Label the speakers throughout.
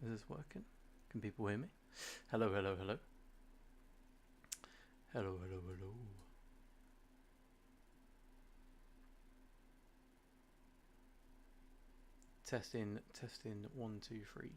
Speaker 1: Is this working? Can people hear me? Hello, hello, hello. Hello, hello, hello. Testing, testing, 1, 2, 3.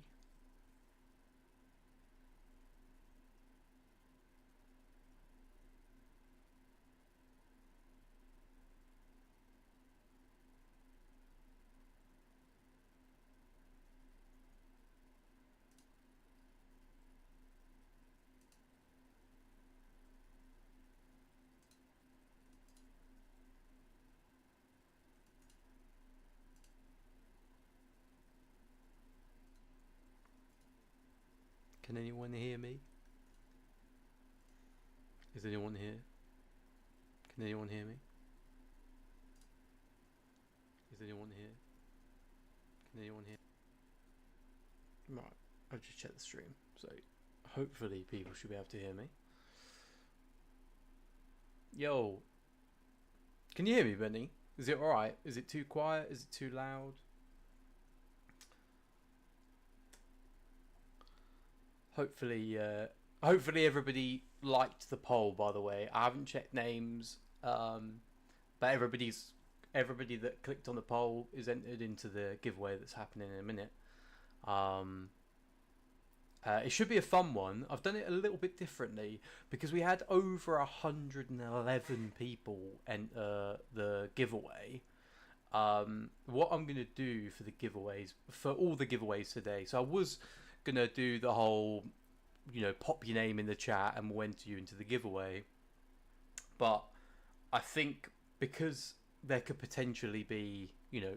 Speaker 1: Can anyone hear me? Is anyone here? Can anyone hear me? Is anyone here? Can anyone hear? Right, I've just checked the stream, so hopefully people should be able to hear me. Yo, can you hear me, Benny? Is it alright? Is it too quiet? Is it too loud? Hopefully, hopefully everybody liked the poll. By the way, I haven't checked names, but everybody that clicked on the poll is entered into the giveaway that's happening in a minute. It should be a fun one. I've done it a little bit differently because we had over 111 people enter the giveaway. What I'm going to do for the giveaways, for all the giveaways today, so I was going to do the whole, pop your name in the chat and we'll enter you into the giveaway. But I think because there could potentially be,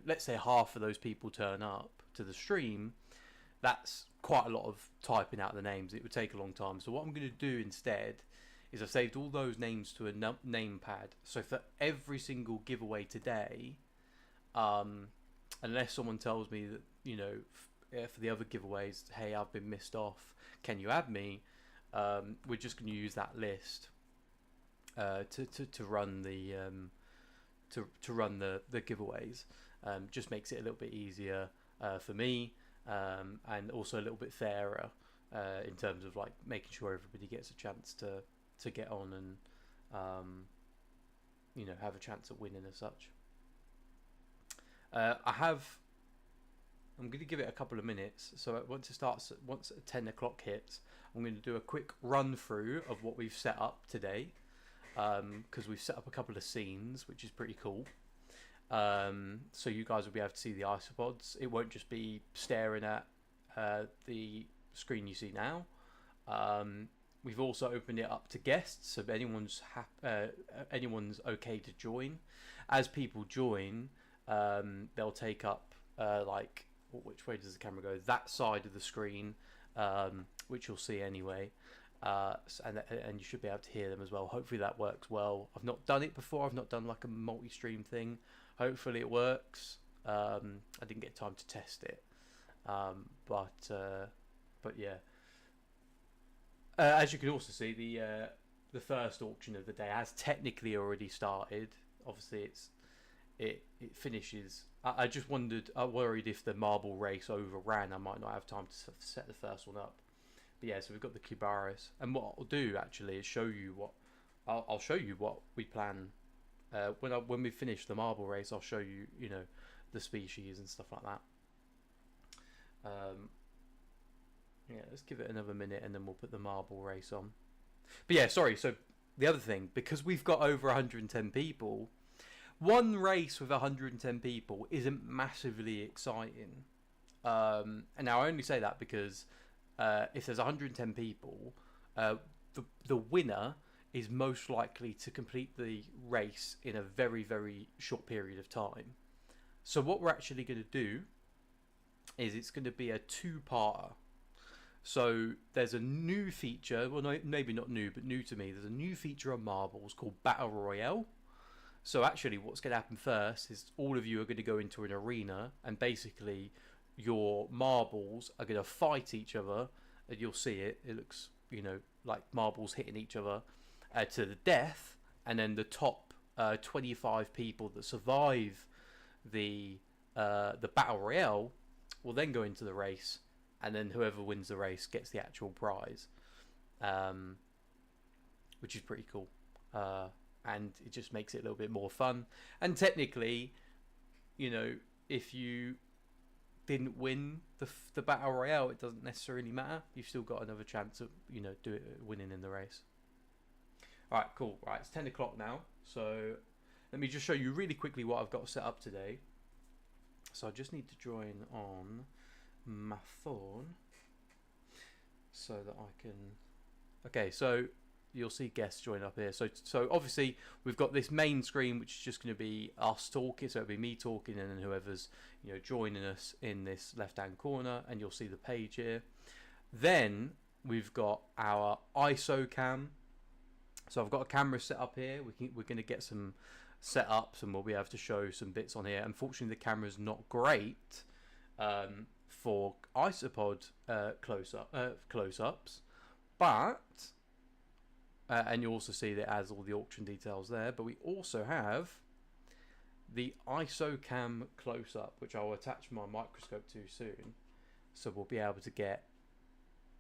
Speaker 1: let's say half of those people turn up to the stream, that's quite a lot of typing out the names. It would take a long time. So what I'm going to do instead is I've saved all those names to a name pad. So for every single giveaway today, unless someone tells me that, for the other giveaways, hey, I've been missed off, can you add me? We're just going to use that list to run the to run the giveaways. Just makes it a little bit easier for me, and also a little bit fairer in terms of like making sure everybody gets a chance to get on and have a chance at winning as such. I'm going to give it a couple of minutes. So once it starts, once 10 o'clock hits, I'm going to do a quick run through of what we've set up today. Because we've set up a couple of scenes, which is pretty cool. So you guys will be able to see the isopods. It won't just be staring at the screen you see now. We've also opened it up to guests, so if anyone's okay to join. As people join, they'll take up like, which way does the camera go? That side of the screen, which you'll see anyway. And you should be able to hear them as well. Hopefully that works well. I've not done it before. I've not done like a multi-stream thing. Hopefully it works. I didn't get time to test it, but yeah. As you can also see, the first auction of the day has technically already started. Obviously, it finishes. I just worried if the marble race overran, I might not have time to set the first one up. But yeah, so we've got the Cubaris, and what I'll do actually is show you what I'll show you what we plan. When we finish the marble race, I'll show you, you know, the species and stuff like that. Yeah, let's give it another minute and then we'll put the marble race on. But yeah, sorry, so the other thing, because we've got over 110 people, one race with 110 people isn't massively exciting. And now I only say that because if there's 110 people, the winner is most likely to complete the race in a very, very short period of time. So what we're actually going to do is it's going to be a two-parter. So there's a new feature, well, no, maybe not new, but new to me. There's a new feature on marbles called Battle Royale. So actually what's going to happen first is all of you are going to go into an arena, and basically your marbles are going to fight each other, and you'll see it. It looks, you know, like marbles hitting each other to the death, and then the top 25 people that survive the Battle Royale will then go into the race. And then whoever wins the race gets the actual prize, which is pretty cool. And it just makes it a little bit more fun. And technically, you know, if you didn't win the Battle Royale, it doesn't necessarily matter. You've still got another chance of, you know, winning in the race. All right, cool. Right, it's 10 o'clock now. So let me just show you really quickly what I've got set up today. So I just need to join on my phone so that I can. Okay, so you'll see guests join up here. So obviously we've got this main screen, which is just going to be us talking. So it'll be me talking, and then whoever's, you know, joining us in this left-hand corner, and you'll see the page here. Then we've got our ISO cam. So I've got a camera set up here. We're going to get some setups, and we'll be able to show some bits on here. Unfortunately, the camera's not great for isopod close-ups, but and you also see that it has all the auction details there. But we also have the ISO cam close-up, which I'll attach my microscope to soon, so we'll be able to get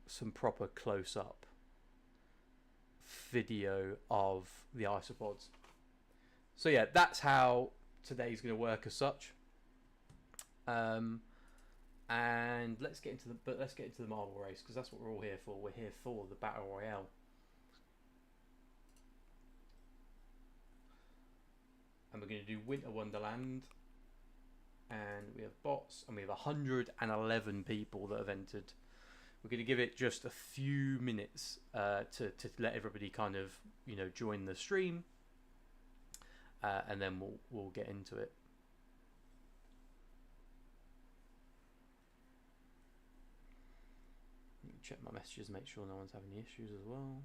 Speaker 1: some proper close-up video of the isopods. So yeah, that's how today's going to work as such. And let's get into the marble race, because that's what we're all here for. We're here for the Battle Royale. And we're going to do Winter Wonderland, and we have bots, and we have 111 people that have entered. We're going to give it just a few minutes to let everybody kind of, you know, join the stream, and then we'll get into it. Check my messages, make sure no one's having any issues as well.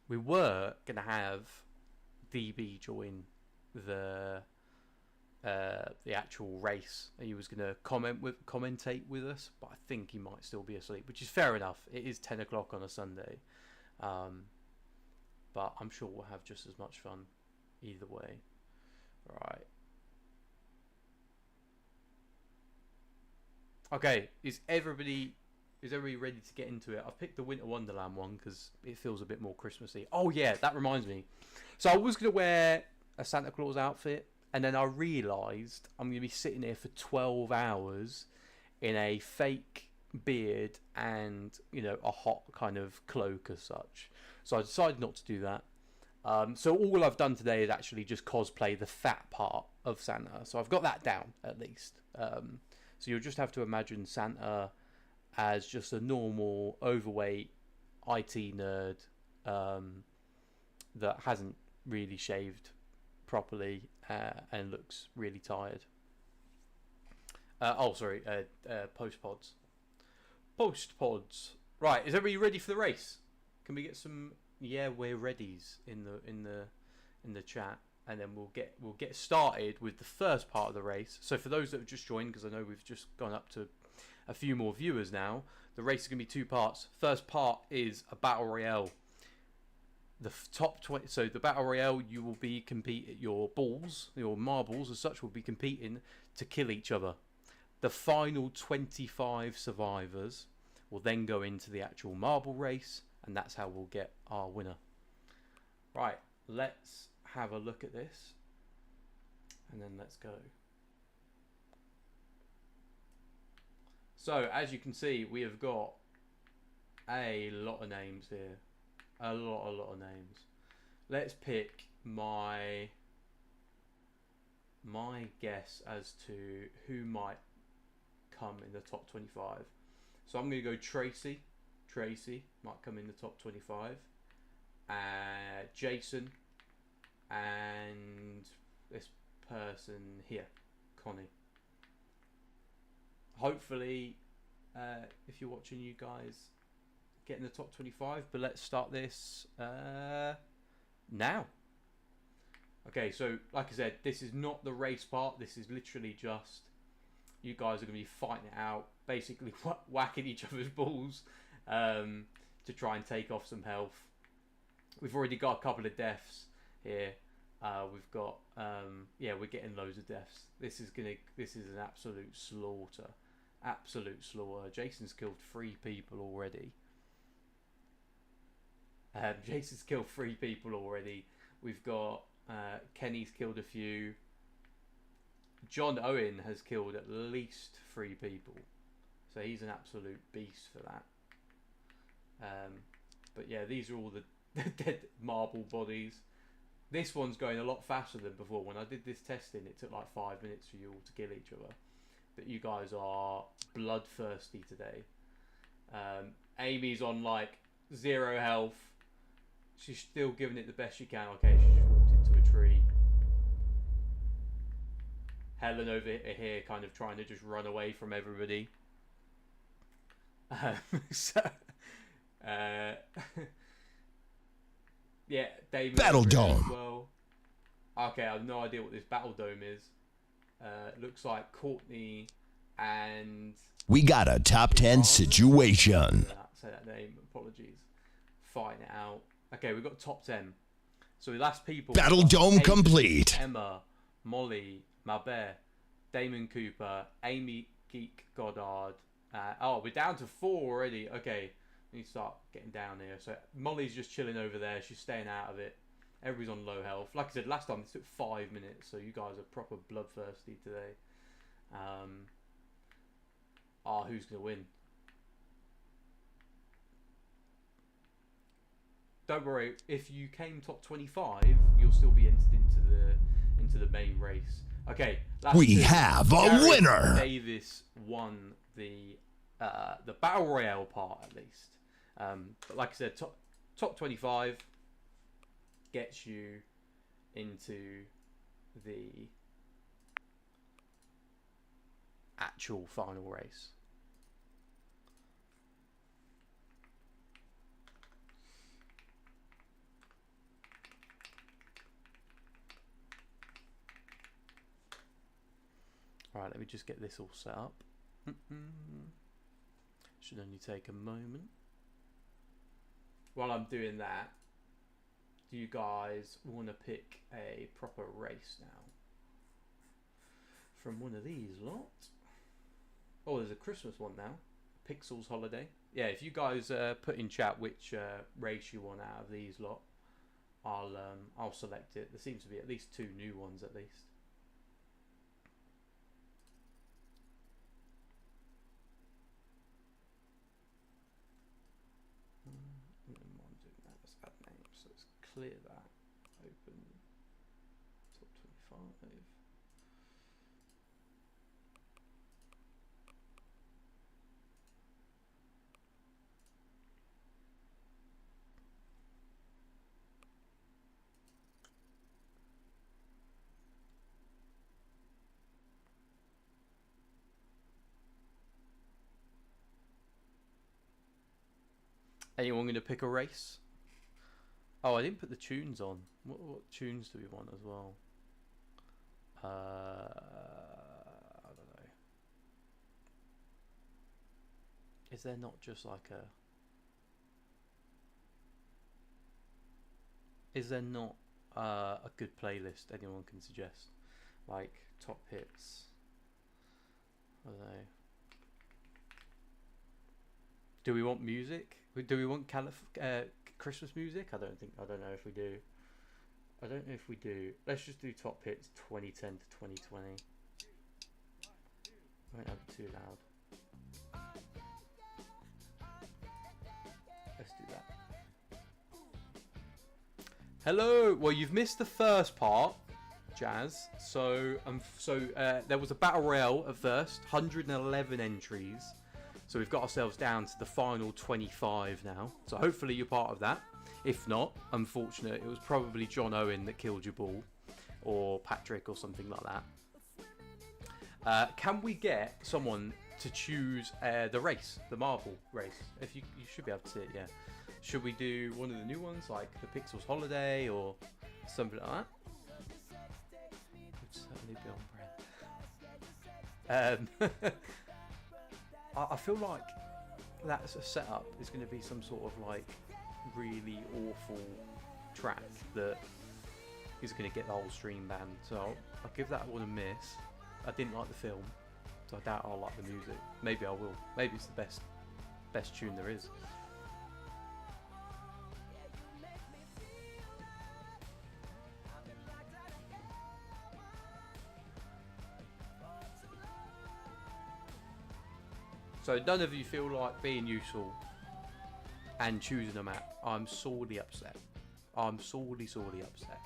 Speaker 1: We were going to have DB join the the actual race. He was going to commentate with us, but I think he might still be asleep, which is fair enough. It is 10 o'clock on a Sunday, but I'm sure we'll have just as much fun either way. Right. Okay, is everybody ready to get into it? I've picked the Winter Wonderland one because it feels a bit more Christmassy. Oh yeah, that reminds me. So I was going to wear a Santa Claus outfit, and then I realised I'm going to be sitting here for 12 hours in a fake beard and, you know, a hot kind of cloak as such. So I decided not to do that. So all I've done today is actually just cosplay the fat part of Santa. So I've got that down at least. So you'll just have to imagine Santa as just a normal, overweight IT nerd that hasn't really shaved properly and looks really tired. Post-pods. Post-pods. Right, is everybody ready for the race? Can we get some... Yeah, we're readies in the chat, and then we'll get started with the first part of the race. So for those that have just joined, because I know we've just gone up to a few more viewers now, the race is going to be 2 parts. First part is a battle royale. The top 20. So the battle royale, you will be competing. Your marbles as such will be competing to kill each other. The final 25 survivors will then go into the actual marble race, and that's how we'll get our winner. Right, let's have a look at this, and then let's go. So as you can see, we have got a lot of names here. A lot of names. Let's pick my guess as to who might come in the top 25. So I'm going to go Tracy. Tracy might come in the top 25. Jason, and this person here, Connie. Hopefully, if you're watching, you guys get in the top 25. But let's start this now. Okay, so like I said, this is not the race part. This is literally just you guys are going to be fighting it out, basically whacking each other's balls to try and take off some health. We've already got a couple of deaths here. We've got we're getting loads of deaths. This is an absolute slaughter. Absolute slaughter. Jason's killed 3 people already. Jason's killed 3 people already. We've got Kenny's killed a few. John Owen has killed at least 3 people. So he's an absolute beast for that. But yeah, these are all the dead marble bodies. This one's going a lot faster than before. When I did this testing, it took like 5 minutes for you all to kill each other. But you guys are bloodthirsty today. Amy's on like 0 health. She's still giving it the best she can. Okay, she just walked into a tree. Helen over here kind of trying to just run away from everybody. Yeah, David.
Speaker 2: Battle Dome.
Speaker 1: Well, okay, I have no idea what this Battle Dome is. Looks like Courtney and...
Speaker 2: We got a top 10 situation.
Speaker 1: Say that name, apologies. Fighting it out. Okay, we've got top 10. So the last people...
Speaker 2: Battle Dome complete.
Speaker 1: Emma, Molly, Mabert, Damon Cooper, Amy Geek Goddard. We're down to 4 already. Okay, we need to start getting down here. So Molly's just chilling over there. She's staying out of it. Everybody's on low health. Like I said, last time it took 5 minutes, so you guys are proper bloodthirsty today. Who's going to win? Don't worry, if you came top 25, you'll still be entered into the main race. Okay,
Speaker 2: we have a winner.
Speaker 1: Davis won the battle royale part at least. But like I said, top 25 gets you into the actual final race. Right, let me just get this all set up. Should only take a moment. While I'm doing that, do you guys want to pick a proper race now? From one of these lot? Oh, there's a Christmas one now. Pixels Holiday. Yeah, if you guys put in chat which race you want out of these lot, I'll select it. There seems to be at least 2 new ones at least. Let's add names. So let's clear that. Open top 25. Anyone going to pick a race? Oh, I didn't put the tunes on. What tunes do we want as well? I don't know. Is there not just like a... Is there not a good playlist anyone can suggest? Like top hits? I don't know. Do we want music? Do we want Christmas music? I don't know if we do. I don't know if we do. Let's just do top hits 2010 to 2020. I won't have it too loud. Let's do that. Hello. Well, you've missed the first part, Jazz. So there was a battle royale at first. 111 entries. So we've got ourselves down to the final 25 now. So hopefully you're part of that. If not, unfortunate, it was probably John Owen that killed your ball. Or Patrick or something like that. Can we get someone to choose the race? The marble race? If you should be able to see it, yeah. Should we do one of the new ones, like the Pixels Holiday or something like that? Would certainly be on brand. I feel like that's a setup. Is going to be some sort of like really awful track that is going to get the whole stream banned. So I'll give that one a miss. I didn't like the film, so I doubt I'll like the music. Maybe I will. Maybe it's the best tune there is. So none of you feel like being useful and choosing a map. I'm sorely upset. I'm sorely upset.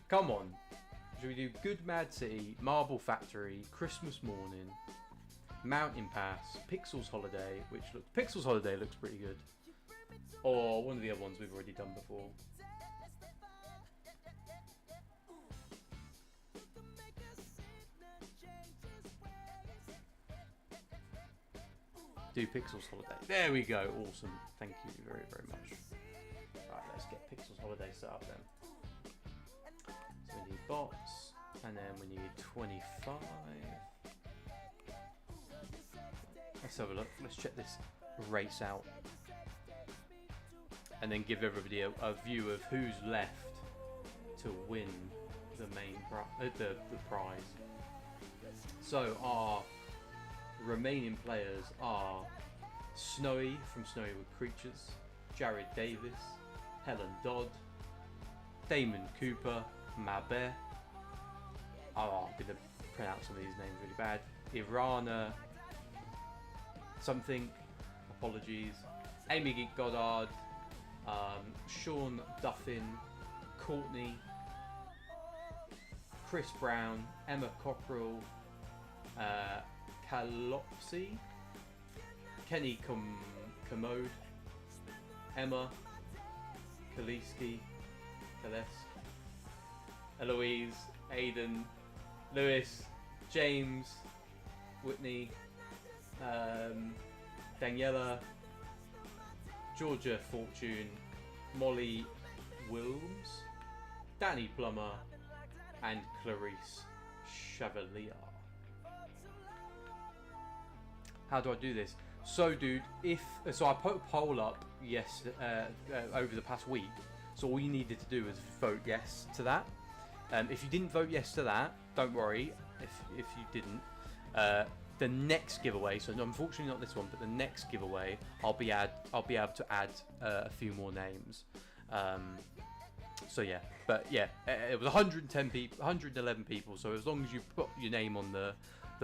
Speaker 1: Come on. Should we do Good Mad City, Marble Factory, Christmas Morning, Mountain Pass, Pixels Holiday, which Pixels Holiday looks pretty good. Or one of the other ones we've already done before. Do Pixels Holiday. There we go. Awesome. Thank you very, very much. Right, let's get Pixels Holiday set up then. So we need bots, and then we need 25. Let's have a look. Let's check this race out, and then give everybody a view of who's left to win the main the prize. So our remaining players are Snowy from Snowy with Creatures, Jared Davis, Helen Dodd, Damon Cooper, Mabe, I'm going to pronounce some of these names really bad, Irana something, apologies, Amy Geek Goddard, Sean Duffin, Courtney, Chris Brown, Emma Cockrell, Kalopsy, Kenny Commode, Emma Kaleski, Eloise, Aidan, Lewis, James, Whitney, Daniela, Georgia Fortune, Molly Wilms, Danny Plummer, and Clarice Chevalier. How do I do this? So, dude, so I put a poll up over the past week. So all you needed to do was vote yes to that. If you didn't vote yes to that, don't worry. If you didn't, the next giveaway. So unfortunately not this one, but the next giveaway, I'll be able to add a few more names. So yeah, but yeah, it was 110 people, 111 people. So as long as you put your name on the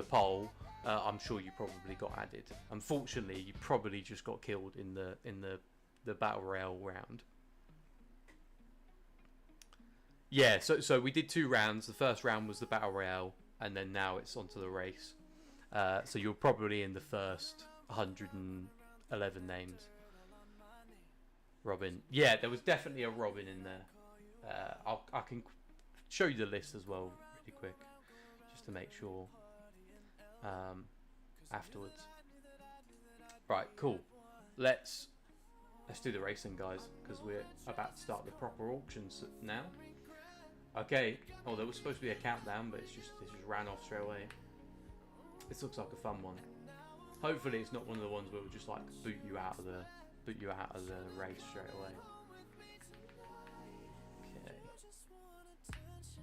Speaker 1: poll, I'm sure you probably got added. Unfortunately, you probably just got killed in the battle royale round. Yeah, so we did 2 rounds. The first round was the battle royale, and then now it's onto the race. So you're probably in the first 111 names. Robin, yeah, there was definitely a Robin in there. I can show you the list as well, really quick, just to make sure. Afterwards. Right, cool. Let's do the racing, guys, because we're about to start the proper auctions now. Okay. Oh, there was supposed to be a countdown, but it just ran off straight away. This looks like a fun one. Hopefully, it's not one of the ones where we'll just like boot you out of the race straight away. Okay.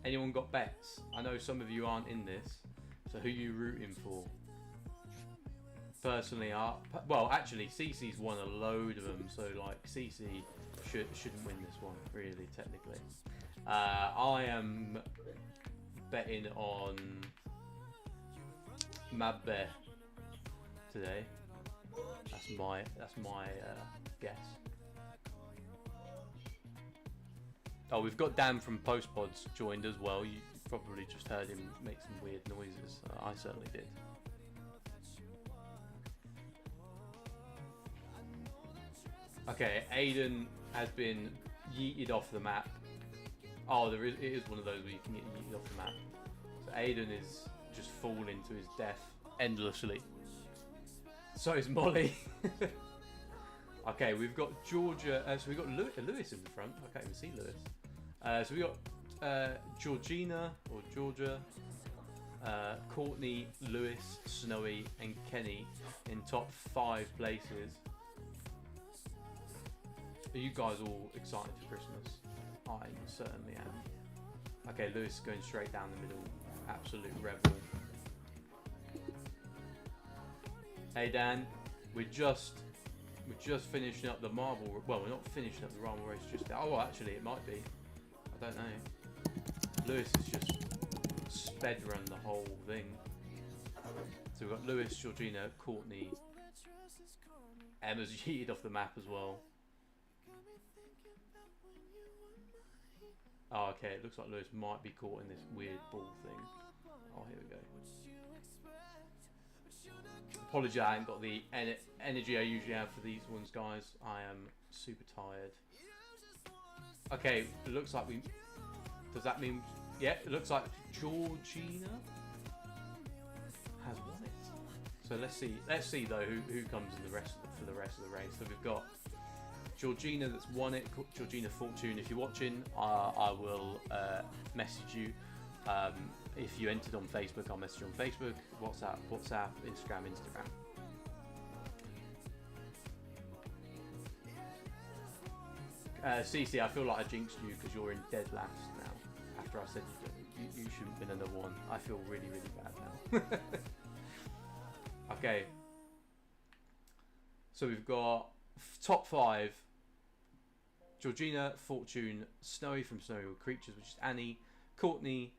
Speaker 1: Anyone got bets? I know some of you aren't in this. So who are you rooting for? Personally, well, actually, CC's won a load of them, so like CC shouldn't win this one, really, technically. I am betting on Mabbe today. That's my guess. Oh, we've got Dan from Postpods joined as well. You probably just heard him make some weird noises. I certainly did. Okay, Aiden has been yeeted off the map. Oh, it is one of those where you can get yeeted off the map. So Aiden is just falling to his death endlessly. So is Molly. Okay, we've got Georgia. So we've got Lewis in the front. I can't even see Lewis. So we got Georgina or Georgia, Courtney, Lewis, Snowy, and Kenny in top 5 places. Are you guys all excited for Christmas? I certainly am. Okay, Lewis is going straight down the middle. Absolute rebel. Hey Dan, we're just finishing up the marble. Well, we're not finishing up the marble race just now. Oh, actually, it might be. I don't know. Lewis has just sped run the whole thing. So we've got Lewis, Georgina, Courtney. Emma's yeeted off the map as well. Oh, okay, it looks like Lewis might be caught in this weird ball thing. Oh, here we go. Apologies, I haven't got the energy I usually have for these ones, guys. I am super tired. Okay, it looks like we... Does that mean... Yeah, it looks like Georgina has won it. So let's see. Let's see though who comes in for the rest of the race. So we've got Georgina that's won it. Georgina Fortune. If you're watching, I will message you. If you entered on Facebook, I'll message you on Facebook, WhatsApp, Instagram. CC, I feel like I jinxed you because you're in dead last now. After I said you shouldn't win another one, I feel really, really bad now. Okay. So we've got top 5. Georgina, Fortune, Snowy from Snowy with Creatures, which is Annie, Courtney,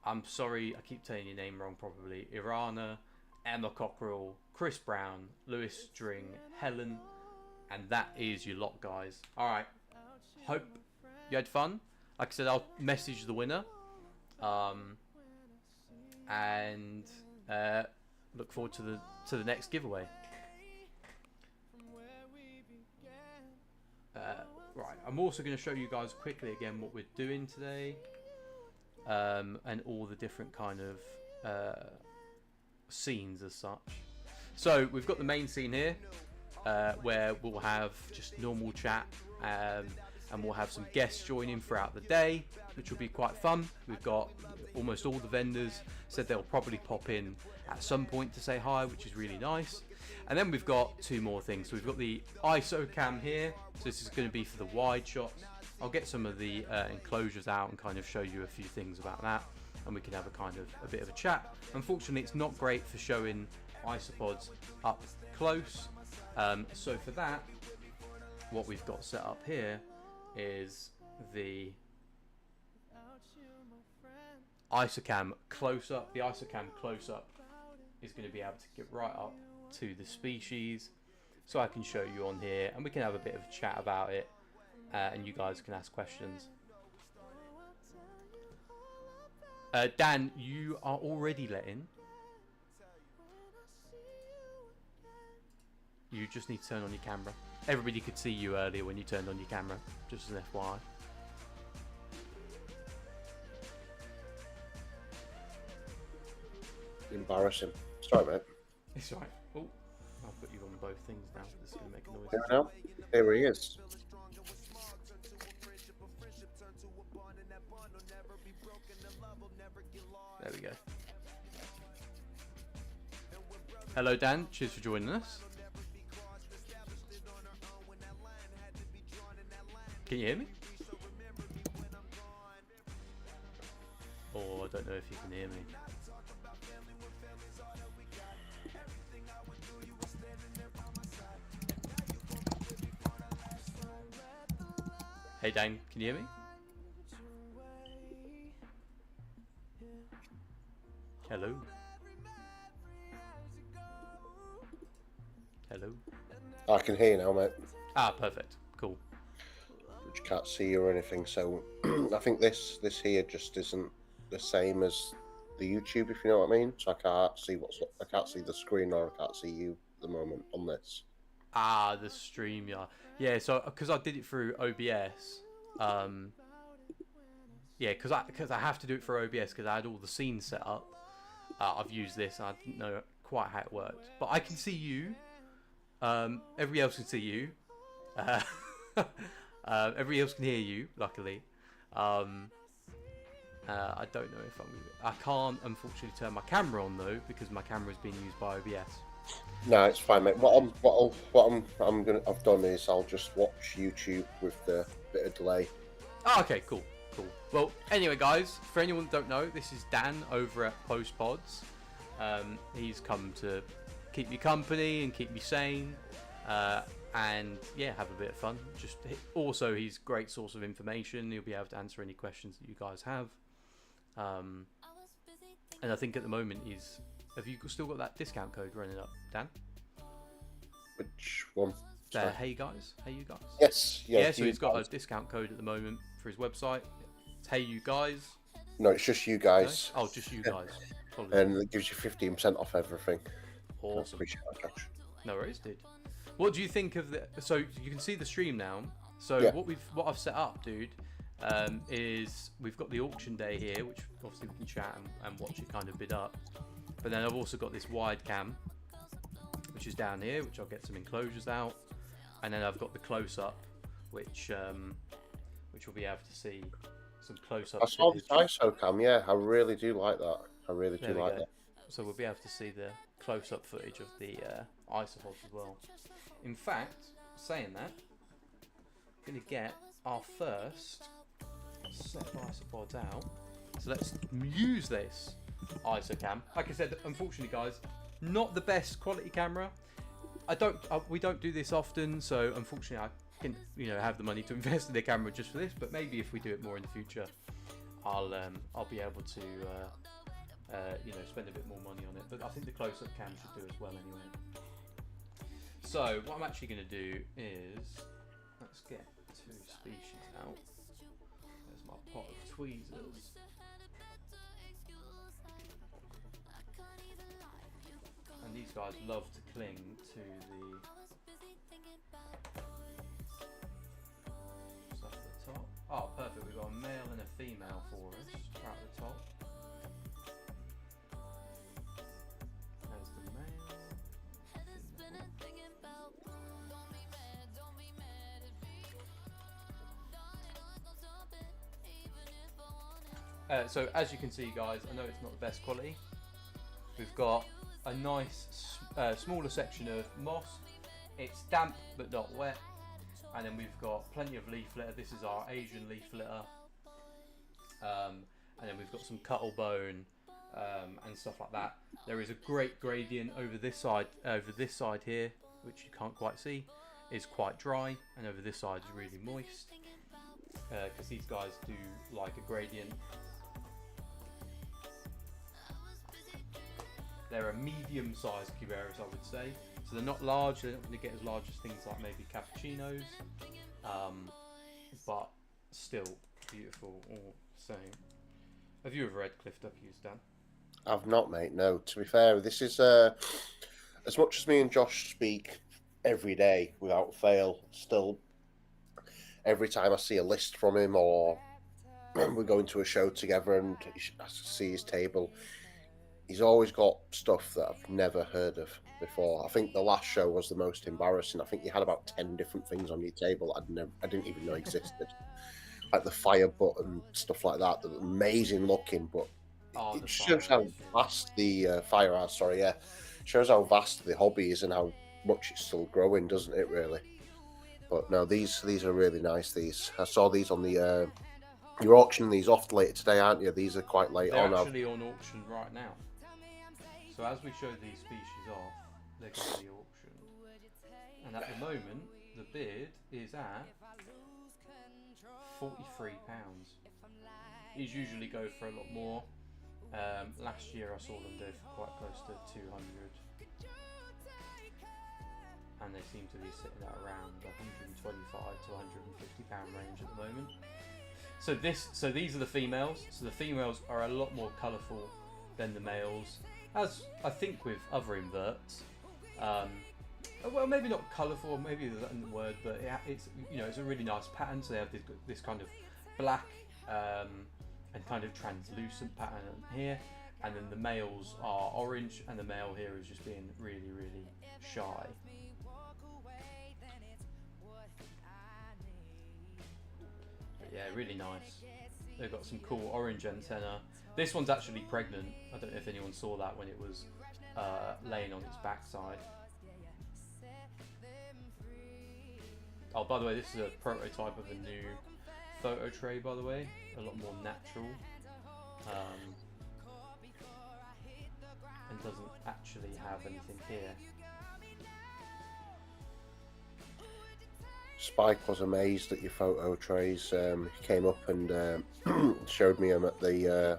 Speaker 1: I'm sorry, I keep saying your name wrong probably, Irana, Emma Cockrell, Chris Brown, Lewis String, Helen, and that is your lot, guys. Alright, hope you had fun. Like I said, I'll message the winner. And look forward to the next giveaway. Right, I'm also going to show you guys quickly again what we're doing today. And all the different kind of scenes as such. So we've got the main scene here, where we'll have just normal chat. and we'll have some guests joining throughout the day, which will be quite fun. We've got almost all the vendors said they'll probably pop in at some point to say hi, which is really nice. And then we've got two more things. So we've got the ISO cam here, so this is going to be for the wide shots. I'll get some of the enclosures out and kind of show you a few things about that, and we can have a bit of a chat. Unfortunately, it's not great for showing isopods up close, so for that, what we've got set up here is the ISOCAM close up. The ISOCAM close up is going to be able to get right up to the species, so I can show you on here, and we can have a bit of a chat about it, and you guys can ask questions. Dan, you are already let in. You just need to turn on your camera. Everybody could see you earlier when you turned on your camera, just as an FYI.
Speaker 3: Embarrassing. Sorry, mate.
Speaker 1: It's alright. Oh, I'll put you on both things now. This is going to make a noise.
Speaker 3: There now. Here he is.
Speaker 1: There we go. Hello, Dan. Cheers for joining us. Can you hear me? Oh, I don't know if you can hear me. Hey Dan, can you hear me? Hello? Hello?
Speaker 3: I can hear you now, mate.
Speaker 1: Ah, perfect. Cool.
Speaker 3: Which can't see you or anything, so I think this here just isn't the same as the YouTube, if you know what I mean. So I can't see the screen, or I can't see you at the moment on this.
Speaker 1: Ah, the stream, yeah. Yeah, so because I did it through OBS, yeah, because I have to do it for OBS because I had all the scenes set up. I've used this, and I didn't know quite how it worked, but I can see you. Everybody else can see you. Everybody else can hear you, luckily. I don't know if I can't unfortunately turn my camera on though, because my camera is being used by OBS.
Speaker 3: No, it's fine, mate. I've done is I'll just watch YouTube with the bit of delay.
Speaker 1: Oh, okay, cool. Well, anyway, guys, for anyone that don't know, this is Dan over at Postpods. He's come to keep me company and keep me sane, and yeah, have a bit of fun. Also, he's a great source of information. He'll be able to answer any questions that you guys have. And I think at the moment have you still got that discount code running up, Dan?
Speaker 3: Which one?
Speaker 1: Hey guys.
Speaker 3: Yes.
Speaker 1: Yeah. So he's got a discount code at the moment for his website. It's Hey You Guys.
Speaker 3: No, it's just you guys.
Speaker 1: No? Oh, just you guys.
Speaker 3: And it gives you 15% off everything.
Speaker 1: Awesome.
Speaker 3: Appreciate that, Josh.
Speaker 1: No worries, dude. What do you think of the? So you can see the stream now. So
Speaker 3: yeah.
Speaker 1: what I've set up, dude, is we've got the auction day here, which obviously we can chat and watch it kind of bid up. But then I've also got this wide cam, which is down here, which I'll get some enclosures out, and then I've got the close up, which we'll be able to see some close up.
Speaker 3: I saw the ISO cam, yeah. I really do like that. I really do like that.
Speaker 1: So we'll be able to see the close up footage of the isopods as well. In fact, saying that, I'm going to get our first set of isopods out. So let's use this ISOCAM. Like I said, unfortunately, guys, not the best quality camera. We don't do this often, so unfortunately, I can have the money to invest in the camera just for this. But maybe if we do it more in the future, I'll be able to spend a bit more money on it. But I think the close-up cam should do as well anyway. So what I'm actually going to do is let's get two species out. There's my pot of tweezers. And these guys love to cling to the stuff at the top. Oh, perfect. We've got a male and a female for us right at the top. There's the male. So as you can see, guys, I know it's not the best quality. We've got a nice smaller section of moss. It's damp but not wet. And then we've got plenty of leaf litter. This is our Asian leaf litter. And then we've got some cuttle bone and stuff like that. There is a great gradient over this side here, which you can't quite see, is quite dry, and over this side is really moist, because these guys do like a gradient. They're a medium-sized Cubaris, I would say. So they're not large. They're not going to get as large as things like maybe cappuccinos, but still beautiful all the same. Have you ever had Cliff W's, Dan?
Speaker 3: I've not, mate. No. To be fair, this is as much as me and Josh speak every day without fail. Still, every time I see a list from him, or we go into a show together and I see his table, he's always got stuff that I've never heard of before. I think the last show was the most embarrassing. I think you had about 10 different things on your table I didn't even know existed. Like the fire button, stuff like that. They're amazing looking, but it shows how vast the fire are. Sorry, yeah, shows how vast the hobby is and how much it's still growing, doesn't it? Really. But no, these are really nice. These I saw these on the. You're auctioning these off later today, aren't you? These are quite late on.
Speaker 1: They're actually on auction right now. So as we show these species off, they're going to be auctioned. And at the moment, the bid is at £43. These usually go for a lot more. Last year I saw them go for quite close to 200, and they seem to be sitting at around the 125 to 150 pound range at the moment. So these are the females. So the females are a lot more colourful than the males, as I think with other inverts. Well, maybe not colourful, maybe that's the word, but it's it's a really nice pattern. So they have this kind of black and kind of translucent pattern here, and then the males are orange, and the male here is just being really, really shy. But yeah, really nice. They've got some cool orange antenna. This one's actually pregnant. I don't know if anyone saw that when it was laying on its backside. Oh, by the way, this is a prototype of a new photo tray, by the way. A lot more natural. And doesn't actually have anything here.
Speaker 3: Spike was amazed at your photo trays. He came up and showed me them at the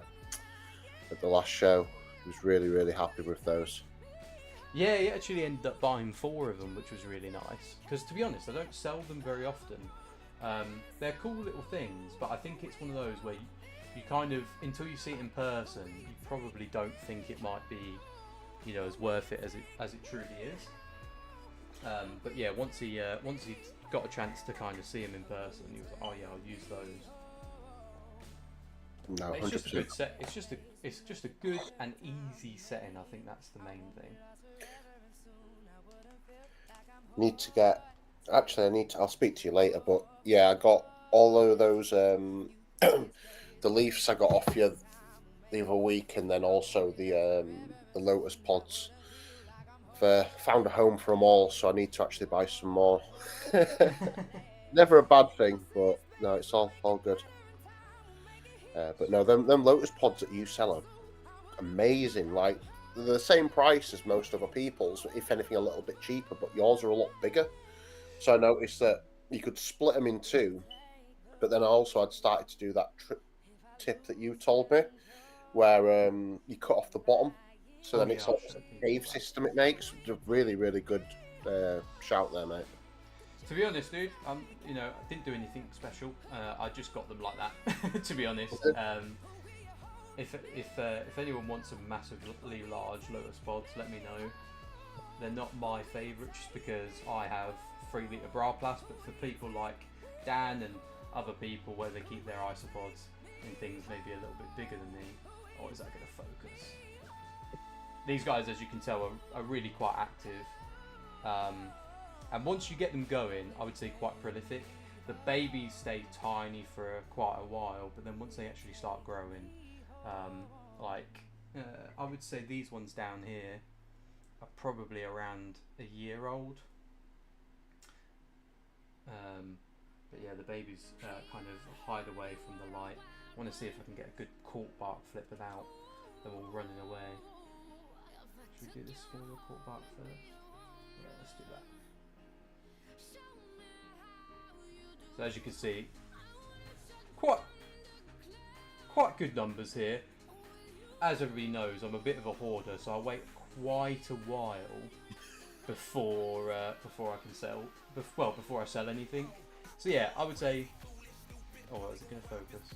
Speaker 3: last show. He was really, really happy with those.
Speaker 1: Yeah, he actually ended up buying 4 of them, which was really nice. Because to be honest, I don't sell them very often. They're cool little things, but I think it's one of those where you kind of, until you see it in person, you probably don't think it might be, as worth it as it truly is. But yeah, once he got a chance to kind of see him in person, he was like, "Oh yeah, I'll use those."
Speaker 3: No,
Speaker 1: it's just a good set. It's just a good and easy setting. I think that's the main thing.
Speaker 3: Need to get. Actually, I'll speak to you later. But yeah, I got all of those. The leaves I got off you the other week, and then also the lotus pods. Found a home for them all, so I need to actually buy some more. Never a bad thing, but no, it's all good. But no, them lotus pods that you sell are amazing. Like, they're the same price as most other people's, if anything a little bit cheaper, but yours are a lot bigger. So I noticed that you could split them in 2, but then also I'd started to do that tip that you told me, where you cut off the bottom, so then it's like a cave system it makes. It's a really, really good shout there, mate.
Speaker 1: To be honest, dude, I didn't do anything special. I just got them like that. To be honest, if anyone wants some massively large lotus pods, let me know. They're not my favourite, just because I have 3 litre bra plus, but for people like Dan and other people where they keep their isopods in things maybe a little bit bigger than me, is that going to focus? These guys, as you can tell, are really quite active. And once you get them going, I would say quite prolific. The babies stay tiny for quite a while, but then once they actually start growing, I would say these ones down here are probably around a year old. But yeah, the babies kind of hide away from the light. I want to see if I can get a good cork bark flip without them all running away. Should we do this smaller cork bark first? Yeah, let's do that. So as you can see, quite good numbers here. As everybody knows, I'm a bit of a hoarder, so I wait quite a while before I can sell. Before I sell anything. So yeah, I would say. Oh, is it going to focus?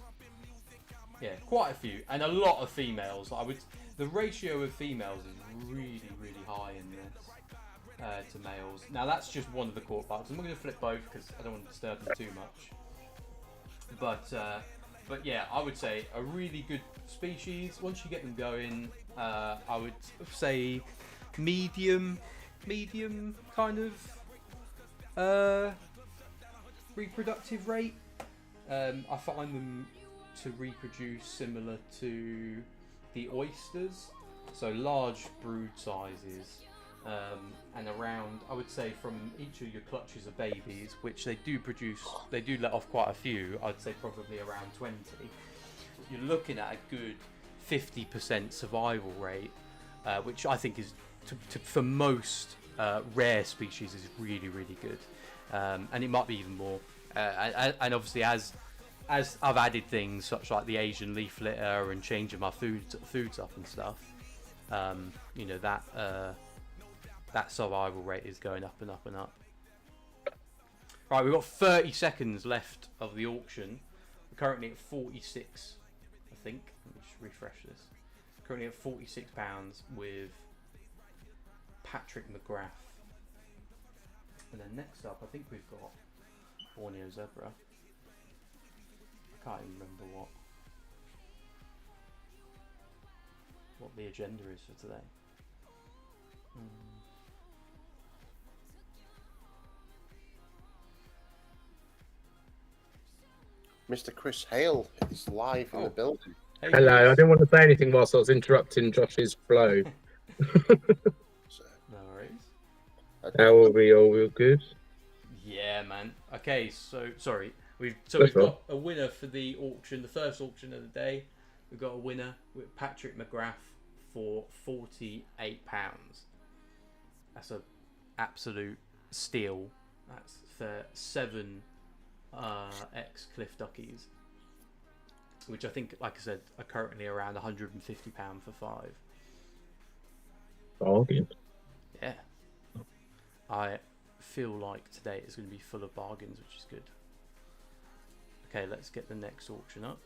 Speaker 1: Yeah, quite a few, and a lot of females. The ratio of females is really high in this to males. Now that's just one of the cork barks. I'm not going to flip both because I don't want to disturb them too much. But yeah, I would say a really good species. Once you get them going, I would say medium kind of reproductive rate. I find them to reproduce similar to the oysters, so large brood sizes, and around, I would say, from each of your clutches of babies, which they do let off quite a few. I'd say probably around 20. You're looking at a good 50% survival rate, which I think is for most rare species is really good, and it might be even more. And obviously, as I've added things such like the Asian leaf litter and changing my foods up and stuff, you know, that survival rate is going up and up and up. Right, we've got 30 seconds left of the auction. We're currently at 46, I think. Let me just refresh this. Currently at £46 with Patrick McGrath. And then next up, I think we've got Borneo Zebra. I can't even remember what the agenda is for today.
Speaker 3: Mr. Chris Hale is live in the building.
Speaker 1: Hey,
Speaker 4: hello,
Speaker 1: Chris.
Speaker 4: I didn't want to say anything whilst I was interrupting Josh's flow.
Speaker 1: No worries.
Speaker 4: How are we all? We're good?
Speaker 1: Yeah, man. Okay, so sorry. We've
Speaker 4: That's
Speaker 1: got a winner for the auction, the first auction of the day. We've got a winner with Patrick McGrath for £48. That's an absolute steal. That's for 7 X Cliff Duckies, which I think, like I said, are currently around £150 for 5.
Speaker 4: Bargain.
Speaker 1: Yeah. I feel like today is going to be full of bargains, which is good. Okay, let's get the next auction up.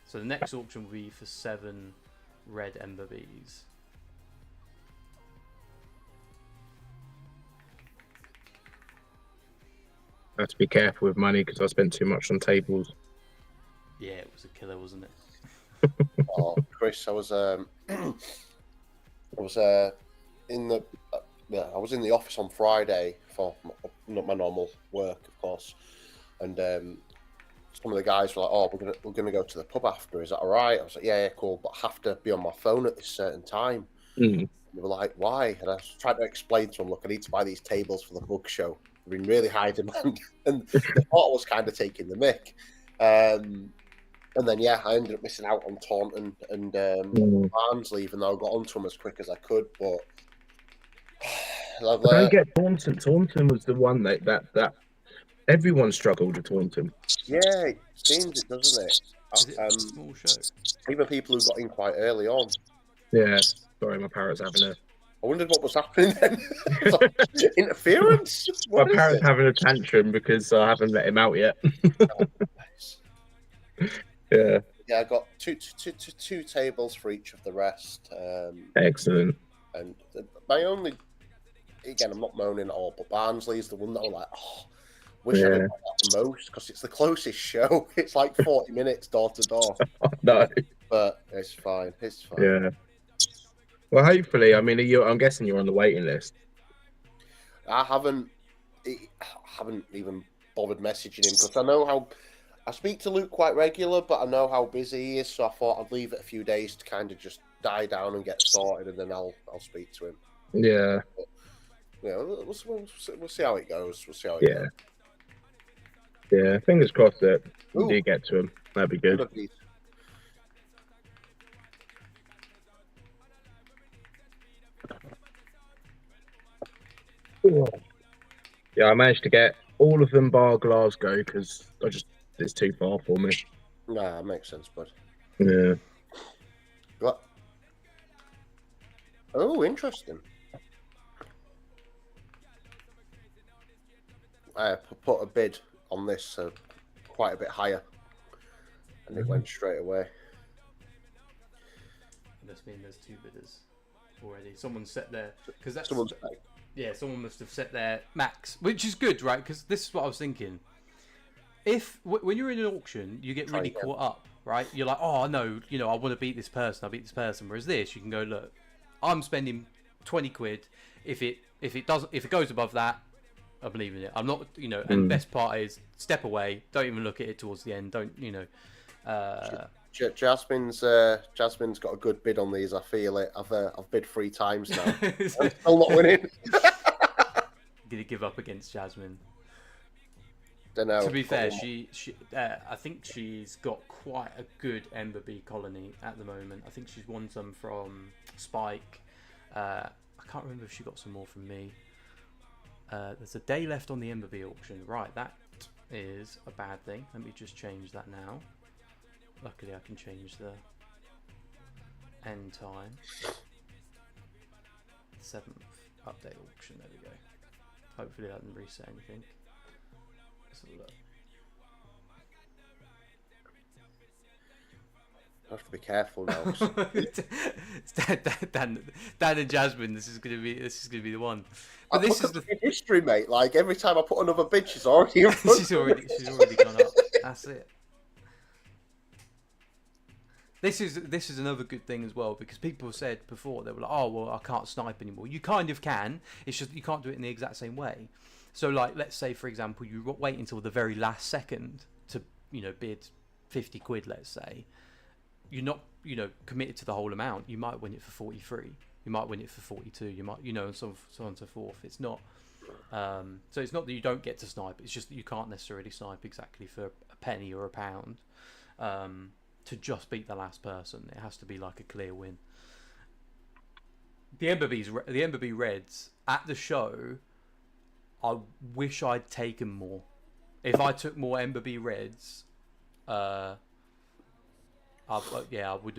Speaker 1: So the next auction will be for 7 red Ember Bees.
Speaker 4: I have to be careful with money because I spent too much on tables.
Speaker 1: Yeah, it was a killer, wasn't it?
Speaker 3: Oh, Chris, I was in the office on Friday for not my normal work, of course, and some of the guys were like, "Oh, we're gonna go to the pub after. Is that all right?" I was like, "Yeah, cool, but I have to be on my phone at this certain time."
Speaker 4: Mm.
Speaker 3: They were like, "Why?" And I was trying to explain to them, "Look, I need to buy these tables for the bug show. They're in really high demand," and they thought I was kind of taking the mick. And then, yeah, I ended up missing out on Taunton and Barnsley, even though I got onto them as quick as I could. But
Speaker 4: I don't get Taunton. Taunton was the one that everyone struggled with Taunton.
Speaker 3: Yeah, it seems it, doesn't it?
Speaker 1: Is it a small show?
Speaker 3: Even people who got in quite early on.
Speaker 4: Yeah, sorry, my parrot's having a...
Speaker 3: I wondered what was happening then. Interference?
Speaker 4: My parrot's having a tantrum because I haven't let him out yet. Yeah.
Speaker 3: Yeah, I got two tables for each of the rest.
Speaker 4: Excellent.
Speaker 3: And my only, again, I'm not moaning at all, but Barnsley is the one that I'm like, oh, wish I didn't like that the most because it's the closest show. It's like 40 minutes door to door.
Speaker 4: No.
Speaker 3: But it's fine. It's fine.
Speaker 4: Yeah. Well, hopefully, I mean, I'm guessing you're on the waiting list.
Speaker 3: I haven't even bothered messaging him because I know how I speak to Luke quite regular, but I know how busy he is, so I thought I'd leave it a few days to kind of just die down and get sorted, and then I'll speak to him.
Speaker 4: Yeah.
Speaker 3: But, you know, we'll see how it goes. We'll see how it goes.
Speaker 4: Yeah, fingers crossed that we do get to him. That'd be good. Yeah, I managed to get all of them bar Glasgow because it's too far for me.
Speaker 3: Nah, makes sense, bud.
Speaker 4: Yeah.
Speaker 3: What? Oh, interesting. I put a bid on this quite a bit higher, and it went straight away.
Speaker 1: It must mean there's 2 bidders already. Someone set their
Speaker 3: someone
Speaker 1: must have set their max, which is good, right? Because this is what I was thinking. If when you're in an auction, you get really caught up, right? You're like, oh no, you know, I want to beat this person. I'll beat this person. Whereas this, you can go, look, I'm spending 20 quid. If it goes above that, I believe in it. I'm not, you know. And best part is step away. Don't even look at it towards the end. Don't, you know.
Speaker 3: Jasmine's got a good bid on these. I feel it. I've bid 3 times now. I'm still not winning.
Speaker 1: Did he give up against Jasmine?
Speaker 3: Don't know.
Speaker 1: To be fair, I think she's got quite a good Ember Bee colony at the moment. I think she's won some from Spike. I can't remember if she got some more from me. There's a day left on the Ember Bee auction. Right, that is a bad thing. Let me just change that now. Luckily, I can change the end time. 7th update auction. There we go. Hopefully, that doesn't reset anything. Let's have a look.
Speaker 3: I have to be careful now.
Speaker 1: Dan and Jasmine, this is gonna be the one. But this is the
Speaker 3: history, mate. Like every time I put another bid, she's already in front.
Speaker 1: she's already gone up. That's it. This is another good thing as well, because people said before, they were like, oh well, I can't snipe anymore. You kind of can. It's just you can't do it in the exact same way. So like, let's say for example, you wait until the very last second to, you know, bid 50 quid, let's say. You're not, you know, committed to the whole amount. You might win it for 43. You might win it for 42. You might, you know, and so on and so forth. It's not. So it's not that you don't get to snipe. It's just that you can't necessarily snipe exactly for a penny or a pound. To just beat the last person, it has to be like a clear win. The Ember Bee Reds at the show, I wish I'd taken more. If I took more Ember Bee Reds, I would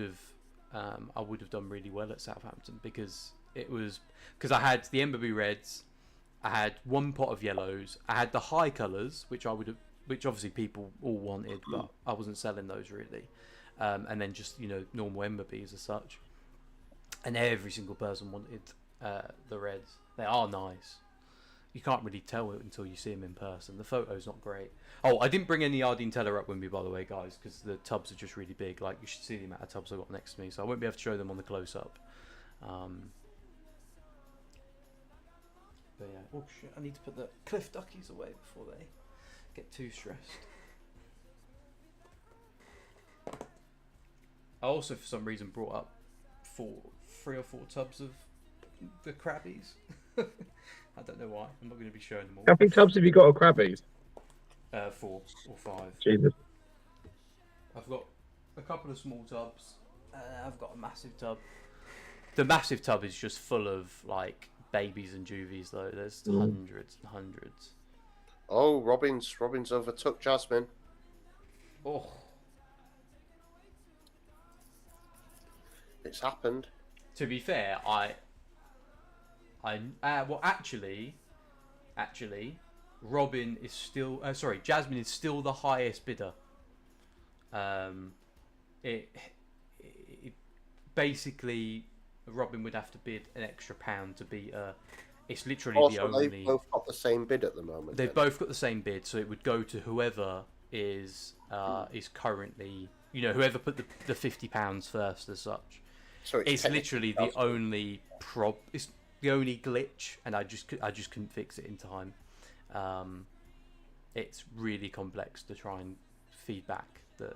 Speaker 1: have done really well at Southampton, because I had the Ember Bee Reds, I had 1 pot of yellows, I had the high colours, which obviously people all wanted, but I wasn't selling those really. And then just, you know, normal Ember Bees as such. And every single person wanted the Reds. They are nice. You can't really tell it until you see them in person. The photo's not great. Oh, I didn't bring any Ardentiella up with me, by the way, guys, because the tubs are just really big. Like, you should see the amount of tubs I've got next to me, so I won't be able to show them on the close-up. But yeah. Oh, shit, I need to put the cliff duckies away before they get too stressed. I also, for some reason, brought up 3 or 4 tubs of the crabbies. I don't know why. I'm not going to be showing them all.
Speaker 4: How many tubs have you got of crabbies?
Speaker 1: 4 or 5.
Speaker 4: Jesus.
Speaker 1: I've got a couple of small tubs. I've got a massive tub. The massive tub is just full of like babies and juvies, though. There's hundreds and hundreds.
Speaker 3: Oh, Robin's overtook Jasmine.
Speaker 1: Oh.
Speaker 3: It's happened.
Speaker 1: To be fair, well, actually, Robin is still. Jasmine is still the highest bidder. It basically, Robin would have to bid an extra £1 to beat her. It's literally the only.
Speaker 3: They've both got the same bid at the moment.
Speaker 1: They've both got the same bid, so it would go to whoever is currently, you know, whoever put the £50 first as such.
Speaker 3: So
Speaker 1: it's literally the only it's the only glitch, and I just couldn't fix it in time. It's really complex to try and feed back the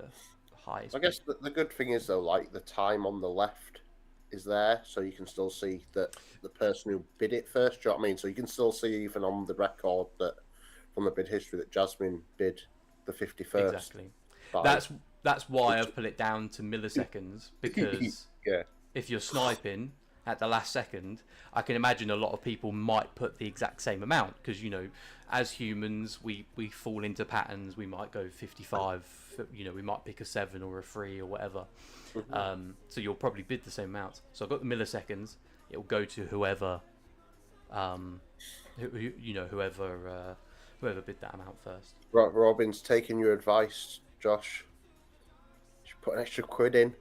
Speaker 1: highest.
Speaker 3: I guess the good thing is though, like the time on the left is there, so you can still see that the person who bid it first. Do you know what I mean? So you can still see even on the record that from the bid history that Jasmine bid the 51st.
Speaker 1: Exactly. That's why I've put it down to milliseconds, because
Speaker 3: yeah.
Speaker 1: if you're sniping at the last second, I can imagine a lot of people might put the exact same amount, because, you know, as humans, we fall into patterns. We might go 55, you know, we might pick a 7 or a 3 or whatever. So you'll probably bid the same amount. So I've got the milliseconds. It will go to whoever, whoever bid that amount first.
Speaker 3: Robin's taking your advice, Josh. You should put an extra quid in.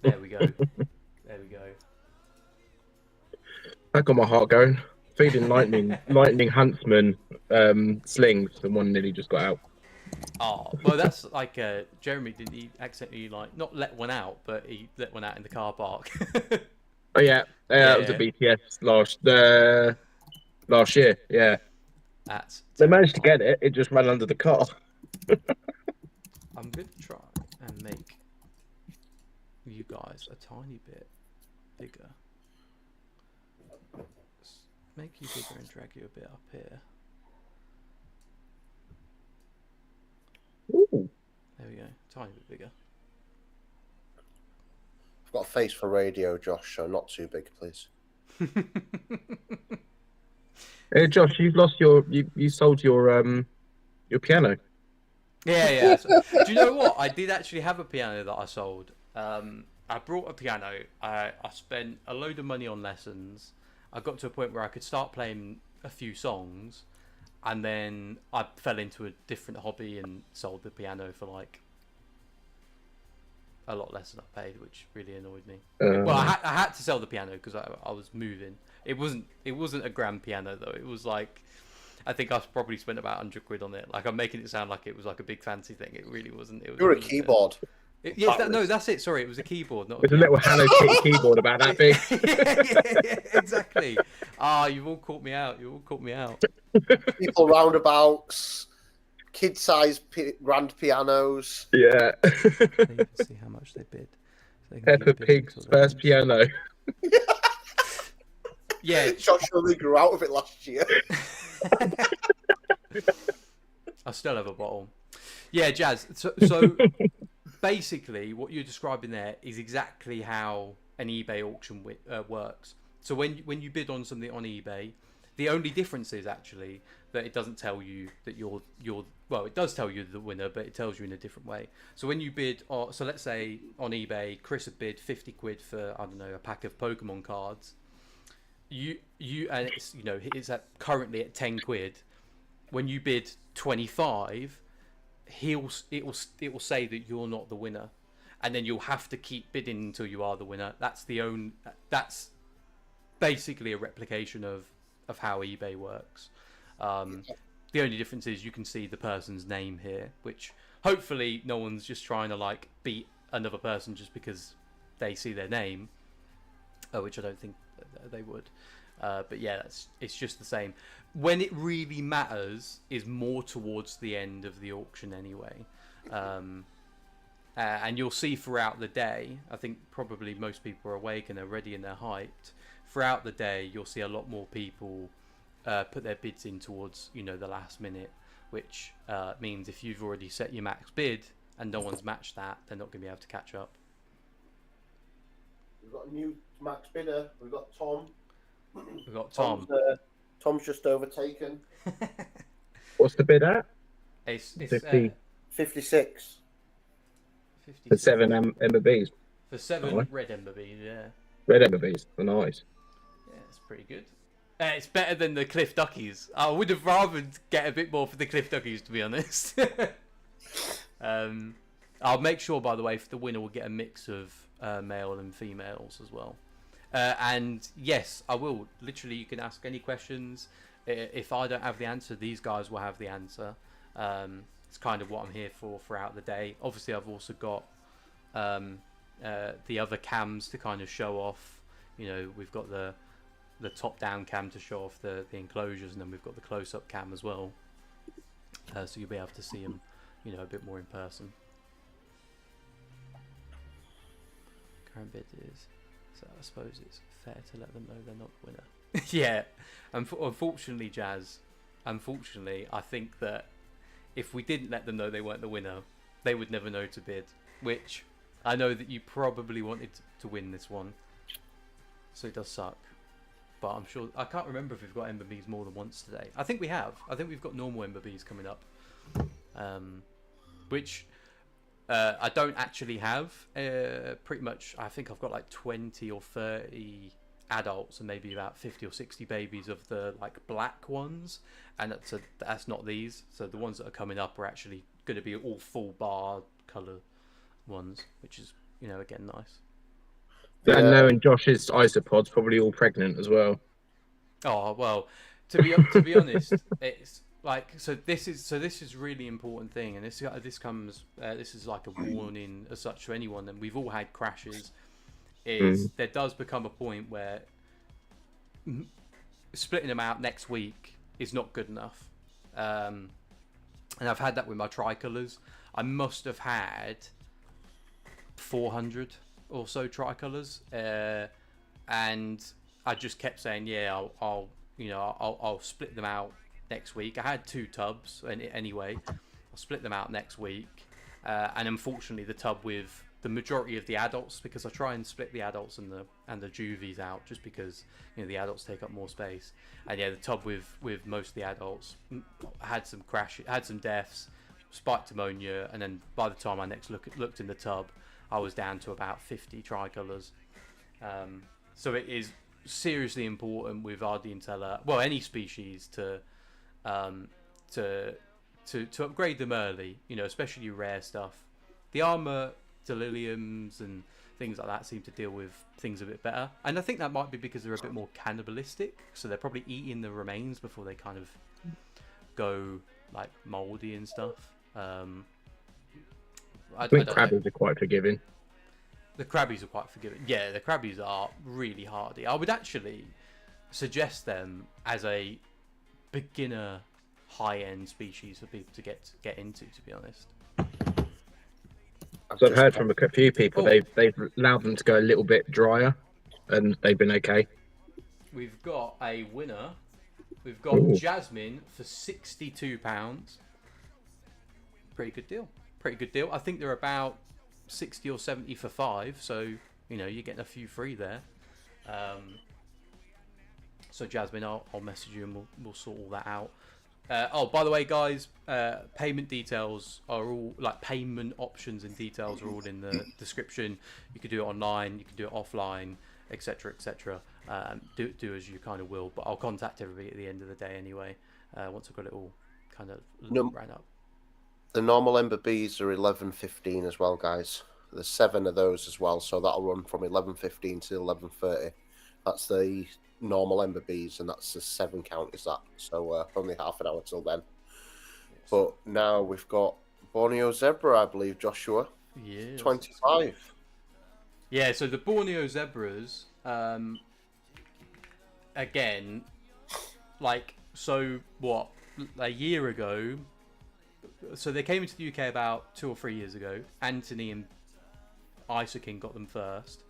Speaker 1: There we go. There we go.
Speaker 4: I got my heart going. Feeding lightning huntsman slings, and one nearly just got out.
Speaker 1: Oh, well, that's like Jeremy, didn't he accidentally, like, not let one out, but he let one out in the car park?
Speaker 4: Oh yeah, it was a BTS last year. Yeah, they managed to get it. It just ran under the car.
Speaker 1: I'm going to try and make you guys a tiny bit bigger. Make you bigger and drag you a bit up here.
Speaker 4: Ooh.
Speaker 1: There we go, tiny bit bigger.
Speaker 3: I've got a face for radio, Josh, so not too big, please.
Speaker 4: Hey Josh, you've lost you sold your piano.
Speaker 1: Yeah. So, do you know what? I did actually have a piano that I sold. I brought a piano. I spent a load of money on lessons. I got to a point where I could start playing a few songs, and then I fell into a different hobby and sold the piano for like a lot less than I paid, which really annoyed me. Well, I had to sell the piano because I was moving. It wasn't a grand piano though. It was like, I think I probably spent about 100 quid on it. Like, I'm making it sound like it was like a big fancy thing. It really wasn't. It was.
Speaker 3: You're a keyboard.
Speaker 1: No, that's it. Sorry, it was a keyboard. Not
Speaker 4: It's a little Hello Kitty keyboard about that big.
Speaker 1: yeah, exactly. You've all caught me out.
Speaker 3: People roundabouts, kid-sized grand pianos.
Speaker 4: Yeah.
Speaker 1: Let's see how much they bid. So
Speaker 4: Peppa Pig's first piano.
Speaker 1: Yeah.
Speaker 3: Josh only grew out of it last year.
Speaker 1: I still have a bottle. Yeah, Jazz. So basically, what you're describing there is exactly how an eBay auction works. So when you bid on something on eBay, the only difference is actually that it doesn't tell you that you're well, it does tell you the winner, but it tells you in a different way. So when you bid, so let's say on eBay, Chris had bid 50 quid for, I don't know, a pack of Pokemon cards. And it's, you know, it's currently at 10 quid. When you bid 25, it will say that you're not the winner, and then you'll have to keep bidding until you are the winner. That's basically a replication of how eBay works. The only difference is you can see the person's name here, which hopefully no one's just trying to like beat another person just because they see their name, which I don't think they would. But yeah, it's just the same. When it really matters is more towards the end of the auction anyway. And you'll see throughout the day, I think probably most people are awake and they're ready and they're hyped. Throughout the day, you'll see a lot more people put their bids in towards, you know, the last minute, which means if you've already set your max bid and no one's matched that, they're not going to be able to catch up.
Speaker 3: We've got a new max bidder. We've got Tom.
Speaker 1: We've got Tom.
Speaker 3: Tom's just overtaken.
Speaker 4: What's the bid at?
Speaker 1: It's
Speaker 4: 50.
Speaker 3: 56.
Speaker 4: For 7 Ember Bees.
Speaker 1: For 7 red Ember Bees, yeah.
Speaker 4: Red Ember Bees, they're nice.
Speaker 1: Yeah, it's pretty good. It's better than the Cliff Duckies. I would have rather get a bit more for the Cliff Duckies, to be honest. I'll make sure, by the way, the winner will get a mix of male and females as well. And yes, I will. Literally, you can ask any questions. If I don't have the answer, these guys will have the answer. It's kind of what I'm here for throughout the day. Obviously, I've also got the other cams to kind of show off. You know, we've got the top-down cam to show off the enclosures, and then we've got the close-up cam as well. So you'll be able to see them you know, a bit more in person. Current bid is, so I suppose it's fair to let them know they're not the winner. Yeah, unfortunately, Jazz. Unfortunately, I think that if we didn't let them know they weren't the winner, they would never know to bid. Which I know that you probably wanted to win this one, so it does suck. But I'm sure, I can't remember if we've got Ember Bees more than once today. I think we have. I think we've got normal Ember Bees coming up, which I don't actually have. Pretty much, I think I've got like 20 or 30 adults and maybe about 50 or 60 babies of the like black ones, and that's not these. So the ones that are coming up are actually going to be all full bar color ones, which is, you know, again, nice.
Speaker 4: Yeah. And knowing Josh's isopods probably all pregnant as well.
Speaker 1: Oh well, to be honest, it's like, so this is really important thing, and this is like a warning as such to anyone, and we've all had crashes. There does become a point where splitting them out next week is not good enough, and I've had that with my tricolors. I must have had 400 or so tricolors, and I just kept saying, yeah, I'll split them out next week. I had 2 tubs anyway. I'll split them out next week, and unfortunately the tub with the majority of the adults, because I try and split the adults and the juvies out just because, you know, the adults take up more space. And yeah, the tub with most of the adults had some crashes, had some deaths, spiked ammonia, and then by the time I next looked in the tub, I was down to about 50 tricolors. So it is seriously important with Ardentiella, well, any species, to upgrade them early, you know, especially your rare stuff. The armor deliriums and things like that seem to deal with things a bit better, and I think that might be because they're a bit more cannibalistic, so they're probably eating the remains before they kind of go like moldy and stuff.
Speaker 4: I think crabbies are quite forgiving.
Speaker 1: The crabbies are quite forgiving. Yeah, the crabbies are really hardy. I would actually suggest them as a beginner high-end species for people to get into, to be honest.
Speaker 4: So I've heard from a few people, they've allowed them to go a little bit drier, and they've been okay.
Speaker 1: We've got a winner. We've got Jasmine for £62. Pretty good deal. Pretty good deal. I think they're about 60 or 70 for 5, so, you know, you're getting a few free there. So Jasmine, I'll message you and we'll sort all that out. Oh, by the way, guys, payment details are all, like, payment options and details are all in the description. You can do it online, you can do it offline, etc., etc. Do as you kind of will, but I'll contact everybody at the end of the day anyway, once I've got it all kind of ran up.
Speaker 3: The normal Ember Bees are 11.15 as well, guys. There's 7 of those as well, so that'll run from 11.15 to 11.30. That's the normal Ember Bees, and that's the 7 count is that. So only half an hour till then. Yes. But now we've got Borneo Zebra, I believe, Joshua.
Speaker 1: Yeah.
Speaker 3: 25.
Speaker 1: Yeah, so the Borneo Zebras, again, like, so what, a year ago, so they came into the UK about 2 or 3 years ago. Anthony and Isaacin got them first,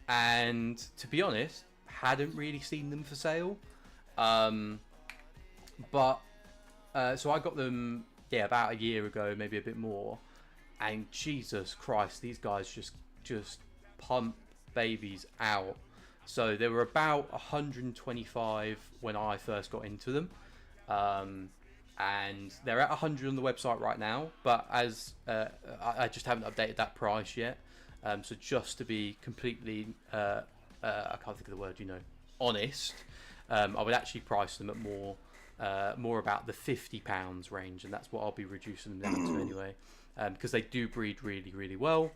Speaker 1: and to be honest, hadn't really seen them for sale. But so I got them, yeah, about a year ago, maybe a bit more, and Jesus Christ, these guys just pump babies out. So they were about 125 when I first got into them. And they're at 100 on the website right now, but as I just haven't updated that price yet. So just to be completely, I can't think of the word, you know, honest, I would actually price them at more about the £50 range, and that's what I'll be reducing them down to anyway, because they do breed really, really well.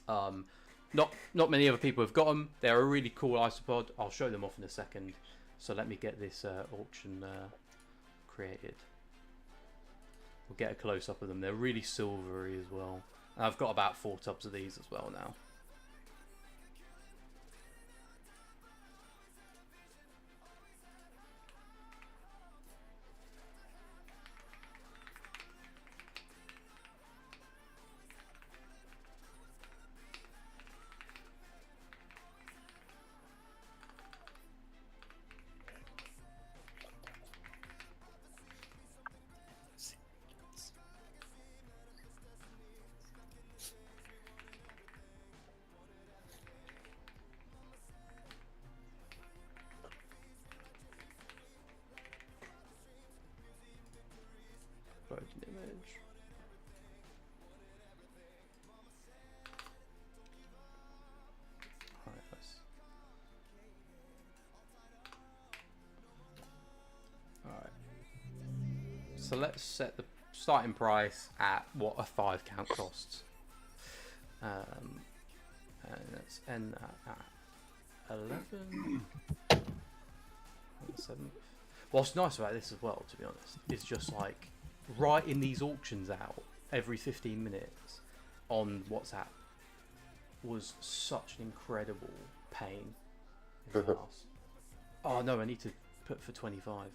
Speaker 1: Not many other people have got them. They're a really cool isopod. I'll show them off in a second. So let me get this auction created. We'll get a close-up of them. They're really silvery as well. And I've got about 4 tubs of these as well now. upload an image. Alright, so let's set the starting price at what a 5 count costs. And let's end that at 11. 7th. What's nice about this as well, to be honest, is just like writing these auctions out every 15 minutes on WhatsApp was such an incredible pain in the ass. Oh no, I need to put for 25.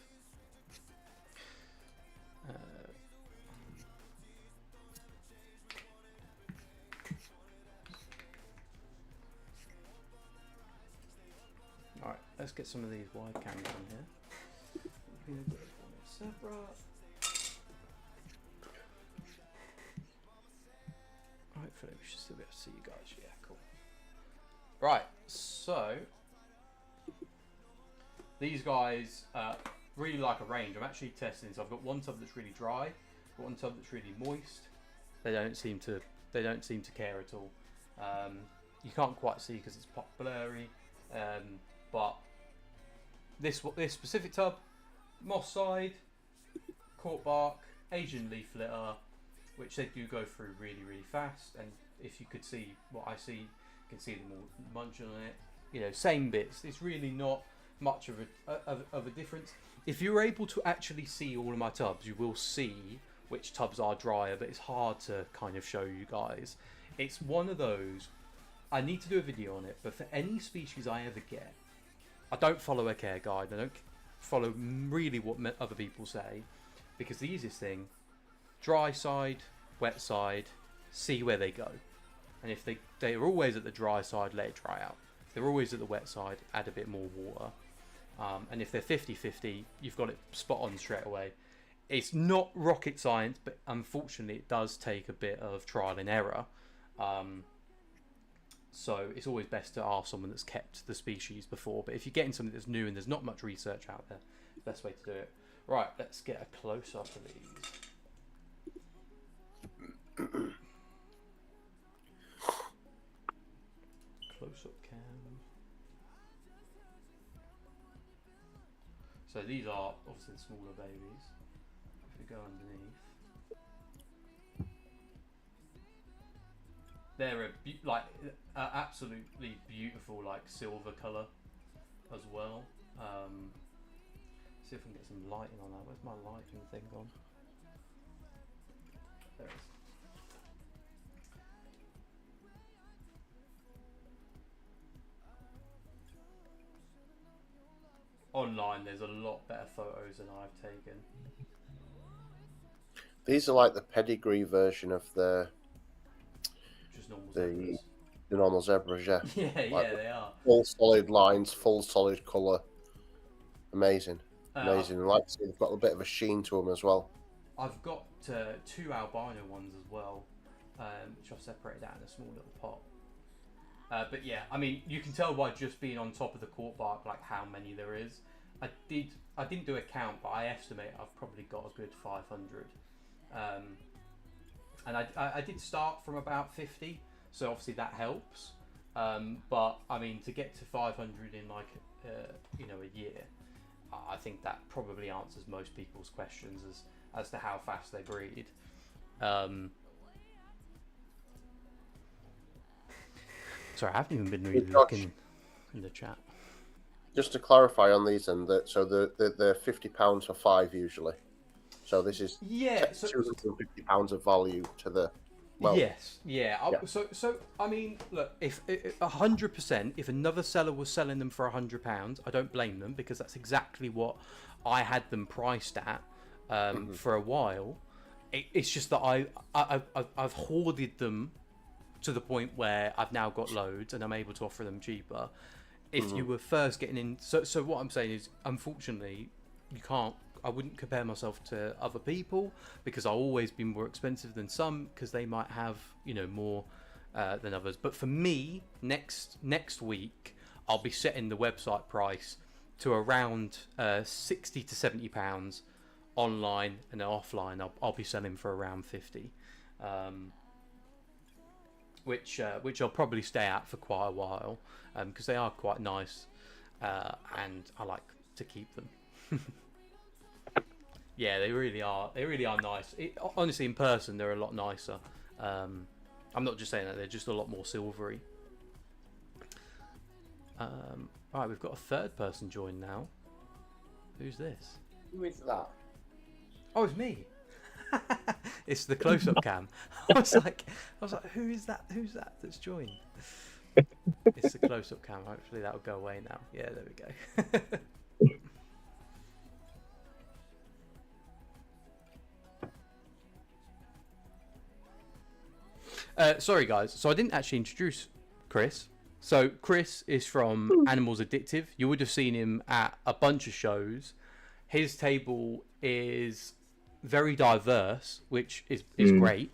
Speaker 1: Alright, let's get some of these wide cameras on here. Hopefully we should still be able to see you guys. Yeah, cool. Right, so these guys really like a range. I'm actually testing, so I've got one tub that's really dry, one tub that's really moist. They don't seem to care at all. You can't quite see because it's blurry, but this specific tub, moss side, cork bark, Asian leaf litter, which they do go through really, really fast. And if you could see what I see, you can see them all munching on it. You know, same bits. It's really not much of a difference. If you're able to actually see all of my tubs, you will see which tubs are drier, but it's hard to kind of show you guys. It's one of those, I need to do a video on it, but for any species I ever get, I don't follow a care guide. I don't follow really what other people say, because the easiest thing, dry side, wet side, see where they go. And if they're always at the dry side, let it dry out. If they're always at the wet side, add a bit more water. And if they're 50-50, you've got it spot on straight away. It's not rocket science, but unfortunately it does take a bit of trial and error. So it's always best to ask someone that's kept the species before. But if you're getting something that's new and there's not much research out there, best way to do it. Right, let's get a close-up of these. Close-up cam. So these are obviously the smaller babies. If we go underneath, they're absolutely beautiful, like silver colour as well. See if we can get some lighting on that. Where's my lighting thing gone? There it is. Online, there's a lot better photos than I've taken.
Speaker 3: These are like the pedigree version of the
Speaker 1: normal zebras.
Speaker 3: The normal zebras, yeah.
Speaker 1: Yeah,
Speaker 3: like
Speaker 1: yeah, they are.
Speaker 3: Full solid lines, full solid colour. Amazing. Amazing. And like I say, they've got a bit of a sheen to them as well.
Speaker 1: I've got 2 albino ones as well, which I've separated out in a small little pot. But yeah, I mean, you can tell by just being on top of the cork bark, like how many there is. I didn't do a count, but I estimate I've probably got a good 500. And I did start from about 50, so obviously that helps. But I mean, to get to 500 in like a year, I think that probably answers most people's questions as to how fast they breed. Sorry, I haven't even been really looking in the chat.
Speaker 3: Just to clarify on these, and so they're £50 for 5 usually. So this is £250 of value to the. Well,
Speaker 1: yes, yeah. So I mean, look, if 100%, if another seller was selling them for £100, I don't blame them, because that's exactly what I had them priced at for a while. It's just that I've hoarded them to the point where I've now got loads and I'm able to offer them cheaper. If you were first getting in, so what I'm saying is, unfortunately, you can't. I wouldn't compare myself to other people, because I'll always be more expensive than some, because they might have more than others. But for me, next week, I'll be setting the website price to around £60 to £70 online, and then offline I'll be selling for around 50, which I'll probably stay at for quite a while, because they are quite nice, and I like to keep them. Yeah, they really are nice. Honestly, in person they're a lot nicer. I'm not just saying that, they're just a lot more silvery. Right, we've got a third person join now. Who's this?
Speaker 3: Who is that?
Speaker 1: Oh, it's me. It's the close-up cam. I was like, who is that? Who's that that's joined? It's the close-up cam. Hopefully that'll go away now. Yeah, there we go. Sorry guys, so I didn't actually introduce Chris. So Chris is from Animals Addictive. You would have seen him at a bunch of shows. His table is very diverse, which is great,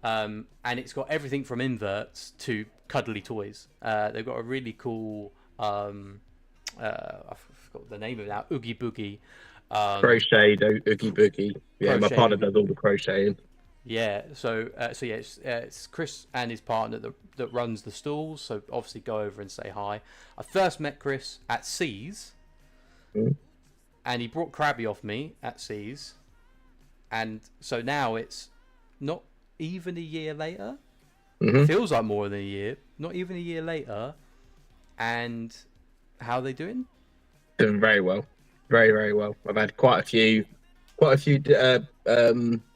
Speaker 1: and it's got everything from inverts to cuddly toys. They've got a really cool I forgot the name of it now, Oogie Boogie,
Speaker 4: crocheted Oogie Boogie. Yeah, my partner does all the crocheting.
Speaker 1: Yeah, so it's Chris and his partner that runs the stalls. So obviously go over and say hi. I first met Chris at C's, and he brought Krabby off me at C's, and so now it's not even a year later. It feels like more than a year. Not even a year later. And how are they doing?
Speaker 4: Doing very well, very, very well. I've had quite a few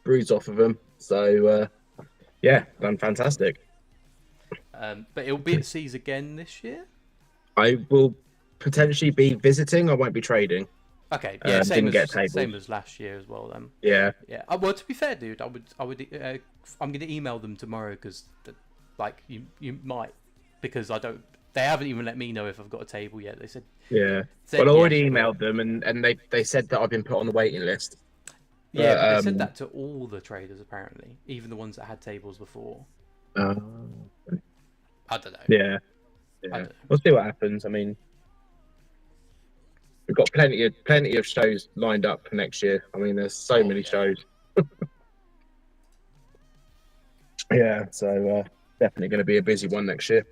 Speaker 4: brews off of them. So, yeah, done fantastic.
Speaker 1: But it'll be at C's again this year?
Speaker 4: I will potentially be visiting. I won't be trading.
Speaker 1: Okay, yeah, same as last year as well then.
Speaker 4: Yeah.
Speaker 1: Yeah. Well, to be fair, dude, I'm going to email them tomorrow because, like, you might, because they haven't even let me know if I've got a table yet. They said...
Speaker 4: Yeah. Well, I already emailed them and they said that I've been put on the waiting list.
Speaker 1: Yeah, but they said that to all the traders, apparently. Even the ones that had tables before. I don't know.
Speaker 4: Yeah. We'll see what happens. I mean, we've got plenty of shows lined up for next year. I mean, there's so many shows. Yeah, so definitely going to be a busy one next year.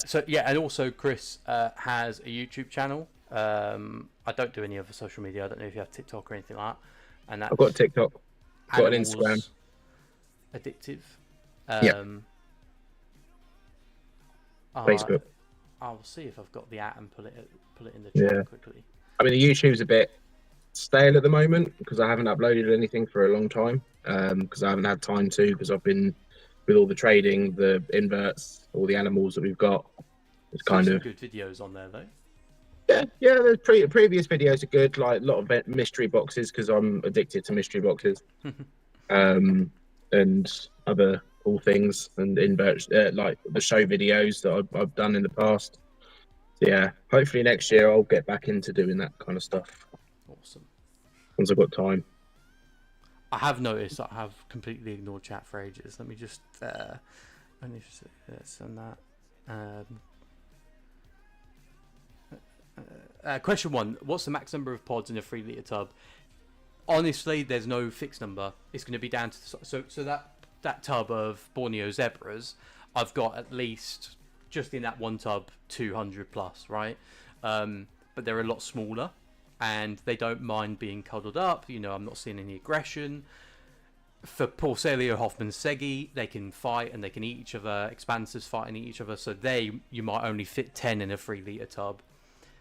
Speaker 1: So, yeah, and also Chris has a YouTube channel. I don't do any other social media. I don't know if you have TikTok or anything like that. And that's
Speaker 4: I've got TikTok. I've got an Instagram.
Speaker 1: Addictive.
Speaker 4: Facebook.
Speaker 1: I'll see if I've got the @ and pull it in the chat quickly.
Speaker 4: I mean, the YouTube's a bit stale at the moment because I haven't uploaded anything for a long time. Because I haven't had time to, because I've been with all the trading, the inverts, all the animals that we've got. It's kind of
Speaker 1: good videos on there though.
Speaker 4: Yeah, the previous videos are good. Like a lot of mystery boxes because I'm addicted to mystery boxes, and other cool things and inverts, like the show videos that I've done in the past. So yeah, hopefully next year I'll get back into doing that kind of stuff.
Speaker 1: Awesome.
Speaker 4: Once I've got time.
Speaker 1: I have noticed that I have completely ignored chat for ages. Let me just send that. Question 1: what's the max number of pods in a 3 litre tub? Honestly, there's no fixed number. It's going to be down to so that tub of Borneo zebras, I've got at least just in that one tub 200 plus, right? But they're a lot smaller and they don't mind being cuddled up. You know, I'm not seeing any aggression. For Porcelio Hoffman Segi, they can fight and they can eat each other. Expansers fight and eat each other, so you might only fit 10 in a 3 litre tub.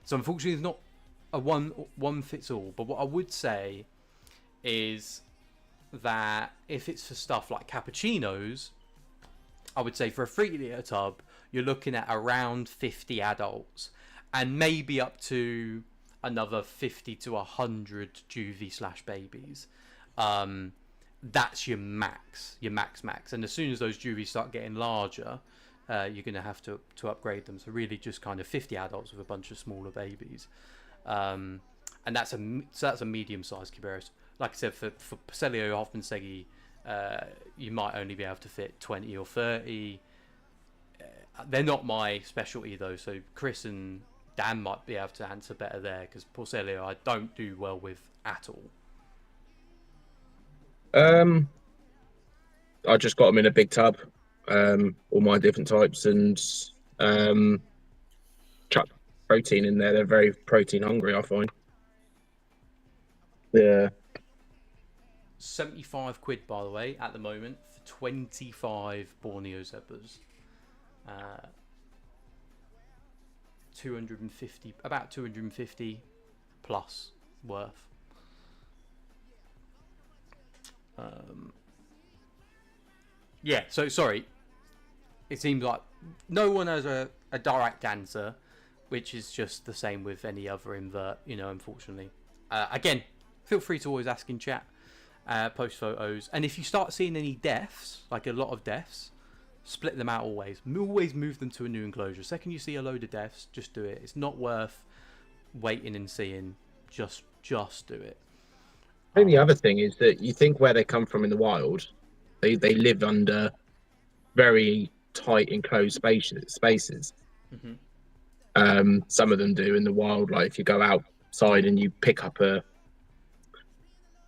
Speaker 1: So unfortunately, it's not a one fits all. But what I would say is that if it's for stuff like cappuccinos, I would say for a 3 litre tub, you're looking at around 50 adults and maybe up to another 50 to 100 juvie/babies. That's your max. And as soon as those juvies start getting larger, you're going to have to upgrade them. So really just kind of 50 adults with a bunch of smaller babies. And that's a medium-sized Cubaris. Like I said, for Porcelio Hoffman Segi, you might only be able to fit 20 or 30. They're not my specialty though. So Chris and Dan might be able to answer better there, because Porcelio I don't do well with at all.
Speaker 4: I just got them in a big tub, all my different types, and chuck protein in there. They're very protein hungry, I find. Yeah.
Speaker 1: 75 quid, by the way, at the moment for 25 Borneo zebras. 250, about 250 plus worth. Yeah, so sorry. It seems like no one has a direct answer, which is just the same with any other invert, you know, unfortunately. Again, feel free to always ask in chat, post photos. And if you start seeing any deaths, like a lot of deaths, split them out always. Always move them to a new enclosure. Second you see a load of deaths, just do it. It's not worth waiting and seeing. Just do it.
Speaker 4: I think the other thing is that you think where they come from in the wild, they live under very tight enclosed spaces.
Speaker 1: Mm-hmm.
Speaker 4: Some of them do in the wild. Like if you go outside and you pick up a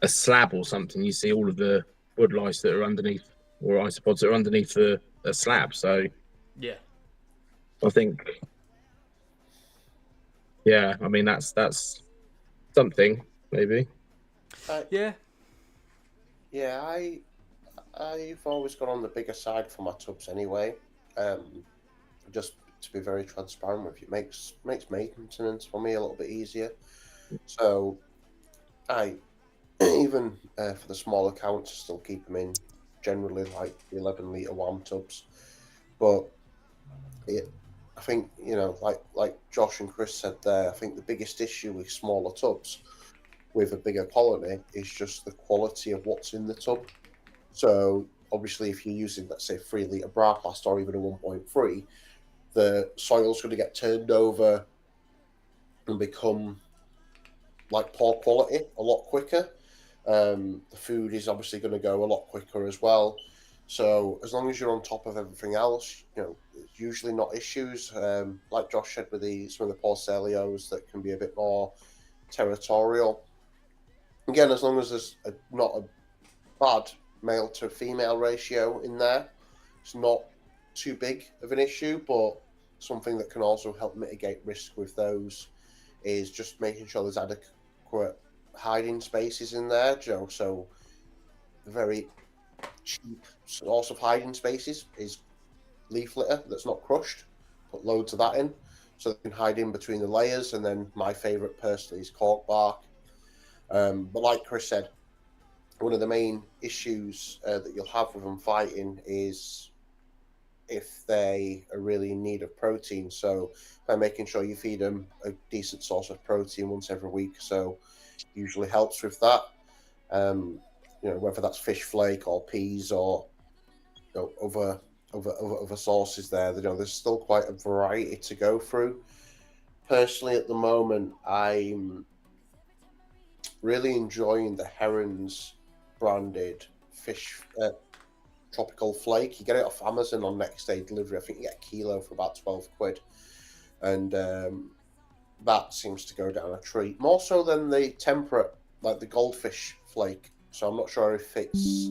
Speaker 4: slab or something, you see all of the wood lice that are underneath, or isopods that are underneath the slab. So
Speaker 1: yeah,
Speaker 4: I think, yeah, I mean that's something maybe.
Speaker 1: Yeah.
Speaker 3: I've always gone on the bigger side for my tubs anyway. Just to be very transparent with you, makes maintenance for me a little bit easier. So I even for the small accounts, still keep them in generally like 11-litre warm tubs. But I think, you know, like Josh and Chris said there, I think the biggest issue with smaller tubs with a bigger colony is just the quality of what's in the tub. So obviously if you're using, let's say, 3-litre Braplast or even a 1.3, the soil's going to get turned over and become like poor quality a lot quicker. The food is obviously going to go a lot quicker as well. So as long as you're on top of everything else, you know, it's usually not issues. Like Josh said with some of the Porcelios that can be a bit more territorial. Again, as long as there's not a bad male to female ratio in there, it's not too big of an issue. But something that can also help mitigate risk with those is just making sure there's adequate hiding spaces in there, Joe. So the very cheap source of hiding spaces is leaf litter that's not crushed. Put loads of that in so they can hide in between the layers. And then my favourite personally is cork bark. But like Chris said, one of the main issues that you'll have with them fighting is if they are really in need of protein. So by making sure you feed them a decent source of protein once every week, so usually helps with that. You know, whether that's fish flake or peas or, you know, other sources there. You know, there's still quite a variety to go through. Personally, at the moment, I'm really enjoying the Herons branded fish tropical flake. You get it off Amazon on next day delivery. I think you get a kilo for about 12 quid. And that seems to go down a treat. More so than the temperate, like the goldfish flake. So I'm not sure if it's...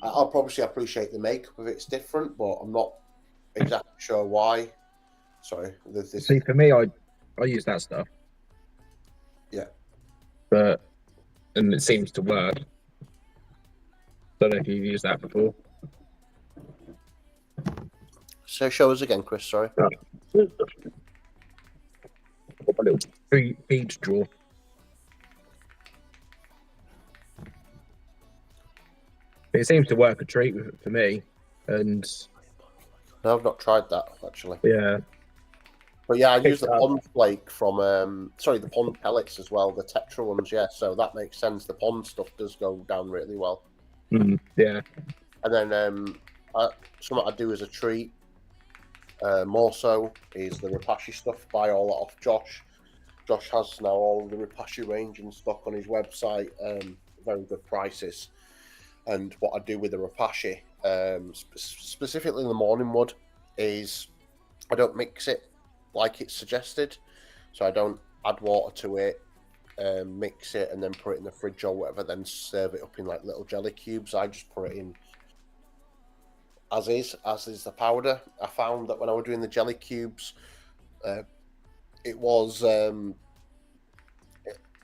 Speaker 3: I'll probably appreciate the makeup if it's different, but I'm not exactly sure why. Sorry.
Speaker 4: See, for me, I use that stuff.
Speaker 3: Yeah.
Speaker 4: And it seems to work. Don't know if you've used that before.
Speaker 3: So show us again, Chris, sorry.
Speaker 4: A little feed drawer. It seems to work a treat for me, and
Speaker 3: No, I've not tried that actually.
Speaker 4: yeah.
Speaker 3: But yeah, I use the pond flake from the pond pellets as well, the Tetra ones, yeah. So that makes sense. The pond stuff does go down really well.
Speaker 4: Yeah.
Speaker 3: And then something I do as a treat, more so, is the Rapashi stuff. Buy all that off Josh. Josh has now all the Rapashi range in stock on his website, very good prices. And what I do with the Rapashi, specifically in the morning wood, is I don't mix it like it's suggested. So I don't add water to it, mix it, and then put it in the fridge or whatever, then serve it up in like little jelly cubes. I just put it in as is the powder. I found that when I was doing the jelly cubes, it was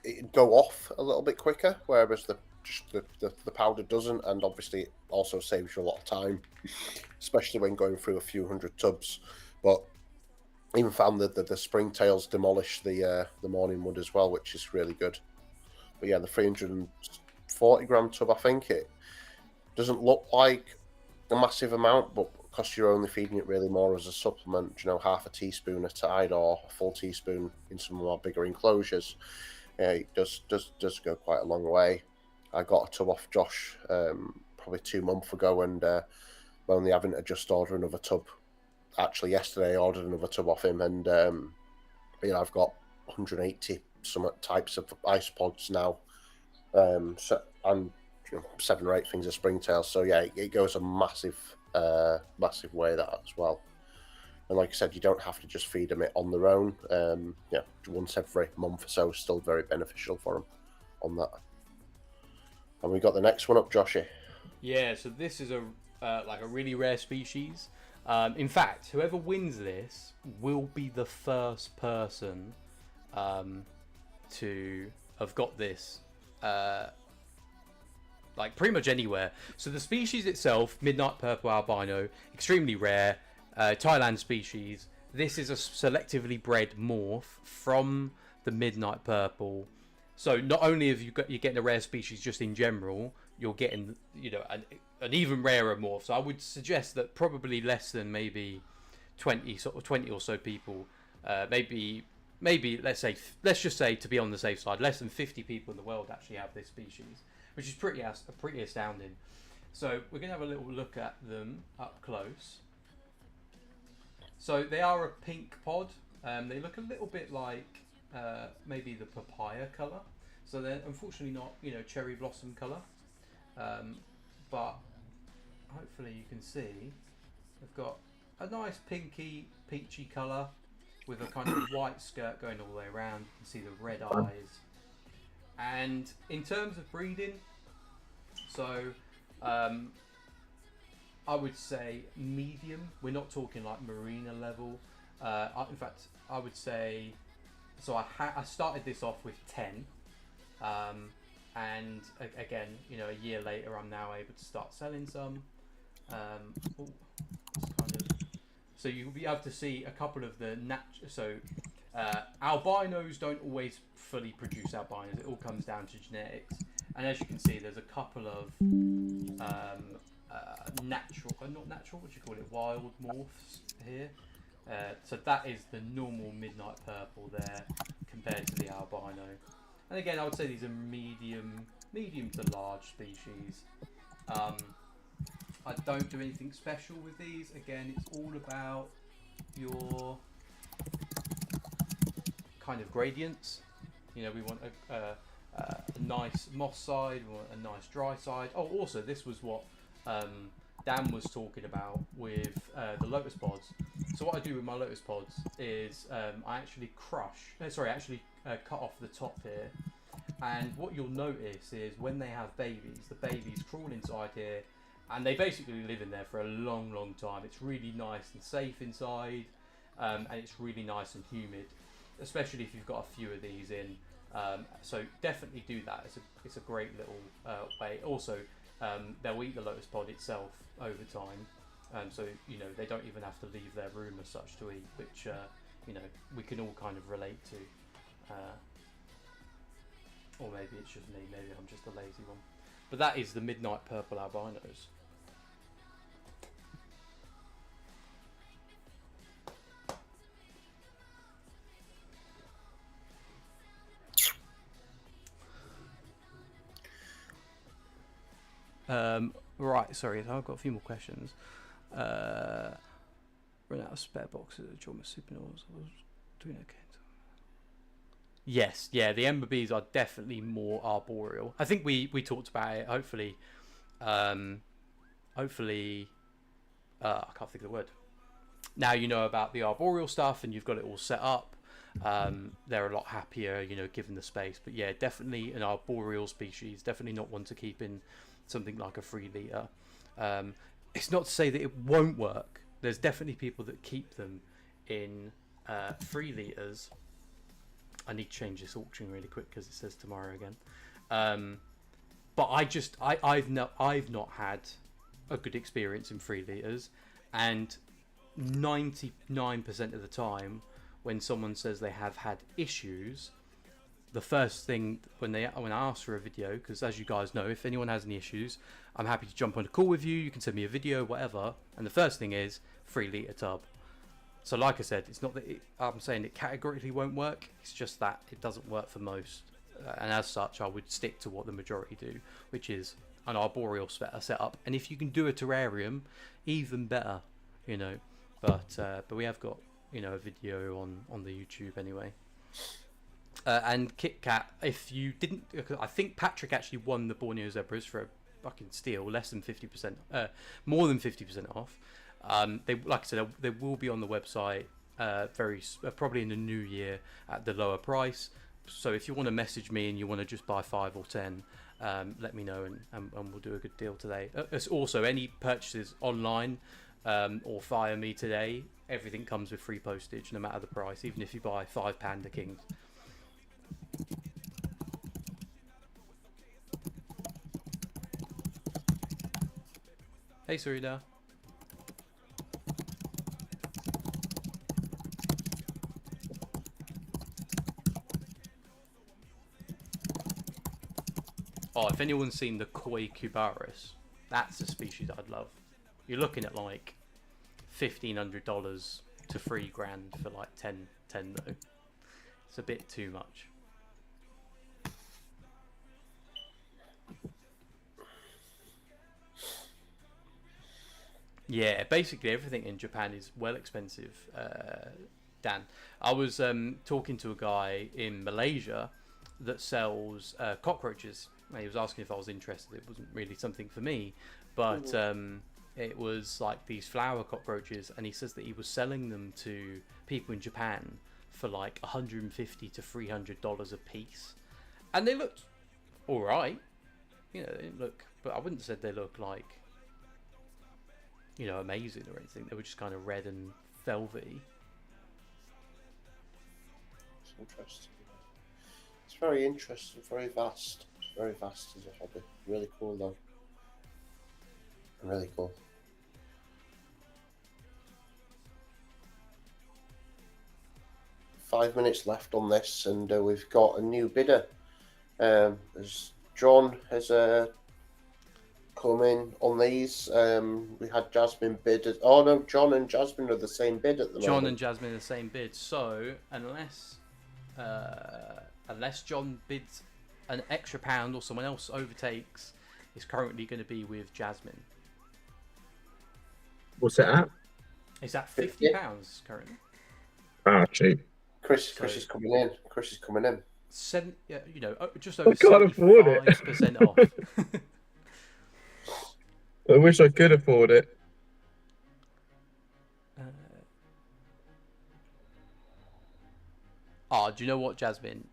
Speaker 3: it'd go off a little bit quicker, whereas the powder doesn't, and obviously it also saves you a lot of time, especially when going through a few hundred tubs. But even found that the springtails demolish the morning wood as well, which is really good. But yeah, the 340 gram tub, I think it doesn't look like a massive amount, but because you're only feeding it really more as a supplement, you know, half a teaspoon a tide or a full teaspoon in some of our bigger enclosures, it does go quite a long way. I got a tub off Josh probably 2 months ago, and we're only having to just order another tub. Actually, yesterday I ordered another tub off him, and I've got 180 some types of isopods now, so, and 7 or 8 things of springtails. So yeah, it goes a massive way that as well. And like I said, you don't have to just feed them it on their own. Once every month or so is still very beneficial for them on that. And we got the next one up, Joshy.
Speaker 1: Yeah, so this is a really rare species. In fact, whoever wins this will be the first person to have got this pretty much anywhere. So the species itself, Midnight Purple Albino, extremely rare, Thailand species. This is a selectively bred morph from the Midnight Purple. So not only have you're getting a rare species just in general, you're getting an even rarer morph. So I would suggest that probably less than maybe 20 or so people, maybe let's just say, to be on the safe side, less than 50 people in the world actually have this species, which is pretty astounding. So we're going to have a little look at them up close. So they are a pink pod. They look a little bit like maybe the papaya colour. So they're unfortunately not, cherry blossom colour. But hopefully you can see they've got a nice peachy colour with a kind of white skirt going all the way around. You can see the red eyes. And in terms of breeding, so I would say medium. We're not talking like marina level. In fact, I would say, so I started this off with 10. And again, a year later, I'm now able to start selling some. So you'll be able to see a couple of the albinos don't always fully produce albinos. It all comes down to genetics. And as you can see, there's a couple of wild morphs here. So that is the normal Midnight Purple there compared to the albino. And again, I would say these are medium to large species. I don't do anything special with these. Again, it's all about your kind of gradients. We want a nice moss side, we want a nice dry side. Oh, also, this was what Dan was talking about with the lotus pods. So what I do with my lotus pods is I actually cut off the top here. And what you'll notice is when they have babies, the babies crawl inside here, and they basically live in there for a long, long time. It's really nice and safe inside, and it's really nice and humid, especially if you've got a few of these in. So definitely do that. It's a great little way. Also, they'll eat the lotus pod itself over time, so they don't even have to leave their room as such to eat, which we can all kind of relate to. Or maybe it's just me, maybe I'm just a lazy one. But that is the Midnight Purple Albinos. Right, sorry, I've got a few more questions. Run out of spare boxes of Jorma Supernals. I was doing okay. Yes, yeah, the Ember Bees are definitely more arboreal. I think we talked about it. Hopefully, I can't think of the word. Now you know about the arboreal stuff and you've got it all set up. they're a lot happier, you know, given the space. But yeah, definitely an arboreal species, definitely not one to keep in something like a 3 litre. It's not to say that it won't work. There's definitely people that keep them in 3 litres. I need to change this auction really quick because it says tomorrow again. But I've not had a good experience in 3 litres, and 99% of the time when someone says they have had issues, the first thing when I ask for a video, because as you guys know, if anyone has any issues, I'm happy to jump on a call with you. You can send me a video, whatever. And the first thing is 3 litre tub. So like I said, it's not that I'm saying it categorically won't work. It's just that it doesn't work for most. And as such, I would stick to what the majority do, which is an arboreal setup. And if you can do a terrarium, even better, you know. But we have got, you know, a video on the YouTube anyway. And Kit Kat, if you didn't, I think Patrick actually won the Borneo Zebras for a fucking steal, less than 50%, more than 50% off. They, like I said, they will be on the website probably in the new year at the lower price. So if you want to message me and you want to just buy 5 or 10, let me know and we'll do a good deal today. It's also any purchases online or via me today, everything comes with free postage no matter the price, even if you buy 5 Panda Kings. Hey Sarita. Oh, if anyone's seen the koi Cubaris, that's a species I'd love. You're looking at like $1,500 to $3,000 for like 10 though. It's a bit too much. Yeah, basically everything in Japan is well expensive, Dan. I was talking to a guy in Malaysia that sells cockroaches. He was asking if I was interested. It wasn't really something for me, but it was like these flower cockroaches, and he says that he was selling them to people in Japan for like $150 to $300 a piece, and they looked all right. You know, they didn't look, but I wouldn't say they look like, you know, amazing or anything. They were just kind of red and velvety.
Speaker 3: It's interesting. It's very interesting, very vast as a hobby. Really cool though. Really cool. Five minutes left on this, and we've got a new bidder. As John has come in on these. We had Jasmine bid. Oh no, John and Jasmine are the same bid at the moment.
Speaker 1: John and Jasmine are the same bid. So unless John bids an extra pound or someone else overtakes, it's currently going to be with Jasmine.
Speaker 4: What's it at?
Speaker 1: Is that £50 currently?
Speaker 4: Ah, cheap.
Speaker 3: Chris is coming in. Chris is coming in.
Speaker 1: You know, just over 75% off.
Speaker 4: I wish I could afford it.
Speaker 1: Do you know what, Jasmine?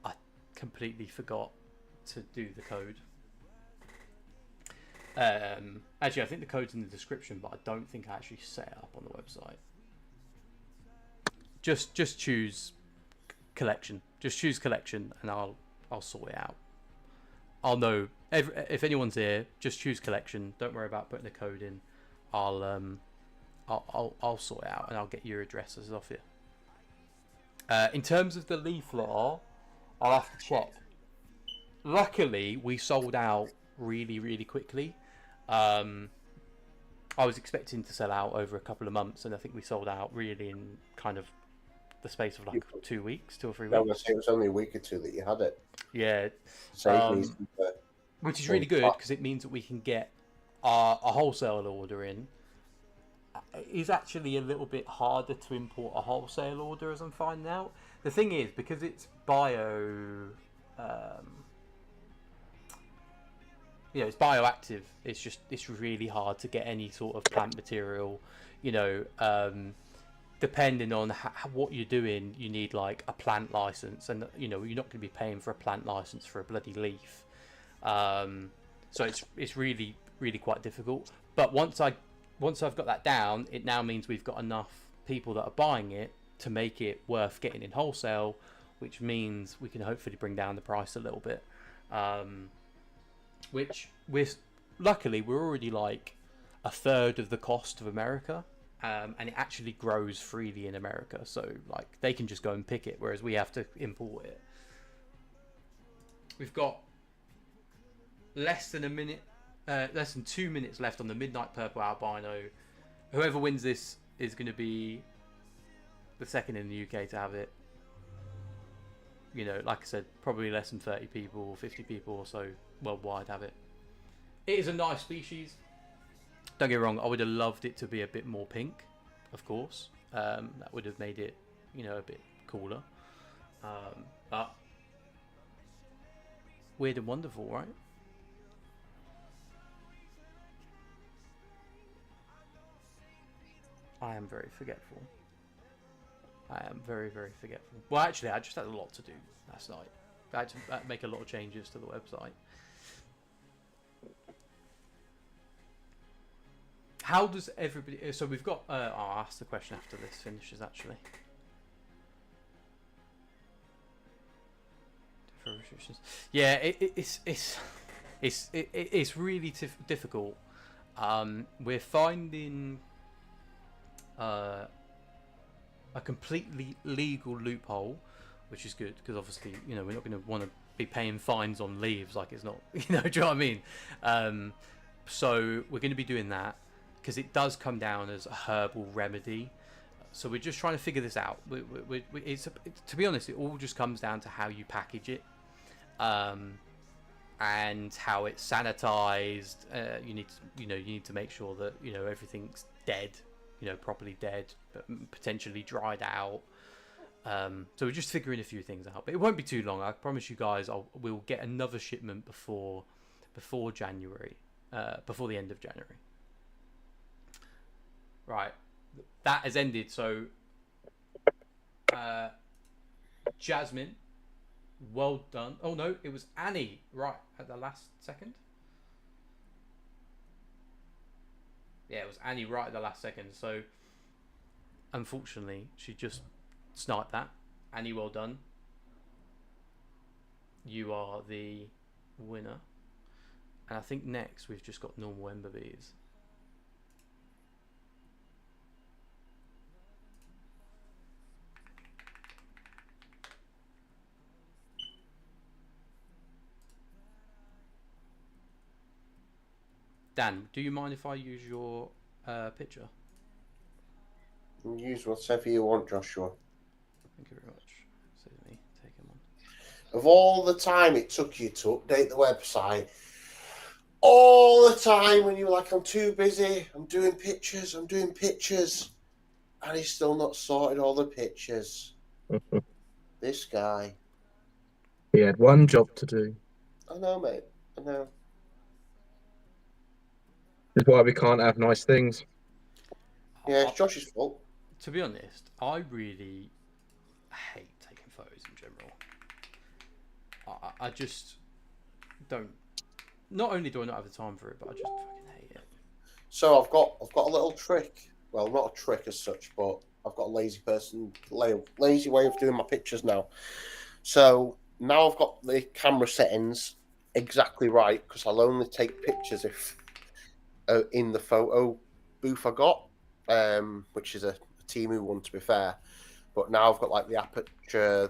Speaker 1: I completely forgot to do the code. Actually, I think the code's in the description, but I don't think I actually set it up on the website. Just choose collection. Just choose collection, and I'll sort it out. I'll know if anyone's here. Just choose collection. Don't worry about putting the code in. I'll sort it out, and I'll get your addresses off you. In terms of the leaflet, I'll have to check. Luckily, we sold out really quickly. I was expecting to sell out over a couple of months, and I think we sold out really in kind of the space of like 2 weeks, 2 or 3 weeks.
Speaker 3: It was only a week or two that you had it.
Speaker 1: Yeah. Which is really good, because it means that we can get a wholesale order in. It's actually a little bit harder to import a wholesale order, as I'm finding out. The thing is, because it's it's bioactive, it's really hard to get any sort of plant material, depending on what you're doing, you need like a plant license, and you know you're not going to be paying for a plant license for a bloody leaf. So it's really quite difficult. But once I've got that down, it now means we've got enough people that are buying it to make it worth getting in wholesale, which means we can hopefully bring down the price a little bit. Which luckily we're already like a third of the cost of America. And it actually grows freely in America, so like they can just go and pick it, whereas we have to import it. We've got less than 2 minutes left on the Midnight Purple Albino. Whoever wins this is going to be the second in the UK to have it. You know, like I said, probably less than 30 people or 50 people or so worldwide have it. It is a nice species. Don't get me wrong, I would have loved it to be a bit more pink, of course. That would have made it, you know, a bit cooler. But weird and wonderful, right? I am very forgetful. I am very forgetful. Well, actually, I just had a lot to do last night. I had to make a lot of changes to the website. How does everybody... So we've got... I'll ask the question after this finishes, actually. Yeah, it's really difficult. We're finding a completely legal loophole, which is good, because obviously, you know, we're not going to want to be paying fines on leaves like it's not... You know, do you know what I mean? So we're going to be doing that, because it does come down as a herbal remedy. So we're just trying to figure this out. To be honest, it all just comes down to how you package it, and how it's sanitized. You need to make sure that, you know, everything's dead, you know, properly dead, but potentially dried out. So we're just figuring a few things out, but it won't be too long. I promise you guys, we'll get another shipment before January, before the end of January. Right, that has ended. So, Jasmine, well done. Oh no, it was Annie right at the last second. Yeah, it was Annie right at the last second. So, unfortunately, she just sniped that. Annie, well done. You are the winner. And I think next we've just got normal Ember Bees. Dan, do you mind if I use your picture?
Speaker 3: Use whatever you want, Joshua.
Speaker 1: Thank you very much. Save me taking one.
Speaker 3: Of all the time it took you to update the website, all the time when you were like, I'm too busy, I'm doing pictures, and he's still not sorted all the pictures. This guy.
Speaker 4: He had one job to do.
Speaker 3: I know, mate. I know.
Speaker 4: That's why we can't have nice things.
Speaker 3: Yeah, it's Josh's fault.
Speaker 1: To be honest, I really hate taking photos in general. I just don't. Not only do I not have the time for it, but I just fucking hate it.
Speaker 3: So I've got a little trick. Well, not a trick as such, but I've got a lazy way of doing my pictures now. So now I've got the camera settings exactly right, because I'll only take pictures if in the photo booth I got, which is a Temu one, to be fair. But now I've got like the aperture,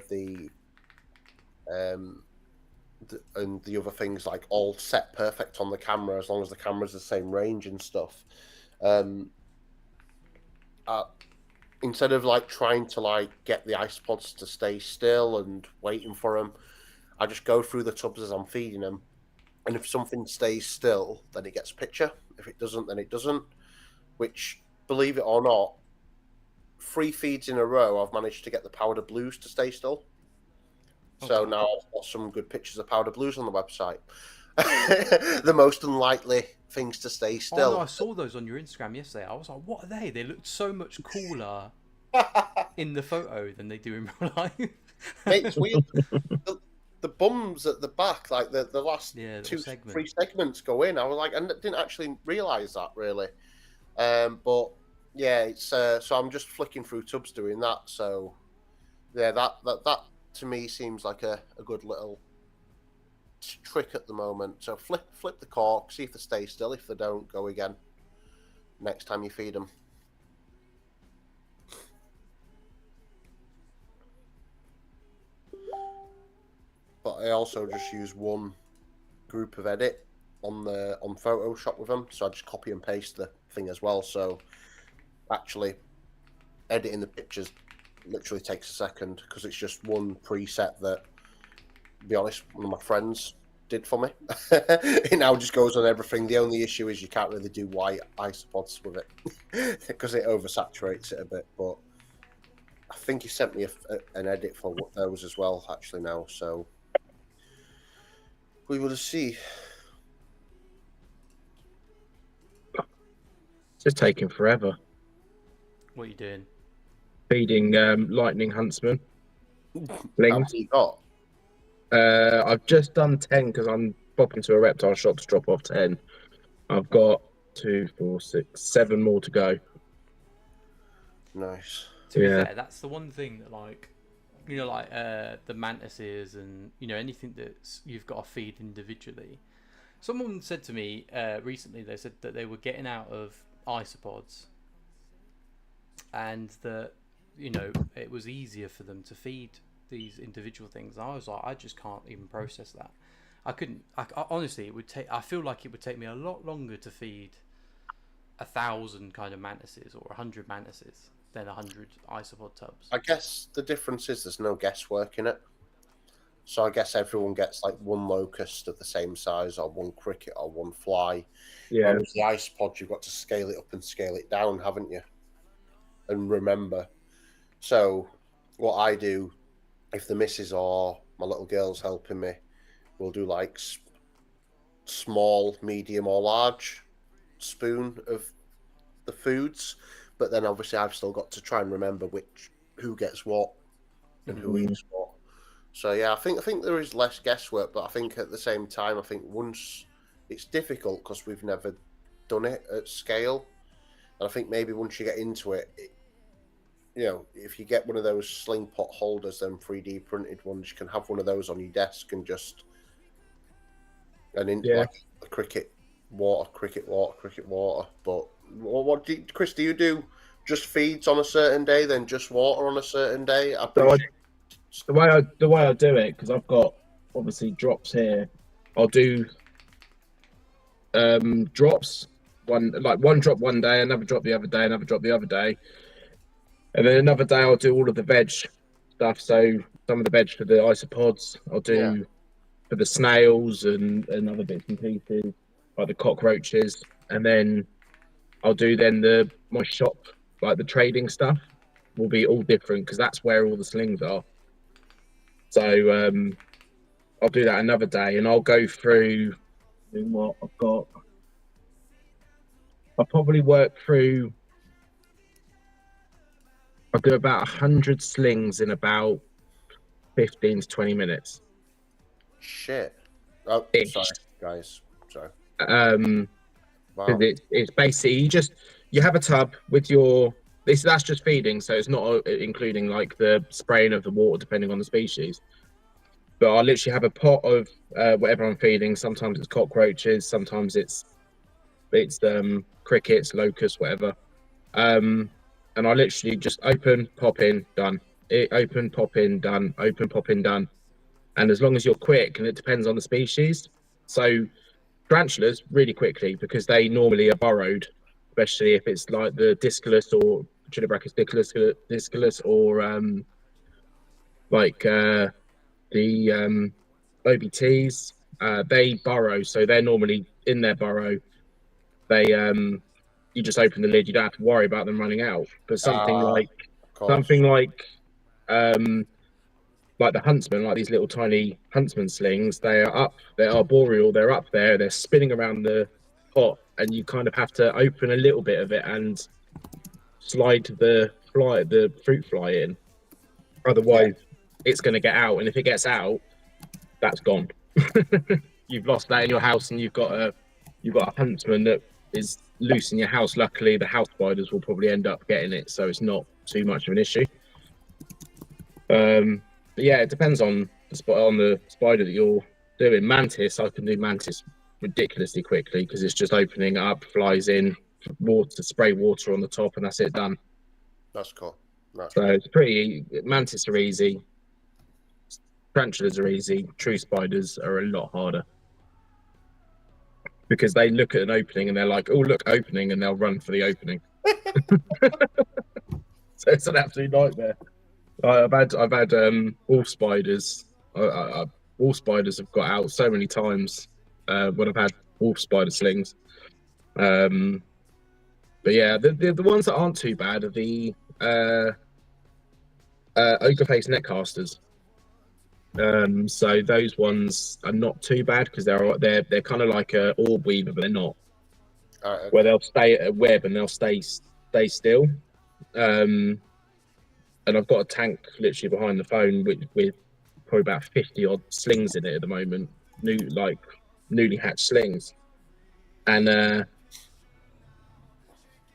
Speaker 3: and the other things like all set perfect on the camera, as long as the camera's the same range and stuff. Instead of like trying to like get the isopods to stay still and waiting for them, I just go through the tubs as I'm feeding them, and if something stays still, then it gets a picture. If it doesn't, then it doesn't. Which, believe it or not, 3 feeds in a row, I've managed to get the powder blues to stay still. Okay. So now I've got some good pictures of powder blues on the website. The most unlikely things to stay still.
Speaker 1: Oh, no, I saw those on your Instagram yesterday. I was like, what are they? They looked so much cooler in the photo than they do in real life.
Speaker 3: Mate, it's weird. The bums at the back, like the last three segments go in. I was like, I didn't actually realise that really. But yeah, it's so I'm just flicking through tubs doing that. So yeah, that to me seems like a good little trick at the moment. So flip the cork, see if they stay still. If they don't, go again next time you feed them. But I also just use one group of edit on Photoshop with them, so I just copy and paste the thing as well. So actually editing the pictures literally takes a second because it's just one preset that, to be honest, one of my friends did for me. It now just goes on everything. The only issue is you can't really do white isopods with it because it oversaturates it a bit. But I think he sent me an edit for those as well actually now, so we will see.
Speaker 4: It's just taking forever.
Speaker 1: What are you doing?
Speaker 4: Feeding lightning huntsman.
Speaker 3: How many you got?
Speaker 4: I've just done 10 because I'm popping to a reptile shop to drop off 10. I've got 2, 4, 6, 7 more to go.
Speaker 3: Nice.
Speaker 1: To be fair, that's the one thing that, like, you know, like the mantises and, you know, anything that you've got to feed individually. Someone said to me recently, they said that they were getting out of isopods and that, you know, it was easier for them to feed these individual things. I was like, I just can't even process that. I couldn't. I honestly, it would take. I feel like it would take me a lot longer to feed 1,000 kind of mantises or 100 mantises than 100 isopod tubs.
Speaker 3: I guess the difference is there's no guesswork in it. So I guess everyone gets like one locust of the same size, or one cricket, or one fly.
Speaker 4: Yeah.
Speaker 3: Whereas the isopods, you've got to scale it up and scale it down, haven't you? And remember. So what I do, if the missus or my little girl's helping me, we'll do like small, medium, or large spoon of the foods. But then obviously I've still got to try and remember who gets what and who eats what. So yeah, I think there is less guesswork, but I think at the same time, I think once it's difficult because we've never done it at scale, and I think maybe once you get into it, you know, if you get one of those sling pot holders, them 3D printed ones, you can have one of those on your desk and just like a cricket water. But what do you, Chris? Do you do just feeds on a certain day, then just water on a certain day?
Speaker 4: The way I do it, because I've got obviously drops here, I'll do drops one drop one day, another drop the other day, another drop the other day, and then another day I'll do all of the veg stuff. So some of the veg for the isopods I'll do for the snails and other bits and pieces like the cockroaches, and then I'll do my shop, like the trading stuff will be all different because that's where all the slings are. So I'll do that another day, and I'll go through what I've got. I'll probably work through. I'll do about 100 slings in about 15 to 20 minutes.
Speaker 3: Shit. Oh, sorry, guys. Sorry.
Speaker 4: Wow. It's basically you have a tub with your. That's just feeding, so it's not including like the spraying of the water, depending on the species. But I literally have a pot of whatever I'm feeding. Sometimes it's cockroaches, sometimes it's crickets, locusts, whatever. And I literally just open, pop in, done. Open, pop in, done. Open, pop in, done. And as long as you're quick, and it depends on the species. So tarantulas really quickly because they normally are burrowed, especially if it's like the discalus or Chilobrachus discalus or the OBTs. They burrow, so they're normally in their burrow. They you just open the lid, you don't have to worry about them running out. But something like the huntsman, like these little tiny huntsman slings, they are arboreal, they're up there, they're spinning around the pot, and you kind of have to open a little bit of it and slide the the fruit fly in. Otherwise, it's going to get out, and if it gets out, that's gone. You've lost that in your house, and you've got a huntsman that is loose in your house. Luckily, the house spiders will probably end up getting it, so it's not too much of an issue. But yeah, it depends on the spider that you're doing. Mantis, I can do mantis ridiculously quickly because it's just opening up, flies in, spray water on the top, and that's it, done.
Speaker 3: That's cool.
Speaker 4: So it's pretty. Mantis are easy. Tarantulas are easy. True spiders are a lot harder because they look at an opening and they're like, "Oh, look, opening," and they'll run for the opening. So it's an absolute nightmare. I've had wolf spiders. Wolf spiders have got out so many times when I've had wolf spider slings. But yeah, the ones that aren't too bad are the ochre face netcasters. So those ones are not too bad because they're kind of like a orb weaver, but they're not.
Speaker 3: Okay.
Speaker 4: Where they'll stay at a web and they'll stay still. And I've got a tank literally behind the phone with probably about 50 odd slings in it at the moment, newly hatched slings, and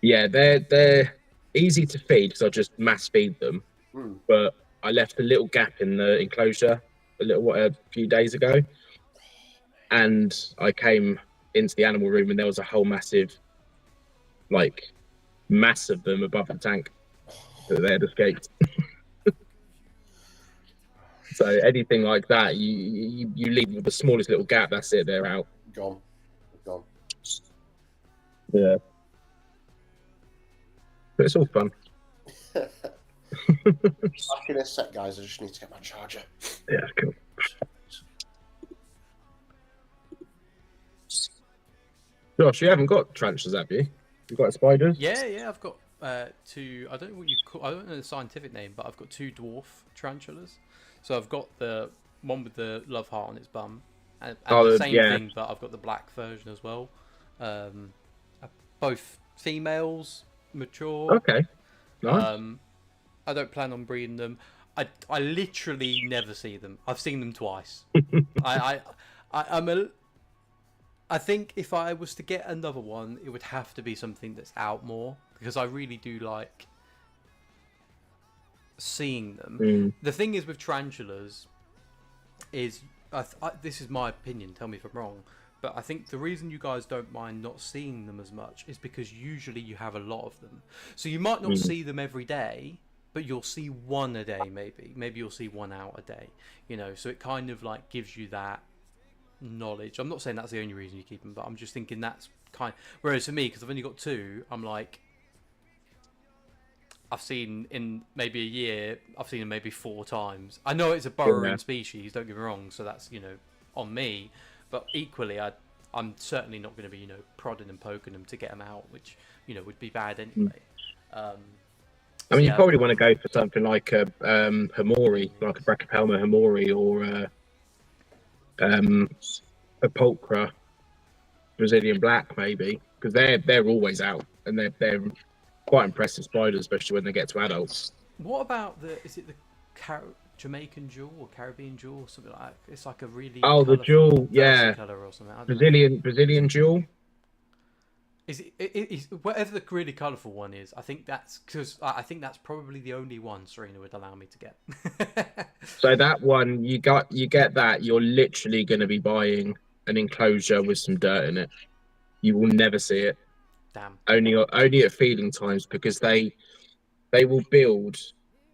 Speaker 4: yeah, they're easy to feed because I just mass feed them. But I left a little gap in the enclosure a few days ago, and I came into the animal room and there was a whole mass of them above the tank that they had escaped. So anything like that, you leave with the smallest little gap, that's it, they're out.
Speaker 3: Gone.
Speaker 4: Yeah. But it's all fun.
Speaker 3: Back in a sec, guys. I just need to get my charger.
Speaker 4: Yeah, cool. Josh, you haven't got tarantulas, have you? You've got spiders?
Speaker 1: Yeah, I've got two. I don't know what you call. I don't know the scientific name, but I've got two dwarf tarantulas. So I've got the one with the love heart on its bum, and the same thing, but I've got the black version as well. Both females, mature.
Speaker 4: Okay. Nice.
Speaker 1: I don't plan on breeding them. I literally never see them. I've seen them twice. I think if I was to get another one, it would have to be something that's out more because I really do like seeing them. The thing is with tarantulas is this is my opinion, tell me if I'm wrong, but I think the reason you guys don't mind not seeing them as much is because usually you have a lot of them, so you might not see them every day, but you'll see one a day, maybe you'll see one out a day, so it kind of like gives you that knowledge. I'm not saying that's the only reason you keep them, but I'm just thinking that's whereas for me, because I've only got two, I'm like, I've seen in maybe a year, I've seen them maybe 4 times. I know it's a burrowing species, don't get me wrong, so that's on me, but equally I'm certainly not going to be prodding and poking them to get them out, which would be bad anyway.
Speaker 4: I mean, you probably want to go for something like a Hamori, like a Brachypelma Hamori, or a Pulchra Brazilian Black, maybe, because they're always out, and they're quite impressive spiders, especially when they get to adults.
Speaker 1: What about is it the Jamaican jewel or Caribbean jewel or something like that? It's like a really
Speaker 4: the jewel, yeah,
Speaker 1: color or something.
Speaker 4: Brazilian jewel.
Speaker 1: Is it whatever the really colourful one is? I think that's probably the only one Serena would allow me to get.
Speaker 4: So that one, you get that, you're literally going to be buying an enclosure with some dirt in it. You will never see it.
Speaker 1: Damn.
Speaker 4: Only at feeding times, because they will build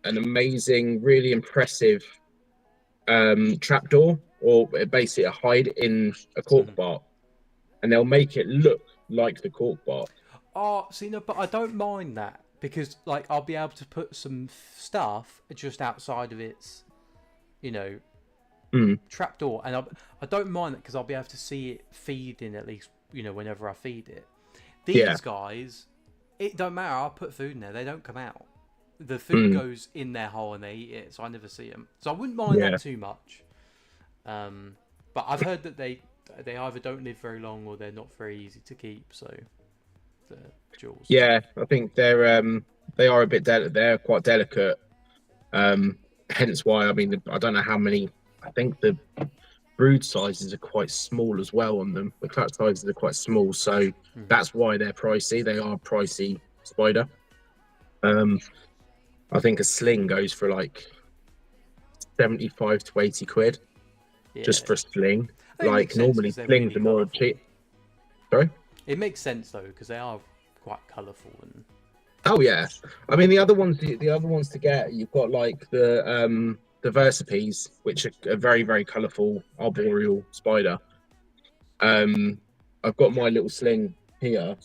Speaker 4: an amazing, really impressive trapdoor, or basically a hide in a cork bark, and they'll make it look like the cork bark.
Speaker 1: Oh, see, no, but I don't mind that, because like I'll be able to put some stuff just outside of its, trapdoor, and I don't mind that because I'll be able to see it feeding at least, whenever I feed it. These guys, it don't matter. I'll put food in there; they don't come out. The food goes in their hole and they eat it, so I never see them. So I wouldn't mind that too much. But I've heard that they either don't live very long or they're not very easy to keep. So the jewels.
Speaker 4: Yeah, I think they're they are a bit they're quite delicate. Hence why, I mean, I don't know how many. I think the brood sizes are quite small as well on them. The clutch sizes are quite small, so that's why they're pricey. They are a pricey spider. I think a sling goes for like 75 to 80 quid just for a sling. Like normally slings are more cheap. Sorry?
Speaker 1: It makes sense though, because they are quite colourful and.
Speaker 4: Oh yeah, I mean the other ones to get, you've got like the Versapes, which are a very, very colourful arboreal spider. I've got my little sling here,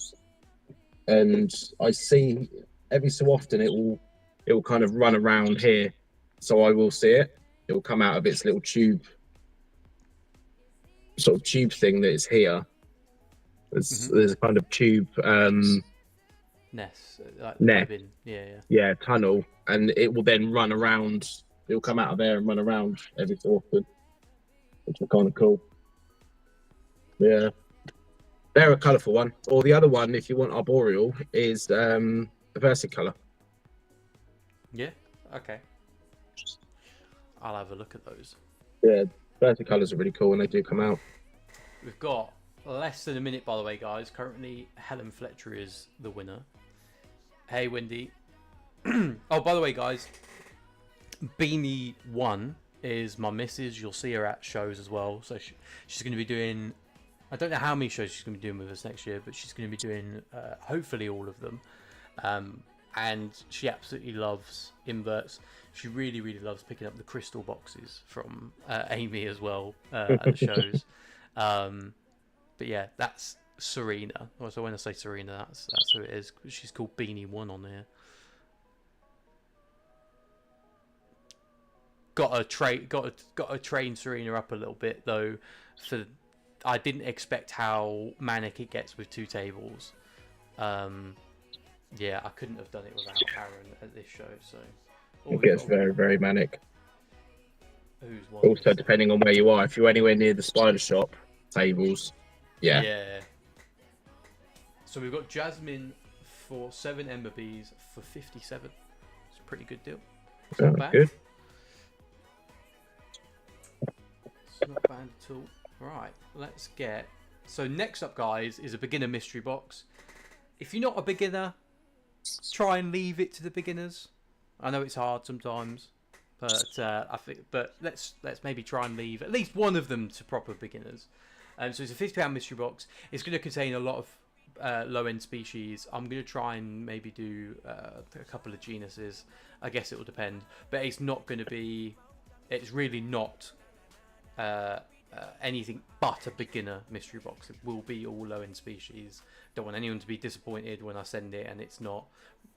Speaker 4: and I see every so often it will kind of run around here, so I will see it. It will come out of its little tube, sort of tube thing that is here. There's a kind of tube
Speaker 1: nest, like
Speaker 4: net,
Speaker 1: yeah,
Speaker 4: tunnel, and it will then run around. It will come out of there and run around every so often, which is kind of cool. Yeah, they're a colourful one. Or the other one, if you want arboreal, is the versicolor.
Speaker 1: Yeah. Okay. I'll have a look at those.
Speaker 4: Yeah, versicolors are really cool when they do come out.
Speaker 1: We've got less than a minute, by the way, guys. Currently, Helen Fletcher is the winner. Hey, Wendy. Oh, by the way, guys, Beanie 1 is my missus. You'll see her at shows as well. So she's going to be doing... I don't know how many shows she's going to be doing with us next year, but she's going to be doing hopefully all of them. And she absolutely loves inverts. She really, really loves picking up the crystal boxes from Amy as well at the shows. But yeah, that's Serena. So when I say Serena, that's who it is. She's called Beanie 1 on there. Got to train Serena up a little bit though. I didn't expect how manic it gets with 2 tables. Yeah, I couldn't have done it without Aaron at this show. So
Speaker 4: it gets very, very manic.
Speaker 1: Who's
Speaker 4: also, depending on where you are, if you're anywhere near the spider shop tables, yeah.
Speaker 1: So we've got Jasmine for 7 Ember Bees for 57. It's a pretty good deal. It's not bad.
Speaker 4: Good.
Speaker 1: It's not bad at all. Right, let's get... So next up, guys, is a beginner mystery box. If you're not a beginner, try and leave it to the beginners. I know it's hard sometimes, but I think. But let's maybe try and leave at least one of them to proper beginners. So it's a £50 mystery box. It's going to contain a lot of low-end species. I'm going to try and maybe do a couple of genuses. I guess it will depend, but it's not going to be. It's really not. Anything but a beginner mystery box. It will be all low-end species. Don't want anyone to be disappointed when I send it and it's not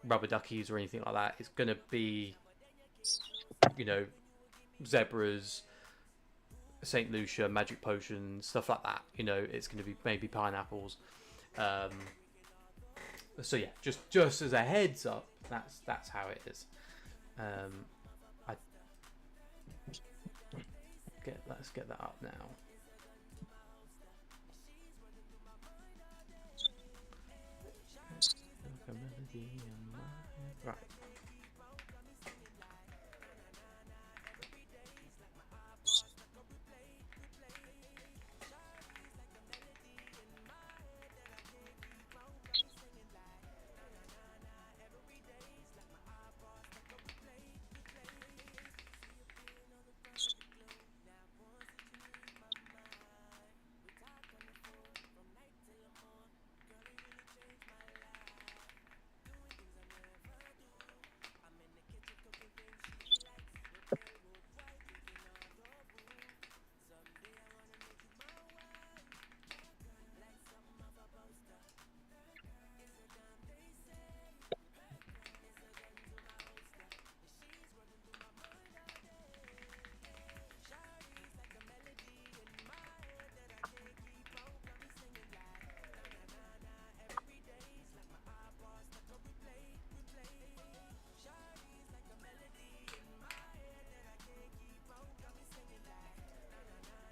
Speaker 1: rubber duckies or anything like that. It's going to be, you know, zebras, St. Lucia, magic potions, stuff like that. You know, it's going to be maybe pineapples. So yeah, just as a heads up, that's how it is. Let's get that up now. Right.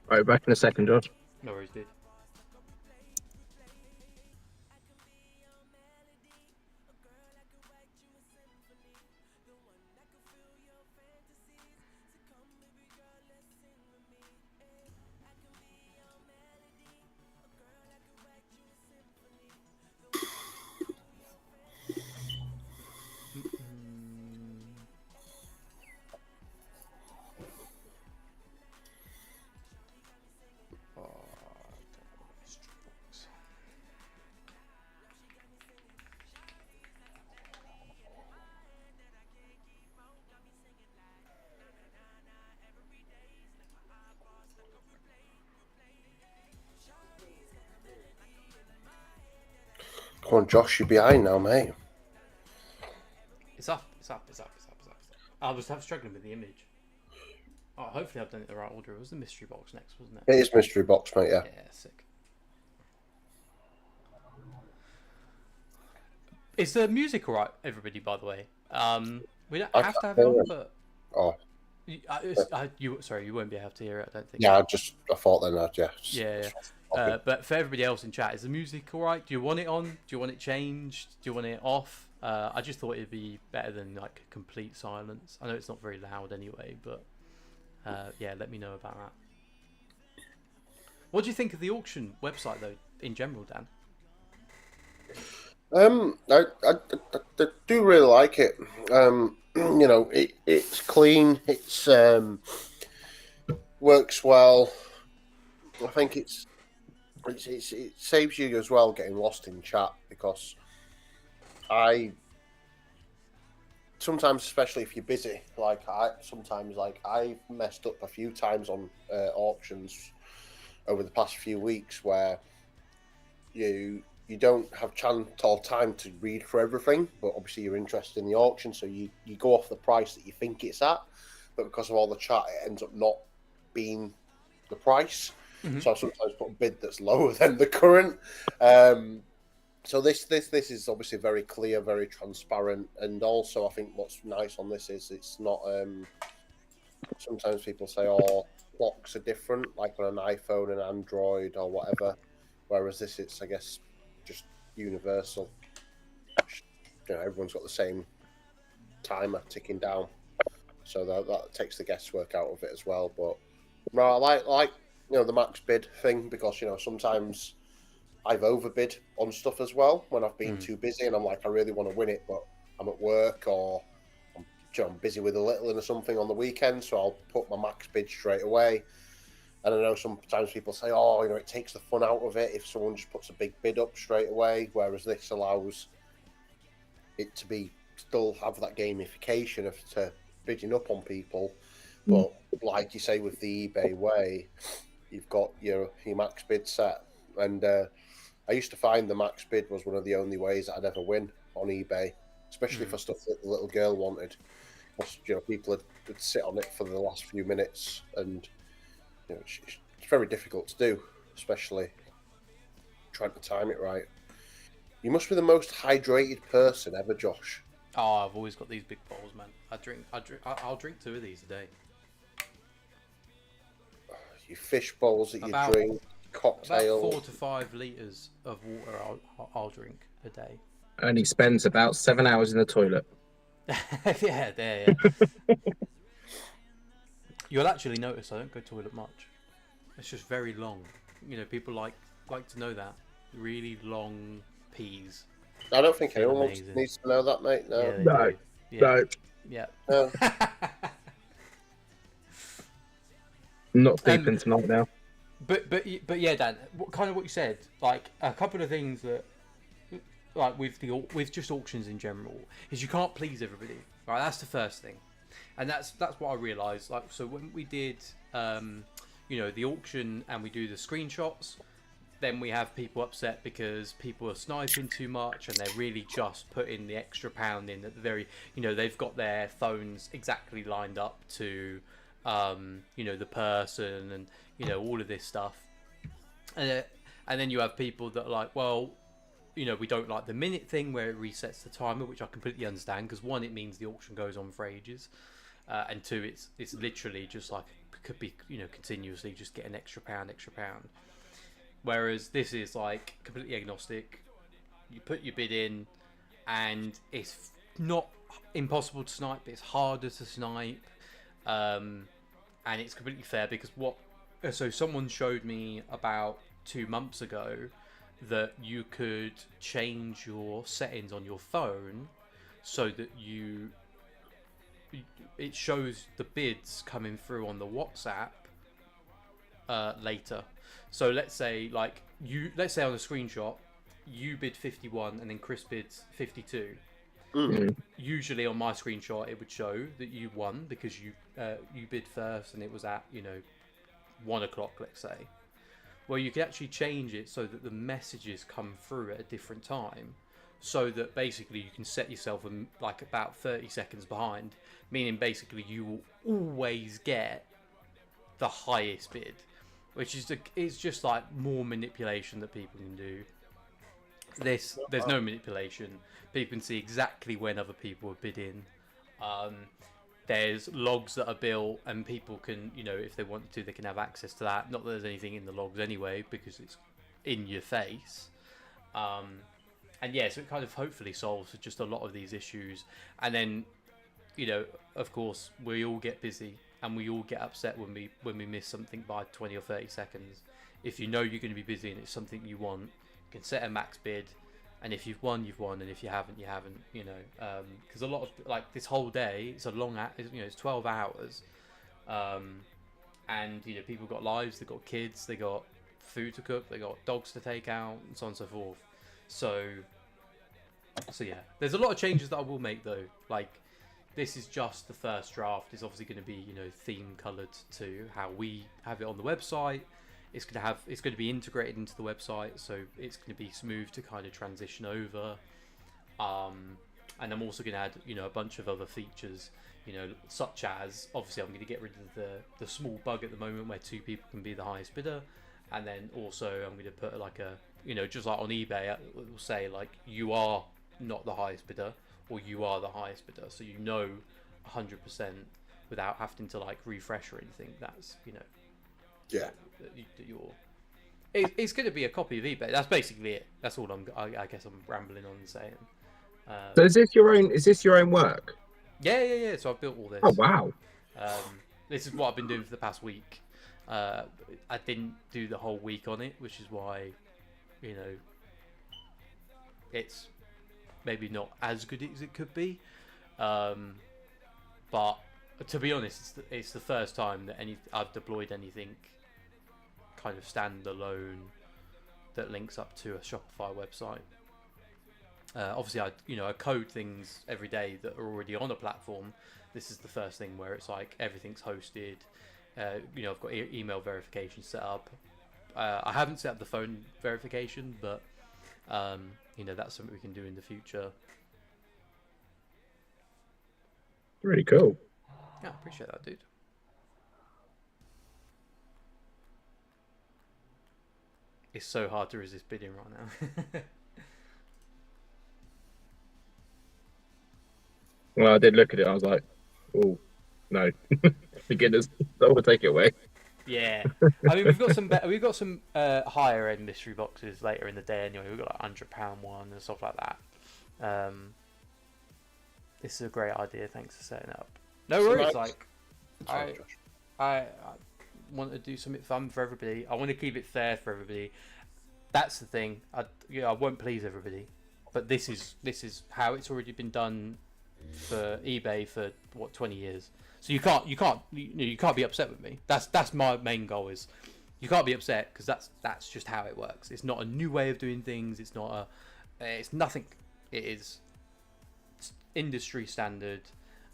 Speaker 4: Right, back in a second, George.
Speaker 1: No worries, dude.
Speaker 3: Come on, Josh, you're behind now, mate.
Speaker 1: It's up. I was struggling with the image. Oh, hopefully I've done it the right order. It was the mystery box next, wasn't it?
Speaker 3: It is mystery box, mate. Yeah.
Speaker 1: Yeah, sick. Is the music alright, everybody? By the way, we don't have to have it on, but you won't be able to hear it. I don't think.
Speaker 3: Yeah, I thought then that. Yeah.
Speaker 1: Yeah. But for everybody else in chat, is the music alright? Do you want it on? Do you want it changed? Do you want it off? I just thought it'd be better than like complete silence. I know it's not very loud anyway, but yeah, let me know about that. What do you think of the auction website though, in general, Dan?
Speaker 3: I do really like it. You know, it's clean. It's works well. I think it saves you as well getting lost in chat, because I sometimes, especially if you're busy, I've messed up a few times on auctions over the past few weeks where you don't have chance or time to read for everything, but obviously you're interested in the auction, so you go off the price that you think it's at, but because of all the chat, it ends up not being the price. Mm-hmm. So I sometimes put a bid that's lower than the current. So this is obviously very clear, very transparent, and also I think what's nice on this is it's not. Sometimes people say, "Oh, clocks are different," like on an iPhone and Android or whatever, whereas this, it's, I guess, just universal. You know, everyone's got the same timer ticking down, so that takes the guesswork out of it as well. But no, I like the max bid thing, because sometimes I've overbid on stuff as well when I've been too busy, and I'm like, I really want to win it, but I'm at work or I'm busy with a little or something on the weekend, so I'll put my max bid straight away. And I know sometimes people say, oh, it takes the fun out of it if someone just puts a big bid up straight away, whereas this allows it to be still have that gamification of to bidding up on people. But like you say, with the eBay way, you've got your max bid set. And I used to find the max bid was one of the only ways that I'd ever win on eBay, especially for stuff that the little girl wanted. People would sit on it for the last few minutes, and it's very difficult to do, especially trying to time it right. You must be the most hydrated person ever, Josh.
Speaker 1: Oh, I've always got these big bowls, man. I'll drink 2 of these a day.
Speaker 3: You fish bowls that you drink, cocktails.
Speaker 1: About 4 to 5 litres of water I'll drink a day.
Speaker 4: And he spends about 7 hours in the toilet.
Speaker 1: Yeah. You'll actually notice I don't go to the toilet much. It's just very long. People like to know that. Really long peas.
Speaker 3: I don't think anyone needs to know that, mate. No.
Speaker 1: Yeah, Yeah.
Speaker 3: No.
Speaker 4: Not deep into night now.
Speaker 1: But yeah, Dan. What you said, like a couple of things that, like with just auctions in general, is you can't please everybody. Right, that's the first thing, and that's what I realised. Like, so when we did, the auction and we do the screenshots, then we have people upset because people are sniping too much and they're really just putting the extra pound in at the very, they've got their phones exactly lined up to, the person and, all of this stuff. And then you have people that are like, well, we don't like the minute thing where it resets the timer, which I completely understand, because 1, it means the auction goes on for ages. And 2, it's literally just like, could be, continuously just get an extra pound. Whereas this is like completely agnostic. You put your bid in, and it's not impossible to snipe, but it's harder to snipe. And it's completely fair because so someone showed me about 2 months ago that you could change your settings on your phone so that it shows the bids coming through on the WhatsApp later. So let's say on a screenshot you bid 51 and then Chris bids 52. Usually on my screenshot it would show that you won because you bid first and it was at 1 o'clock, let's say. Well, you can actually change it so that the messages come through at a different time, so that basically you can set yourself like about 30 seconds behind, meaning basically you will always get the highest bid, which is just like more manipulation that people can do. There's no manipulation. People can see exactly when other people are bidding. There's logs that are built, and people can, you know, if they want to, they can have access to that. Not that there's anything in the logs anyway, because it's in your face. And yeah, so it kind of hopefully solves just a lot of these issues. And then, you know, of course, we all get busy, and we all get upset when we miss something by 20 or 30 seconds. If you know you're going to be busy and it's something you want, you can set a max bid. And if you've won, you've won, and if you haven't, you haven't. You know, because a lot of, like, this whole day, it's a long, you know, it's 12 hours, and you know, people got lives, they got kids, they got food to cook, they got dogs to take out, and so on and so forth. So yeah, there's a lot of changes that I will make though. Like, this is just the first draft. It's obviously going to be, you know, theme coloured to how we have it on the website. It's going to be integrated into the website, so it's going to be smooth to kind of transition over. And I'm also going to add, you know, a bunch of other features, you know, such as, obviously I'm going to get rid of the small bug at the moment where 2 people can be the highest bidder, and then also I'm going to put like a, you know, just like on eBay, it will say like, you are not the highest bidder, or you are the highest bidder, so you know 100% without having to like refresh or anything. That's, you know,
Speaker 3: Yeah.
Speaker 1: It's going to be a copy of eBay. That's basically it. That's all I guess I'm rambling on and saying.
Speaker 4: So is this your own? Is this your own work?
Speaker 1: Yeah. So I've built all this.
Speaker 4: Oh wow!
Speaker 1: This is what I've been doing for the past week. I didn't do the whole week on it, which is why, you know, it's maybe not as good as it could be. But to be honest, it's the first time that I've deployed anything kind of standalone that links up to a Shopify website. Obviously, I code things every day that are already on a platform. This is the first thing where it's like everything's hosted. You know, I've got email verification set up. I haven't set up the phone verification, but you know, that's something we can do in the future.
Speaker 4: Really cool.
Speaker 1: Yeah, I appreciate that, dude. It's so hard to resist bidding right now.
Speaker 4: Well, I did look at it. I was like, "Oh, no, beginners, don't want to take it away."
Speaker 1: Yeah, I mean, we've got some higher end mystery boxes later in the day. Anyway, we've got like £100 one and stuff like that. This is a great idea. Thanks for setting it up. No worries. Like, I want to do something fun for everybody. I want to keep it fair for everybody. That's the thing. I won't please everybody, but this is how it's already been done for eBay for what, 20 years. So you can't be upset with me. That's my main goal. Is you can't be upset, because that's just how it works. It's not a new way of doing things. It's not it's nothing. It is industry standard,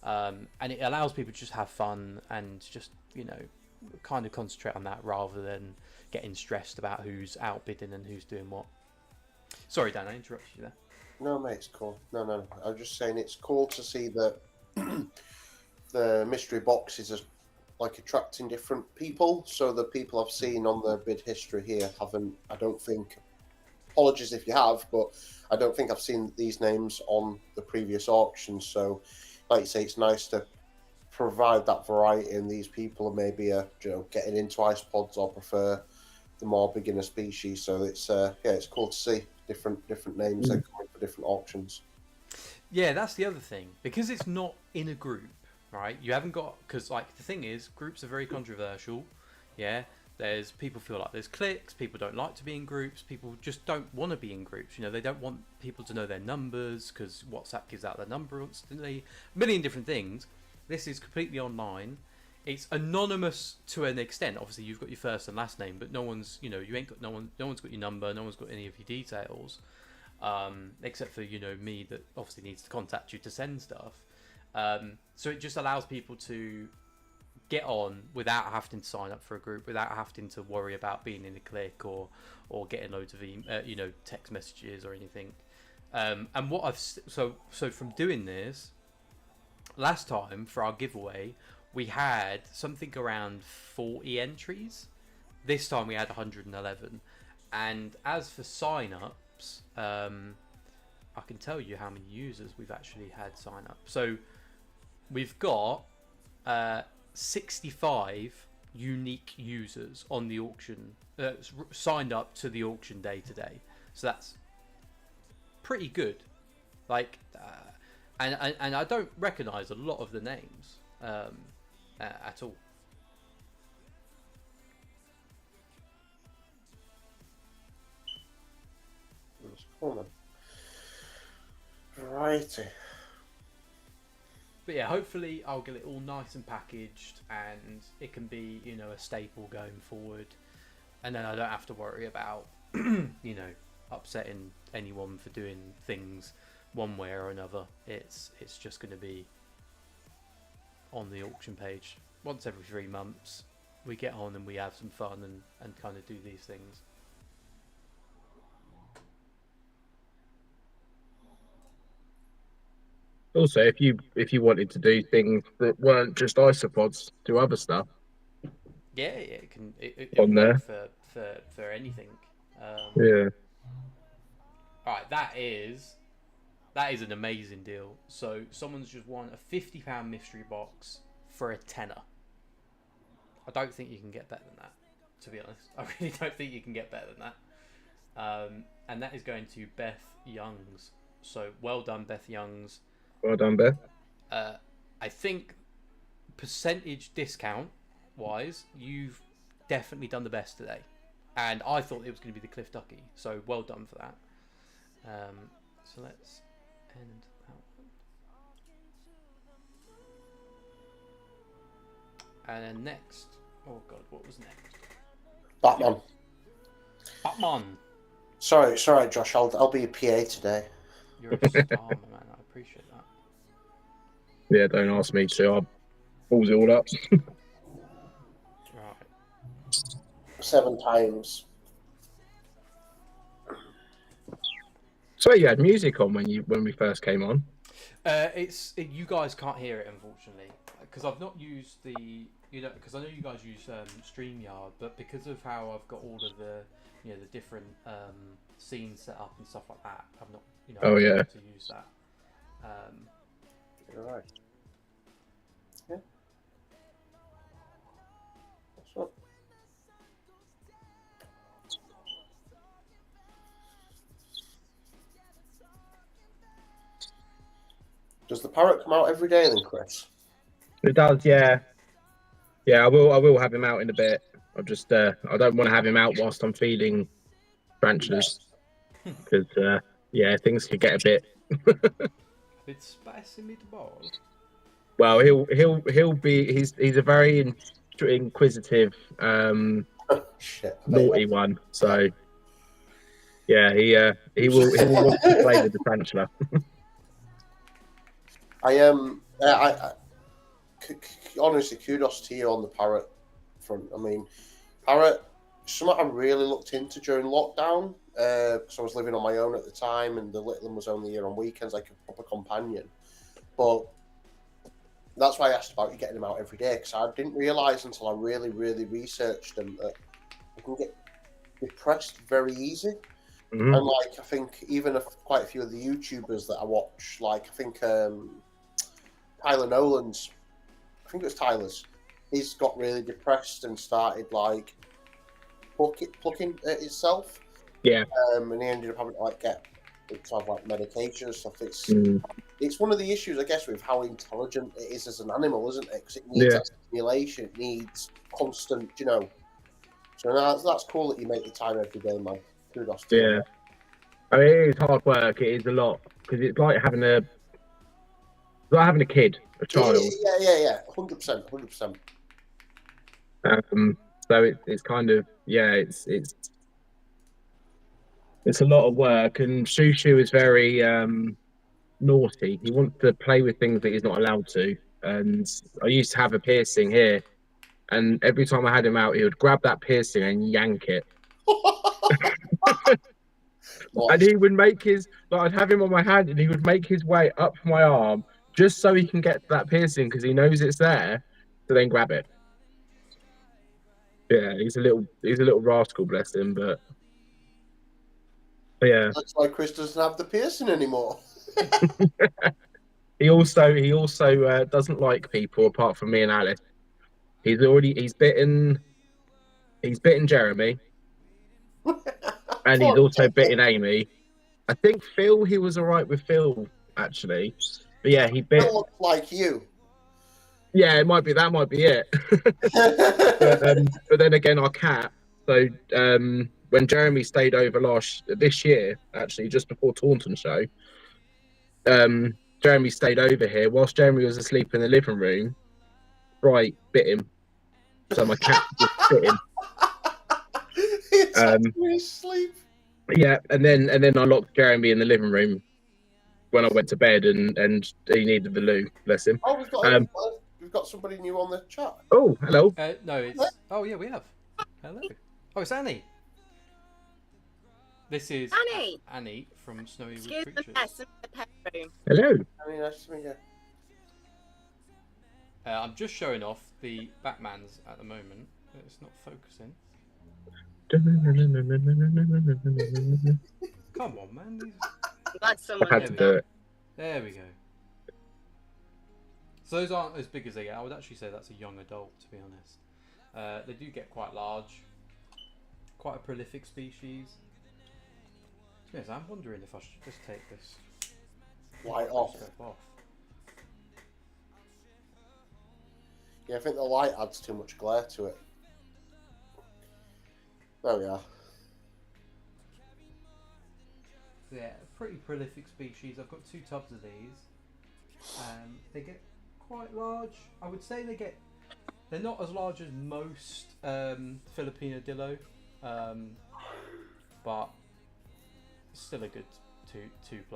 Speaker 1: and it allows people to just have fun and just, you know, kind of concentrate on that rather than getting stressed about who's outbidding and who's doing what. Sorry, Dan, I interrupted you there.
Speaker 3: No, mate, it's cool. No. I was just saying it's cool to see that the mystery boxes are like attracting different people. So the people I've seen on the bid history here haven't, I don't think, apologies if you have, but I don't think I've seen these names on the previous auctions. So, like you say, it's nice to provide that variety, and these people are maybe getting into ice pods or prefer the more beginner species. So it's it's cool to see different names that come in for different auctions.
Speaker 1: Yeah, that's the other thing, because it's not in a group, right? You haven't got, because like the thing is, groups are very controversial. Yeah, there's people feel like there's cliques. People don't like to be in groups. People just don't want to be in groups. You know, they don't want people to know their numbers because WhatsApp gives out their number instantly. A million different things. This is completely online. It's anonymous to an extent. Obviously, you've got your first and last name, but no one's, you know, no one's got your number. No one's got any of your details, except for, you know, me, that obviously needs to contact you to send stuff. So it just allows people to get on without having to sign up for a group, without having to worry about being in a clique or getting loads of text messages or anything. And what I've so from doing this last time for our giveaway, we had something around 40 entries. This time we had 111. And as for sign-ups, I can tell you how many users we've actually had sign up. So we've got 65 unique users on the auction, signed up to the auction day today. So that's pretty good. Like, and I don't recognise a lot of the names at all.
Speaker 3: Variety.
Speaker 1: But yeah, hopefully I'll get it all nice and packaged, and it can be, a staple going forward, and then I don't have to worry about, upsetting anyone for doing things one way or another. It's just going to be on the auction page once every 3 months. We get on and we have some fun and kind of do these things.
Speaker 4: Also, if you wanted to do things that weren't just isopods, do other stuff.
Speaker 1: Yeah, it can
Speaker 4: On there
Speaker 1: for anything.
Speaker 4: Yeah.
Speaker 1: All right, that is an amazing deal. So someone's just won a £50 mystery box for a tenner. I don't think you can get better than that, to be honest. I really don't think you can get better than that. And that is going to Beth Youngs. So well done, Beth Youngs.
Speaker 4: Well done, Beth.
Speaker 1: I think percentage discount wise, you've definitely done the best today. And I thought it was going to be the Cliff Ducky. So well done for that. So let's end that one. And then next. Oh God, what was next?
Speaker 3: Batman.
Speaker 1: Batman.
Speaker 3: Sorry, Josh. I'll be a PA today.
Speaker 1: You're a star, man. I appreciate that.
Speaker 4: Yeah, don't ask me to. I'll balls it all up.
Speaker 1: Right.
Speaker 3: 7 times.
Speaker 4: So you had music on when we first came on.
Speaker 1: You guys can't hear it, unfortunately, because I've not used the because I know you guys use StreamYard, but because of how I've got all of the the different scenes set up and stuff like that, I've not
Speaker 4: Oh, yeah.
Speaker 1: able to use that.
Speaker 3: You're right. Yeah. What's up? Does the parrot come out every day then, Chris?
Speaker 4: It does, yeah. Yeah, I will have him out in a bit. I just I don't want to have him out whilst I'm feeding tarantulas, because things could get a bit.
Speaker 1: Bit spicy meatball.
Speaker 4: Well, he'll be he's a very inquisitive naughty one. So yeah, he will want to play with the tarantula.
Speaker 3: Honestly, kudos to you on the parrot front. I mean, parrot, something I really looked into during lockdown, because I was living on my own at the time, and the little one was only here on weekends, like a proper companion. But that's why I asked about you getting them out every day, because I didn't realise until I really, really researched them that I can get depressed very easy.
Speaker 4: Mm-hmm.
Speaker 3: And like, I think even quite a few of the YouTubers that I watch, like I think Tyler Nolan's, I think it was Tyler's, he's got really depressed and started like plucking at himself.
Speaker 4: Yeah.
Speaker 3: And he ended up having to like get to have like medication and stuff. It's one of the issues, I guess, with how intelligent it is as an animal, isn't it? Because it needs that stimulation, it needs constant, So that's cool that you make the time every day, man. Kudos to you.
Speaker 4: I mean, it is hard work. It is a lot, because it's like having a kid, a child.
Speaker 3: Yeah, 100%.
Speaker 4: So it's kind of it's a lot of work, and Shushu is very naughty. He wants to play with things that he's not allowed to. And I used to have a piercing here, and every time I had him out, he would grab that piercing and yank it. And he would make his, like, I'd have him on my hand and he would make his way up my arm just so he can get to that piercing because he knows it's there to then grab it. Yeah, he's a little rascal, bless him, but yeah.
Speaker 3: That's why Chris doesn't have the piercing anymore.
Speaker 4: He also doesn't like people apart from me and Alice. He's bitten Jeremy. And he's also bitten Amy. I think Phil, he was all right with Phil, actually. But yeah, he bit...
Speaker 3: That looks like you.
Speaker 4: Yeah, that might be it. But then again, our cat. So when Jeremy stayed over this year, actually, just before Taunton show, Jeremy stayed over here. Whilst Jeremy was asleep in the living room, Bright bit him. So my cat just bit him.
Speaker 3: It's sleep.
Speaker 4: Yeah, and then I locked Jeremy in the living room when I went to bed, and he needed the loo. Bless him.
Speaker 3: Oh, we've got somebody new on the chat.
Speaker 4: Oh, hello.
Speaker 1: No, it's. Oh yeah, we have. Hello. Oh, it's Annie. This is Annie from Snowy Wood Creatures.
Speaker 4: Hello.
Speaker 3: Annie, nice to meet you.
Speaker 1: I'm just showing off the Batmans at the moment. It's not focusing. Come on, man.
Speaker 4: I've had to do it.
Speaker 1: There we go. So those aren't as big as they get. I would actually say that's a young adult, to be honest. They do get quite large. Quite a prolific species. Yes, I'm wondering if I should just take this
Speaker 3: light off.
Speaker 1: off.
Speaker 3: Yeah, I think the light adds too much glare to it. There we are.
Speaker 1: Yeah, pretty prolific species. I've got 2 tubs of these. They get quite large. I would say they're not as large as most Fillipinodillo, but still a good 2+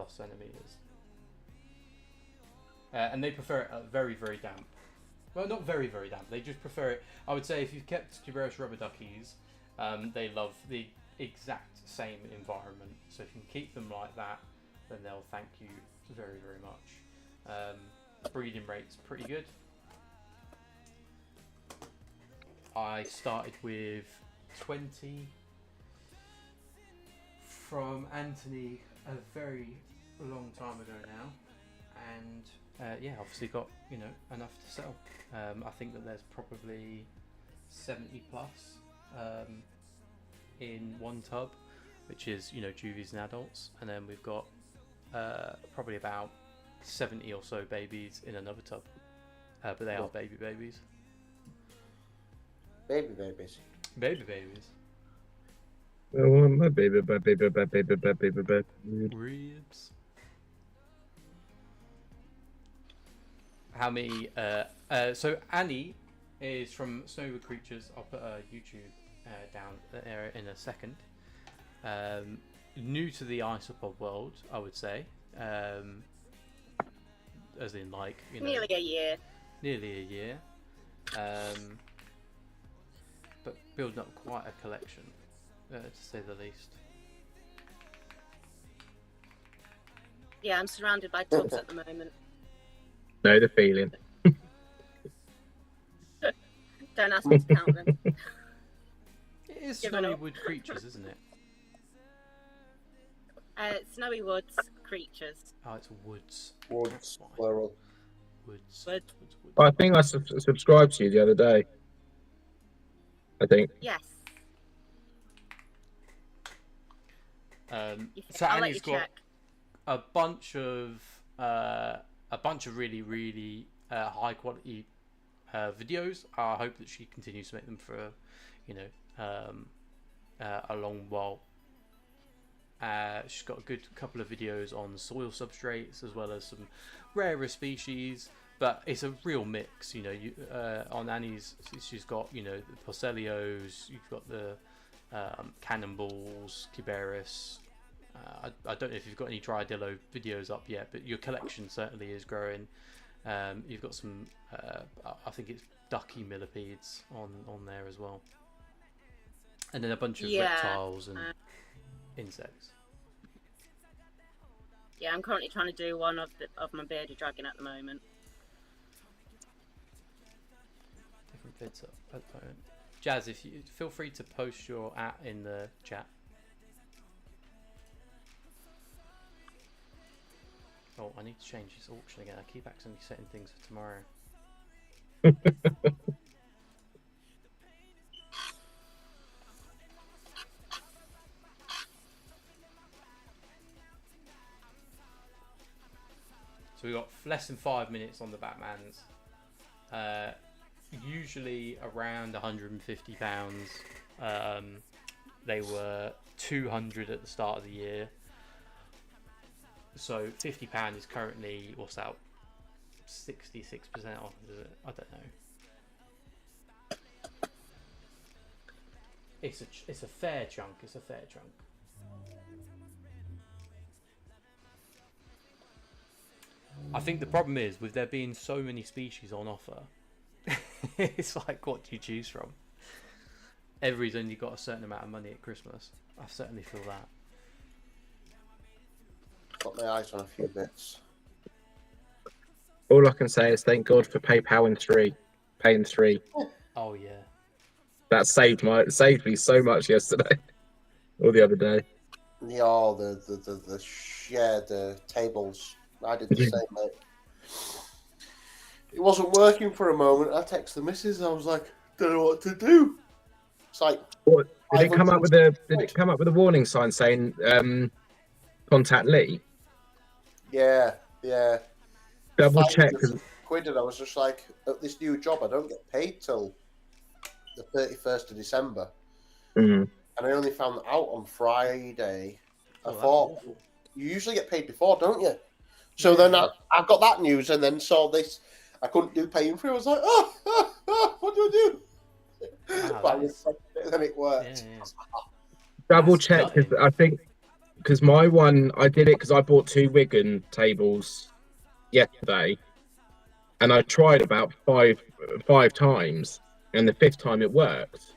Speaker 1: centimeters. And they prefer it very, very damp. Well, not very, very damp. They just prefer it. I would say if you've kept Cubaris rubber duckies, they love the exact same environment. So if you can keep them like that, then they'll thank you very, very much. Breeding rate's pretty good. I started with 20 from Anthony a very long time ago now, and yeah, obviously got enough to sell. I think that there's probably 70 plus in one tub, which is juvies and adults, and then we've got probably about 70 or so babies in another tub, but they are baby babies.
Speaker 3: Baby babies.
Speaker 1: Baby babies.
Speaker 4: I want my baby.
Speaker 1: Ribs. How many? So Annie is from Snowy Wood Creatures. I'll put a YouTube down there in a second. New to the isopod world, I would say. As in, nearly a year. Nearly a year. But building up quite a collection, to say the least.
Speaker 5: Yeah, I'm surrounded by tubs at the moment.
Speaker 4: Know the feeling.
Speaker 5: Don't ask me to count them.
Speaker 1: It is Snowy Wood Creatures, isn't it?
Speaker 5: Snowy Woods Creatures.
Speaker 1: Oh, it's Woods.
Speaker 3: Woods, plural.
Speaker 1: Woods.
Speaker 4: I think I subscribed to you the other day. I think.
Speaker 5: Yes.
Speaker 1: So Annie's got a bunch of really, really high quality videos. I hope that she continues to make them for a long while. She's got a good couple of videos on soil substrates as well as some rarer species, but it's a real mix. On Annie's, she's got the Porcelios, you've got the Cannonballs, Cubaris. I don't know if you've got any Dryadillo videos up yet, but your collection certainly is growing. You've got some, I think it's ducky millipedes on there as well, and then a bunch of
Speaker 5: Yeah.
Speaker 1: reptiles and insects.
Speaker 5: Yeah, I'm currently trying to do one of my bearded dragon at the moment.
Speaker 1: Different vids at the moment. Jazz, if you feel free to post your in the chat. Oh, I need to change this auction again. I keep accidentally setting things for tomorrow. So we've got less than 5 minutes on the Batmans. Usually around £150. They were 200 at the start of the year. So £50 is currently, what's that, 66% off, is it? I don't know. It's a fair chunk. It's a fair chunk. I think the problem is with there being so many species on offer. It's like, what do you choose from? Everybody's only got a certain amount of money at Christmas. I certainly feel that.
Speaker 3: Got my eyes on a few bits.
Speaker 4: All I can say is thank God for PayPal in 3. Pay in 3.
Speaker 1: Oh yeah.
Speaker 4: That saved me so much yesterday. Or the other day.
Speaker 3: Yeah, the tables. I did the same, mate. It wasn't working for a moment. I texted the missus. I was like, don't know what to do. It's like,
Speaker 4: what, did it come up with a warning sign saying contact Lee?
Speaker 3: Yeah.
Speaker 4: Double check.
Speaker 3: Quid, and I was just like, at this new job, I don't get paid till the 31st of December.
Speaker 4: Mm.
Speaker 3: And I only found that out on Friday. I
Speaker 1: Oh,
Speaker 3: thought, you usually get paid before, don't you? So then I got that news and then saw this. I couldn't do paying for it. I was like, what do I do? Then it worked.
Speaker 1: Yeah.
Speaker 4: Double check, because I think, because my one, I did it because I bought 2 Wigan tables yesterday, and I tried about five times, and the 5th time it worked.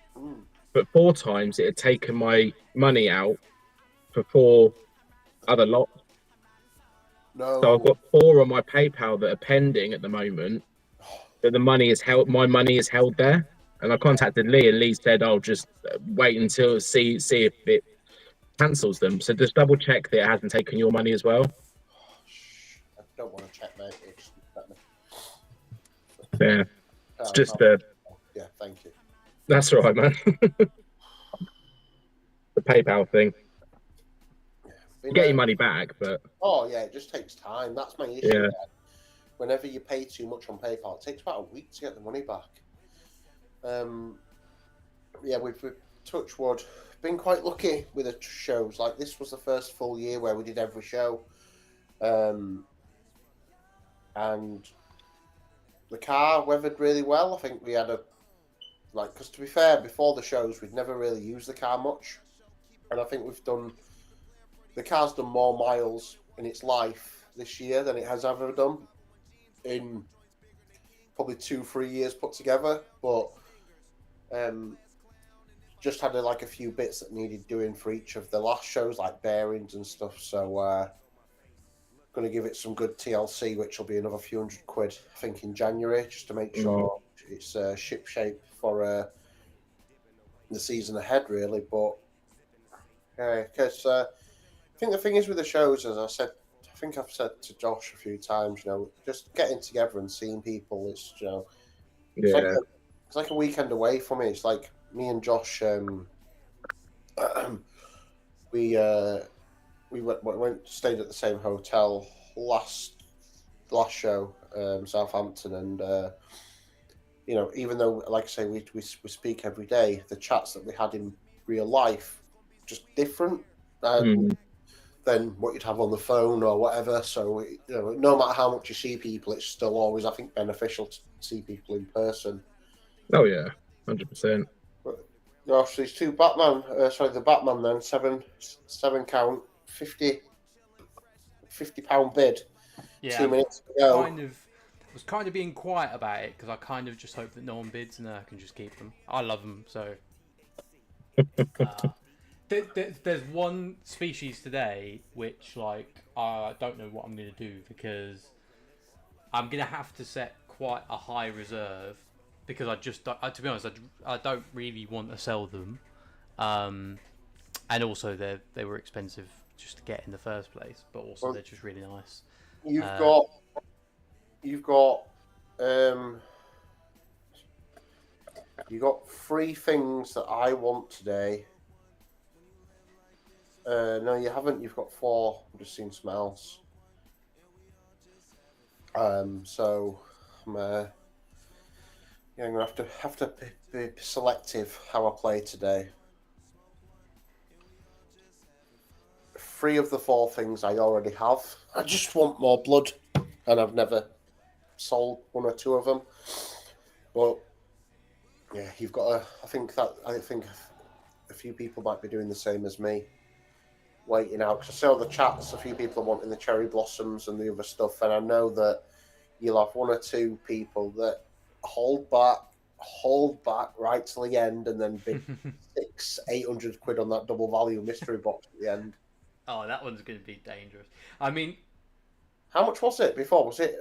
Speaker 4: But 4 times it had taken my money out for 4 other lots.
Speaker 3: No.
Speaker 4: So I've got 4 on my PayPal that are pending at the moment. But the money is held. My money is held there, and I contacted Lee, and Lee said, "I'll just wait until see if it cancels them." So just double check that it hasn't taken your money as well.
Speaker 3: I don't want to check, mate.
Speaker 4: Yeah, it's just
Speaker 3: yeah, thank you.
Speaker 4: That's all right, man. The PayPal thing. You get your money back, but
Speaker 3: it just takes time. That's my issue.
Speaker 4: Yeah.
Speaker 3: Whenever you pay too much on PayPal, it takes about a week to get the money back. We've touch wood, been quite lucky with the shows. Like, this was the first full year where we did every show, and the car weathered really well. I think we had because to be fair, before the shows, we'd never really used the car much, and I think the car's done more miles in its life this year than it has ever done in probably 2-3 years put together. But just had a few bits that needed doing for each of the last shows, like bearings and stuff. So going to give it some good TLC, which will be another few £100, I think, in January, just to make sure it's ship shape for the season ahead, really. But because I think the thing is with the shows, as I said, I think I've said to Josh a few times, just getting together and seeing people, it's it's like a weekend away from me. It's like me and Josh, we stayed at the same hotel last show, Southampton, and even though, like I say, we speak every day, the chats that we had in real life just different than what you'd have on the phone or whatever. So no matter how much you see people, it's still always, I think, beneficial to see people in person.
Speaker 4: Oh yeah, 100%.
Speaker 3: Gosh, these 2 Batman, the Batman then, 7 count, £50 bid.
Speaker 1: Yeah,
Speaker 3: 2 minutes to go.
Speaker 1: was kind of being quiet about it because I kind of just hope that no one bids and then I can just keep them. I love them, so. There's one species today which, like, I don't know what I'm going to do because I'm going to have to set quite a high reserve because to be honest, I don't really want to sell them. And also they were expensive just to get in the first place, but also they're just really nice.
Speaker 3: You've got 3 things that I want today. No, you haven't. You've got 4. I've just seen something else. So I'm gonna have to be selective how I play today. 3 of the 4 things I already have. I just want more blood, and I've never sold 1 or 2 of them. But yeah, you've got to. I think a few people might be doing the same as me, waiting out. Because I saw the chats. A few people are wanting the cherry blossoms and the other stuff, and I know that you'll have 1 or 2 people that hold back right till the end, and then bid 600-800 quid on that double value mystery box at the end.
Speaker 1: Oh, that one's going to be dangerous. I mean,
Speaker 3: how much was it before? Was it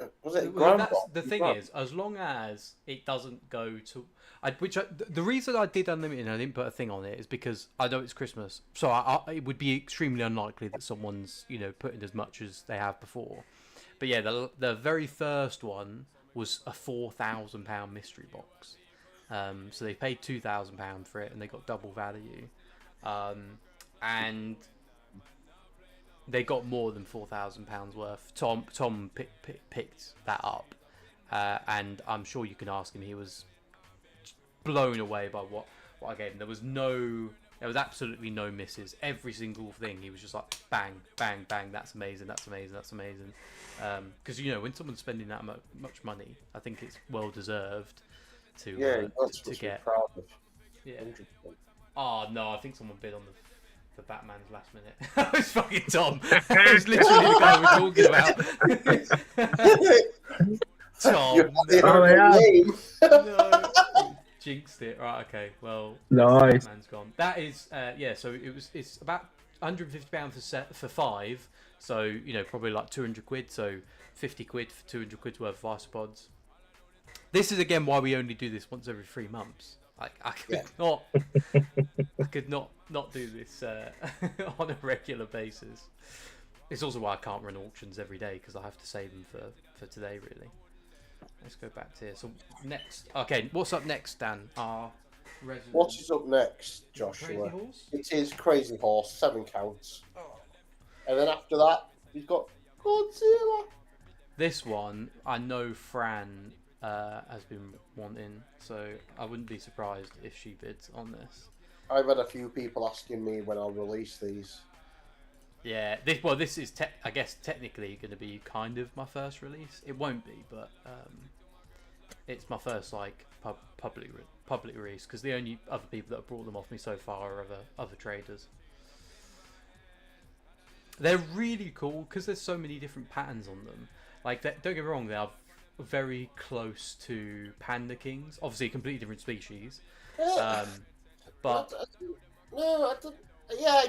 Speaker 3: grand?
Speaker 1: The thing is, as long as it doesn't go to, the reason I did unlimited and I didn't put a thing on it is because I know it's Christmas, so it would be extremely unlikely that someone's putting as much as they have before. But yeah, the very first one was a £4,000 mystery box, so they paid £2,000 for it and they got double value, and they got more than £4,000 worth. Tom picked that up, and I'm sure you can ask him. He was blown away by what I gave him. There was absolutely no misses. Every single thing, he was just like bang, bang, bang. That's amazing. That's amazing. That's amazing. Because when someone's spending that much money, I think it's well deserved to get.
Speaker 3: Proud of.
Speaker 1: Yeah. 100%. Oh no, I think someone bid on the Batman's last minute. That was fucking Tom. That was literally the guy we're talking about. Tom. No. Jinxed it. Right, okay. Well,
Speaker 4: nice.
Speaker 1: Batman's gone. That is, so it's about £150 for 5. So, probably like 200 quid. So 50 quid for 200 quid's worth of isopods. This is again why we only do this once every 3 months. Like I could not do this on a regular basis. It's also why I can't run auctions every day because I have to save them for today. Really. Let's go back to here. So next, okay, what's up next, Dan?
Speaker 3: What is up next, Joshua?
Speaker 1: Crazy Horse?
Speaker 3: It is Crazy Horse, 7 counts. Oh. And then after that, you've got Godzilla.
Speaker 1: This one, I know Fran has been wanting, so I wouldn't be surprised if she bids on this.
Speaker 3: I've had a few people asking me when I'll release these.
Speaker 1: Yeah, this is I guess technically going to be kind of my first release. It won't be, but it's my first like public release because the only other people that have brought them off me so far are other traders. They're really cool because there's so many different patterns on them. Like, don't get me wrong, they are very close to Panda Kings. Obviously, a completely different species. But
Speaker 3: no, I don't. Yeah.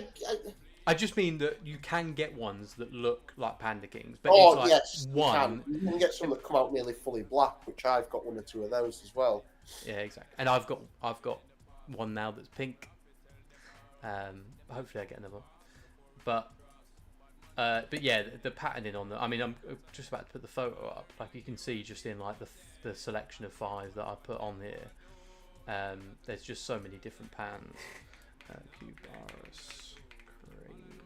Speaker 1: I just mean that you can get ones that look like Panda Kings, but
Speaker 3: it's
Speaker 1: like
Speaker 3: yes,
Speaker 1: one.
Speaker 3: You can get some that come out nearly fully black, which I've got 1 or 2 of those as well.
Speaker 1: Yeah, exactly. And I've got one now that's pink. Hopefully I get another. But yeah, the patterning on them. I mean, I'm just about to put the photo up. Like you can see, just in like the selection of 5 that I put on here. There's just so many different patterns. Cubaris Crazy.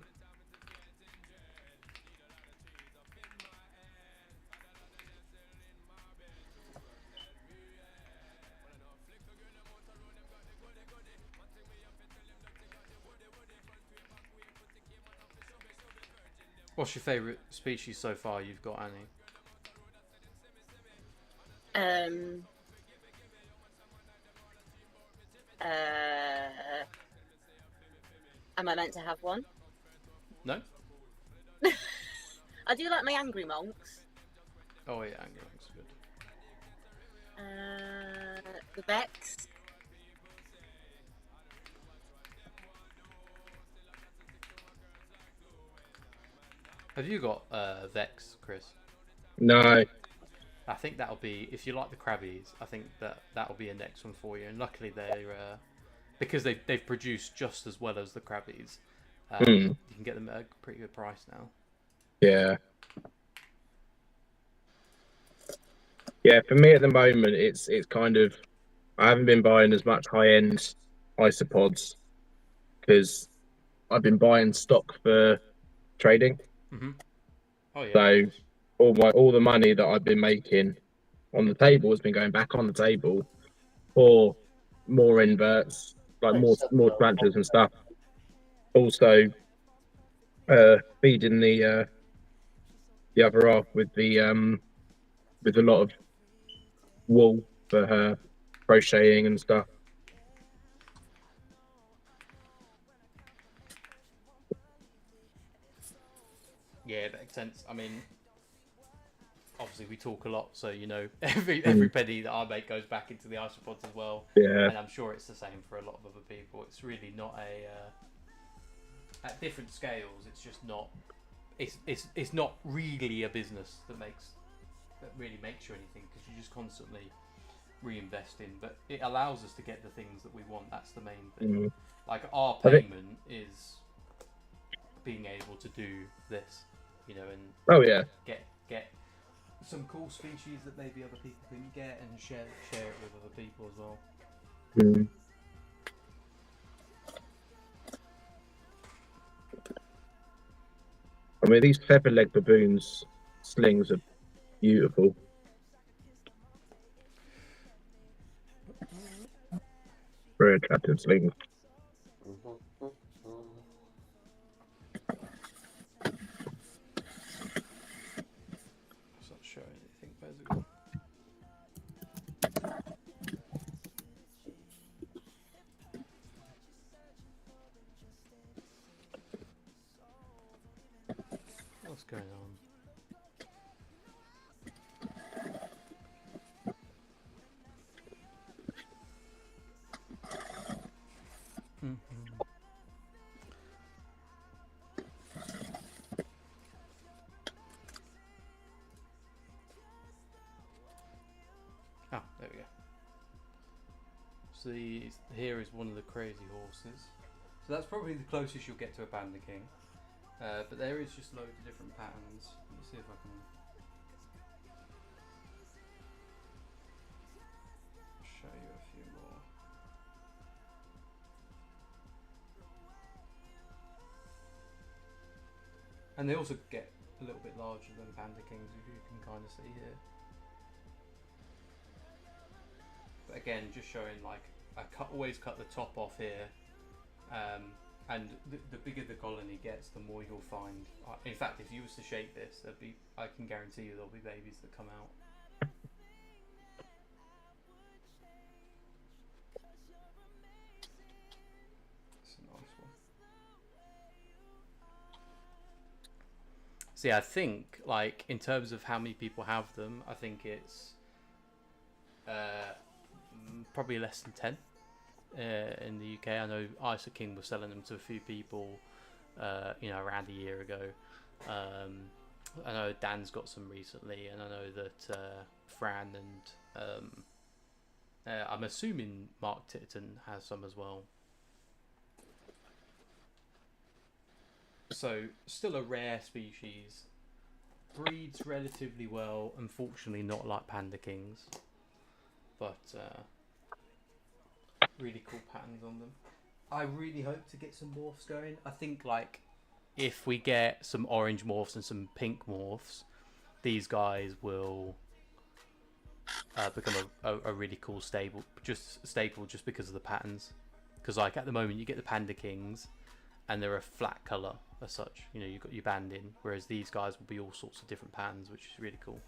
Speaker 1: What's your favourite species so far you've got, Annie?
Speaker 5: Am I meant to have one?
Speaker 1: No?
Speaker 5: I do like my angry monks.
Speaker 1: Oh yeah, angry monks are good.
Speaker 5: The Vex.
Speaker 1: Have you got Vex, Chris?
Speaker 4: No.
Speaker 1: I think that'll be, if you like the Crabbies, I think that'll be a next one for you. And luckily they're because they've produced just as well as the Crabbies. You can get them at a pretty good price now.
Speaker 4: Yeah. Yeah, for me at the moment, it's kind of, I haven't been buying as much high-end isopods because I've been buying stock for trading.
Speaker 1: Oh yeah.
Speaker 4: So all the money that I've been making on the table has been going back on the table for more inverts, like more planters and stuff. Also, feeding the other half with a lot of wool for her crocheting and stuff.
Speaker 1: Yeah, that makes sense. I mean, obviously we talk a lot, so you know every penny that I make goes back into the isopods as well.
Speaker 4: Yeah.
Speaker 1: And I'm sure it's the same for a lot of other people. It's really not at different scales. It's just not. It's not really a business that really makes you anything, because you're just constantly reinvesting. But it allows us to get the things that we want. That's the main thing. Like our payment is being able to do this, you know, and get some cool species that maybe other people couldn't get, and share it with other people as well.
Speaker 4: I mean, these feather leg baboons slings are beautiful. Very attractive slings.
Speaker 1: It's not showing anything. Where's it gone? What's going on? Ah, there we go. So here is one of the crazy horses. So that's probably the closest you'll get to a Panda King. But there is just loads of different patterns. Let me see if I can show you a few more. And they also get a little bit larger than Panda Kings, as you can kind of see here. But again, just showing, like, I always cut the top off here, and the bigger the colony gets, the more you'll find. In fact, if you was to shape this, I can guarantee you there'll be babies that come out. It's a nice one. See, I think, like, in terms of how many people have them, I think it's probably less than 10 in the UK. I know Isa King was selling them to a few people, you know, around a year ago. I know Dan's got some recently, and I know that Fran and I'm assuming Mark Titton has some as well. So still a rare species, breeds relatively well, unfortunately not like Panda Kings, but really cool patterns on them. I really hope to get some morphs going. I think, like, if we get some orange morphs and some pink morphs, these guys will become a really cool staple just because of the patterns. Because, like, at the moment you get the Panda Kings and they're a flat colour as such, you know, you've got your banding, whereas these guys will be all sorts of different patterns, which is really cool.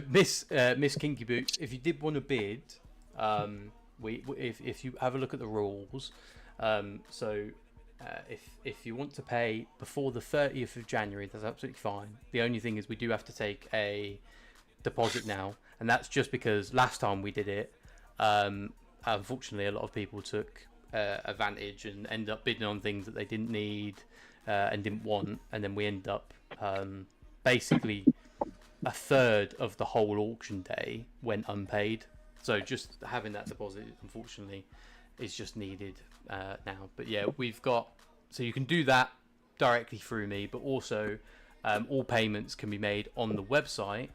Speaker 1: Miss Miss Kinky Boots, if you did want to bid, if you have a look at the rules, if you want to pay before the 30th of January, that's absolutely fine. The only thing is we do have to take a deposit now, and that's just because last time we did it, unfortunately a lot of people took advantage and ended up bidding on things that they didn't need and didn't want, and then we end up basically a third of the whole auction day went unpaid. So just having that deposit, unfortunately, is just needed now. But yeah, we've got, so you can do that directly through me, but also all payments can be made on the website,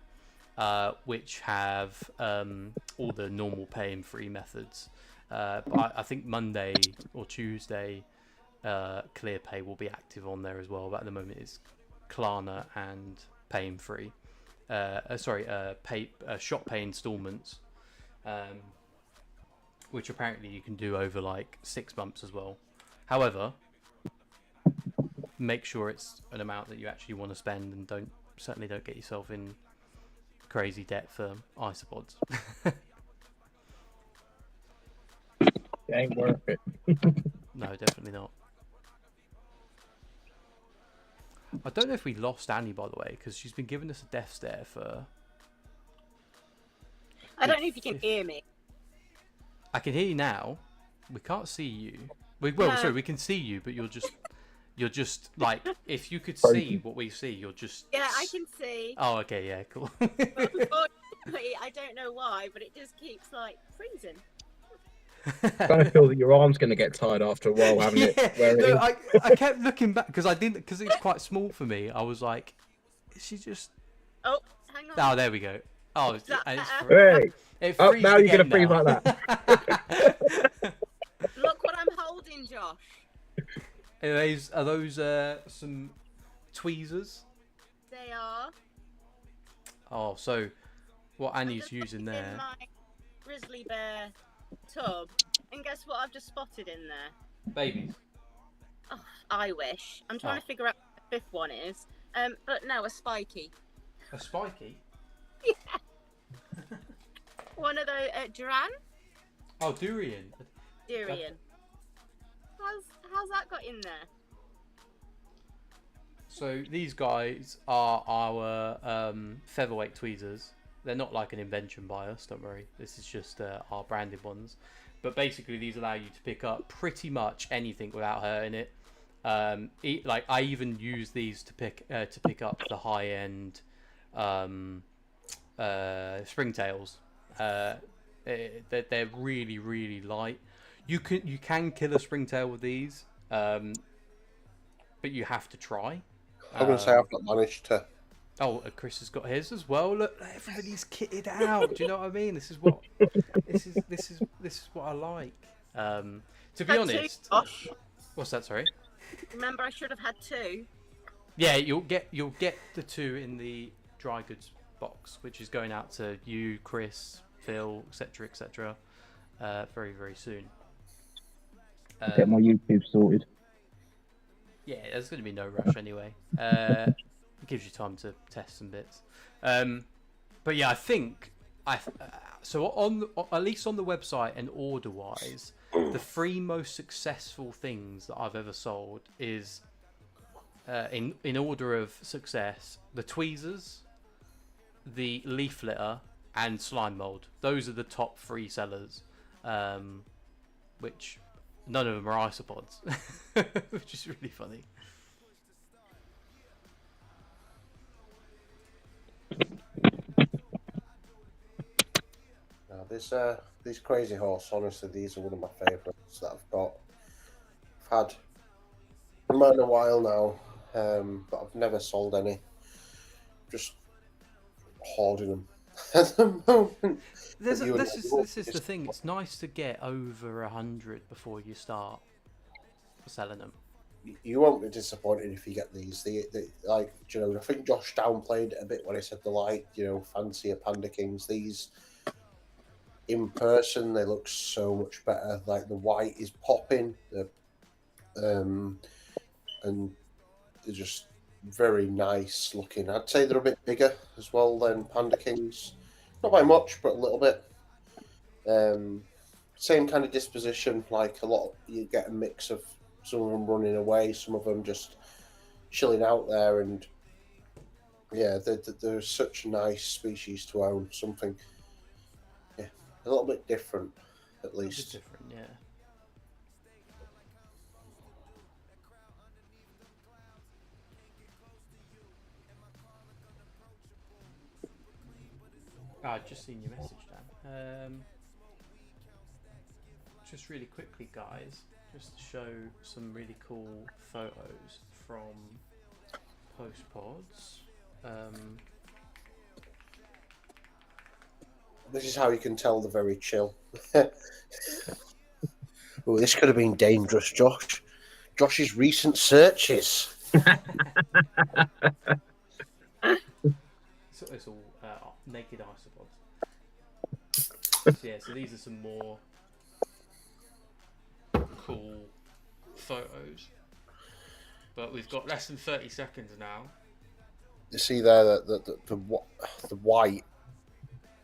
Speaker 1: which have all the normal pay and free methods. But I think Monday or Tuesday, ClearPay will be active on there as well. But at the moment, it's Klarna and pay and free. Shop pay installments, which apparently you can do over like 6 months as well. However, make sure it's an amount that you actually want to spend, and certainly don't get yourself in crazy debt for isopods.
Speaker 4: It ain't worth it.
Speaker 1: No, definitely not. I don't know if we lost Annie, by the way, because she's been giving us a death stare for...
Speaker 5: I don't know if you can hear me.
Speaker 1: I can hear you now. We can't see you. Sorry, we can see you, but you're just like, if you could see what we see, you're just...
Speaker 5: Yeah, I can see.
Speaker 1: Oh, okay, yeah, cool.
Speaker 5: But unfortunately, I don't know why, but it just keeps, like, freezing.
Speaker 4: I kind of feel that your arm's going to get tired after a while having it where it is.
Speaker 1: I kept looking back because it's quite small for me. I was like, is she just...
Speaker 5: Oh, hang on.
Speaker 1: Oh, there we go. Oh,
Speaker 4: Hey! Now you're going to freeze like that.
Speaker 5: Look what I'm holding, Josh.
Speaker 1: Are those some tweezers?
Speaker 5: They are.
Speaker 1: Oh, so what Annie's
Speaker 5: just
Speaker 1: using
Speaker 5: put it
Speaker 1: there?
Speaker 5: in my grizzly bear tub, and guess what I've just spotted in there?
Speaker 1: Babies.
Speaker 5: Oh, I wish. I'm trying to figure out what the fifth one is. But no, a spiky.
Speaker 1: A spiky?
Speaker 5: Yeah. One of those Duran?
Speaker 1: Oh, durian.
Speaker 5: Durian. How's that got in there?
Speaker 1: So these guys are our featherweight tweezers. They're not like an invention by us, don't worry. This is just our branded ones. But basically these allow you to pick up pretty much anything without hurting it. Like I even use these to pick up the high-end springtails. They're really, really light. You can kill a springtail with these, but you have to try.
Speaker 3: I'm gonna say I've not managed to.
Speaker 1: Oh, Chris has got his as well. Look, everybody's kitted out. Do you know what I mean? This is what I like. To be honest, what's that? Sorry.
Speaker 5: Remember, I should have had two.
Speaker 1: Yeah, you'll get the two in the dry goods box, which is going out to you, Chris, Phil, etc., etc. Very, very soon.
Speaker 4: Get my YouTube sorted.
Speaker 1: Yeah, there's going to be no rush anyway. It gives you time to test some bits. But yeah, I think so at least on the website and order-wise, the 3 most successful things that I've ever sold is in order of success: the tweezers, the leaf litter, and slime mold. Those are the top 3 sellers, which none of them are isopods, which is really funny.
Speaker 3: Now, these crazy horse, honestly, these are one of my favourites that I've got. I've had them in a while now, but I've never sold any. Just hoarding them at the moment.
Speaker 1: This is the thing. It's nice to get over 100 before you start selling them.
Speaker 3: You won't be disappointed if you get these. They like, you know, I think Josh downplayed it a bit when he said the light, you know, fancier Panda Kings. These in person, they look so much better. Like the white is popping, and they're just very nice looking. I'd say they're a bit bigger as well than Panda Kings. Not by much, but a little bit. Same kind of disposition, like a lot. You get a mix of some of them running away, some of them just chilling out there, and yeah, they're such a nice species to own. Something, yeah, a little bit different, at
Speaker 1: A bit
Speaker 3: least.
Speaker 1: different, yeah. Oh, I've just seen your message, Dan. Just really quickly, guys, just to show some really cool photos from post-pods.
Speaker 3: This is how you can tell they're very chill. Oh, this could have been dangerous, Josh. Josh's recent searches.
Speaker 1: So it's all naked isopods. So yeah, so these are some more cool photos. But we've got less than 30 seconds now.
Speaker 3: You see there that the white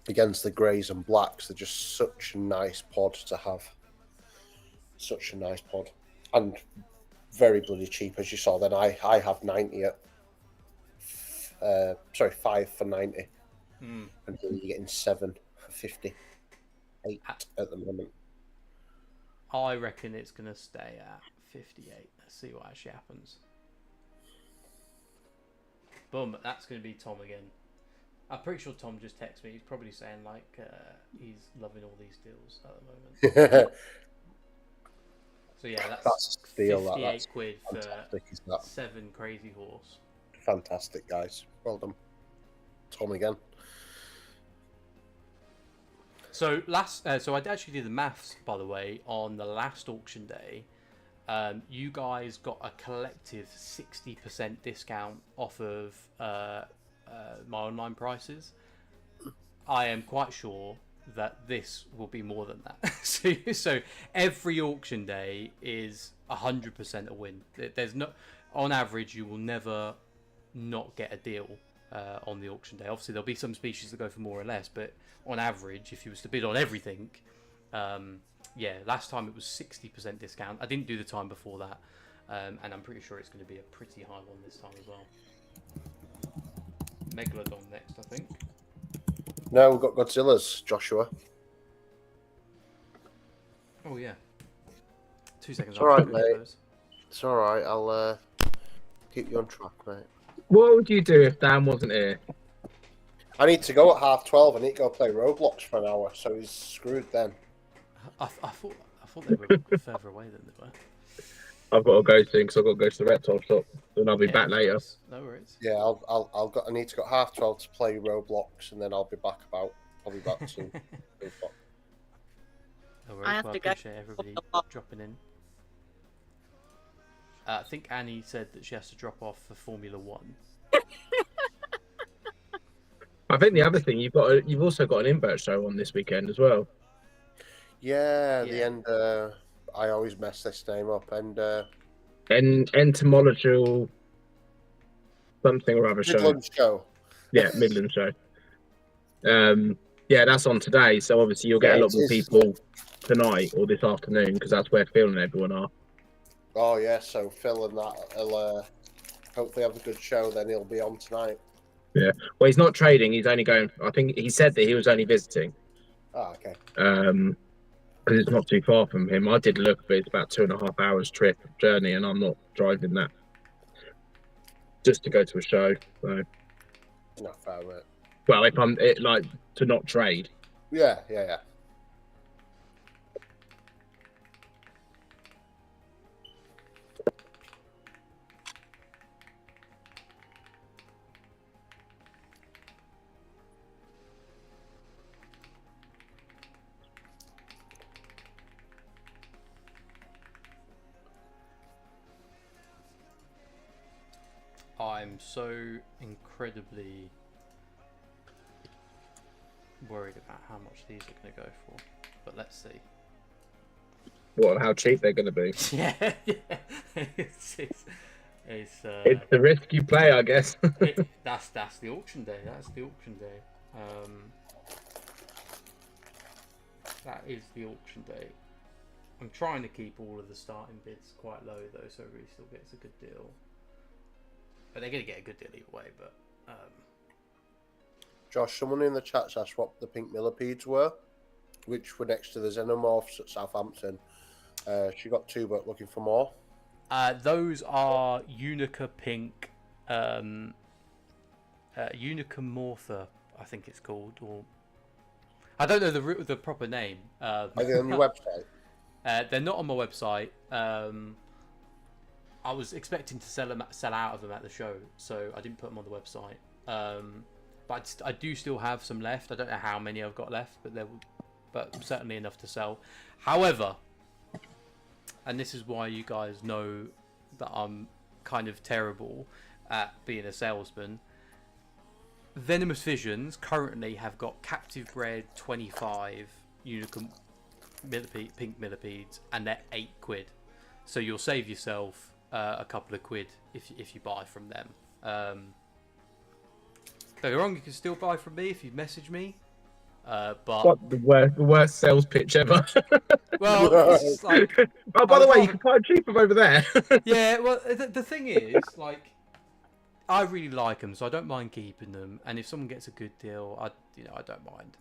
Speaker 3: against the greys and blacks, they're just such a nice pod to have. Such a nice pod. And very bloody cheap, as you saw. Then I have 90 at 5 for 90. And here you're getting 7 for 58 at the moment.
Speaker 1: I reckon it's going to stay at 58. Let's see what actually happens. Boom, that's going to be Tom again. I'm pretty sure Tom just texted me. He's probably saying like he's loving all these deals at the moment. So yeah, that's
Speaker 3: a steal.
Speaker 1: 58
Speaker 3: That's
Speaker 1: quid for
Speaker 3: fantastic, is that?
Speaker 1: 7 crazy horse.
Speaker 3: Fantastic, guys. Well done. Tom again.
Speaker 1: So so I actually did the maths, by the way, on the last auction day. You guys got a collective 60% discount off of my online prices. I am quite sure that this will be more than that. So every auction day is 100% a win. There's no, on average, you will never not get a deal on the auction day. Obviously, there'll be some species that go for more or less, but on average, if you was to bid on everything, yeah, last time it was 60% discount. I didn't do the time before that, and I'm pretty sure it's going to be a pretty high one this time as well. Megladon next, I think.
Speaker 3: No, we've got Godzilla's, Joshua.
Speaker 1: Oh yeah. 2 seconds.
Speaker 3: It's all right, mate. It's all right. I'll keep you on track, mate.
Speaker 4: What would you do if Dan wasn't here?
Speaker 3: I need to go at 12:30. I need to go play Roblox for an hour, so he's screwed then.
Speaker 1: I thought they were further away than they were.
Speaker 4: I've got to go soon because I've got to go to the reptile shop, and I'll be back
Speaker 1: no
Speaker 4: later.
Speaker 1: worries. No worries.
Speaker 3: Yeah, I need to go at 12:30 to play Roblox, and then I'll be back probably back to 2 o'clock.
Speaker 1: No worries.
Speaker 5: I have
Speaker 1: Well, I
Speaker 5: to go.
Speaker 1: appreciate everybody dropping in. I think Annie said that she has to drop off for Formula 1.
Speaker 4: I think the other thing you've also got an invert show on this weekend as well.
Speaker 3: Yeah,
Speaker 1: Yeah.
Speaker 3: the end. I always mess this name up, and
Speaker 4: Entomological something or other show.
Speaker 3: Midland show.
Speaker 4: Yeah, Midland show. Yeah, that's on today. So obviously you'll get a lot more people tonight or this afternoon because that's where Phil and everyone are.
Speaker 3: Oh yeah, so Phil and that will hopefully have a good show. Then he'll be on tonight.
Speaker 4: Yeah. Well, he's not trading. He's only going. I think he said that he was only visiting.
Speaker 3: Oh, okay.
Speaker 4: Because it's not too far from him. I did look, but it's about 2.5 hours journey, and I'm not driving that just to go to a show. So,
Speaker 3: Not fair, mate.
Speaker 4: well, if I'm like to not trade.
Speaker 3: Yeah.
Speaker 1: I'm so incredibly worried about how much these are going to go for, but let's see.
Speaker 4: What? How cheap they're going to be?
Speaker 1: Yeah.
Speaker 4: It's the risk you play, I guess.
Speaker 1: That's the auction day. That's the auction day. That is the auction day. I'm trying to keep all of the starting bids quite low though, so everybody still gets a good deal. But they're gonna get a good deal either way. But
Speaker 3: Josh, someone in the chat's asked what the pink millipedes were, which were next to the xenomorphs at Southampton. She got 2, but looking for more.
Speaker 1: Those are Unica pink, Unica mortha, I think it's called, or I don't know the proper name.
Speaker 3: Are they on your website?
Speaker 1: They're not on my website. I was expecting to sell out of them at the show, so I didn't put them on the website. But I do still have some left. I don't know how many I've got left, but certainly enough to sell. However, and this is why you guys know that I'm kind of terrible at being a salesman. Venomous Visions currently have got captive bred 25 unicorn pink millipedes, and they're £8. So you'll save yourself a couple of quid if you buy from them. Don't get me wrong, you can still buy from me if you message me. But
Speaker 4: what the worst sales pitch ever.
Speaker 1: Well, it's like,
Speaker 4: oh, by the way, you can buy cheaper over there.
Speaker 1: Yeah, well, the thing is, like, I really like them, so I don't mind keeping them. And if someone gets a good deal, I don't mind.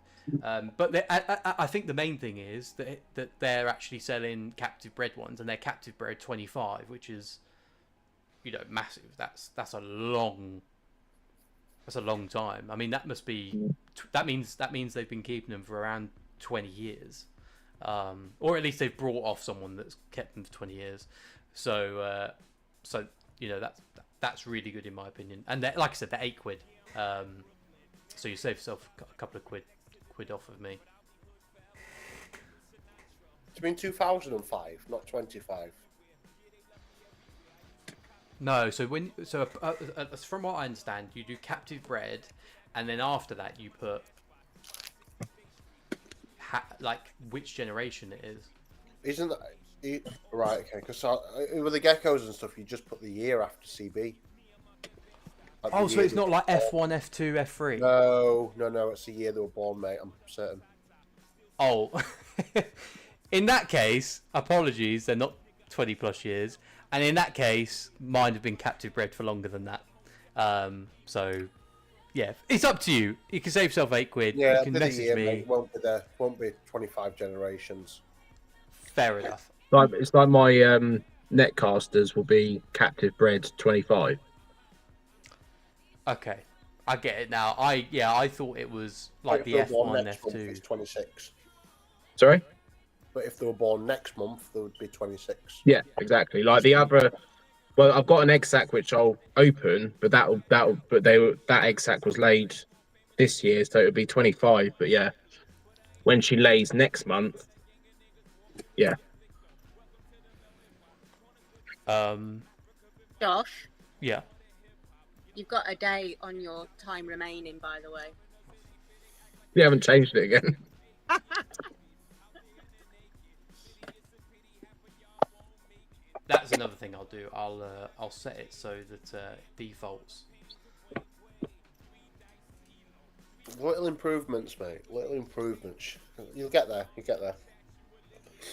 Speaker 1: But I think the main thing is that they're actually selling captive bred ones, and they're captive bred 25, which is, massive. That's a long time. I mean, that means they've been keeping them for around 20 years, or at least they've brought off someone that's kept them for 20 years. So that's really good in my opinion. And like I said, they're £8. So you save yourself a couple of quid off of me.
Speaker 3: It's been 2005, not 25.
Speaker 1: No, so from what I understand, you do captive bred, and then after that you put which generation it is.
Speaker 3: Isn't that right? Okay, because with the geckos and stuff, you just put the year after CB.
Speaker 1: Oh, so it's not like F1, F2, F3.
Speaker 3: No, it's the year they were born, mate. I'm certain.
Speaker 1: Oh, in that case, apologies. They're not 20 plus years. And in that case, mine have been captive bred for longer than that. So, yeah, it's up to you. You can save yourself £8.
Speaker 3: Yeah,
Speaker 1: you can message me.
Speaker 3: Mate, won't be 25 generations.
Speaker 1: Fair enough.
Speaker 4: It's like my netcasters will be captive bred 25.
Speaker 1: Okay, I get it now. I thought it was like the F1, F2.
Speaker 3: 26.
Speaker 4: Sorry.
Speaker 3: But if they were born next month, they would be 26.
Speaker 4: Yeah, exactly. Like the other, well, I've got an egg sac which I'll open, but that egg sac was laid this year, so it would be 25. But yeah, when she lays next month, yeah.
Speaker 5: Josh.
Speaker 1: Yeah.
Speaker 5: You've got a day on your time remaining, by the way.
Speaker 4: We haven't changed it again.
Speaker 1: That's another thing I'll do. I'll set it so that it defaults.
Speaker 3: Little improvements, mate. Little improvements. You'll get there.
Speaker 4: It's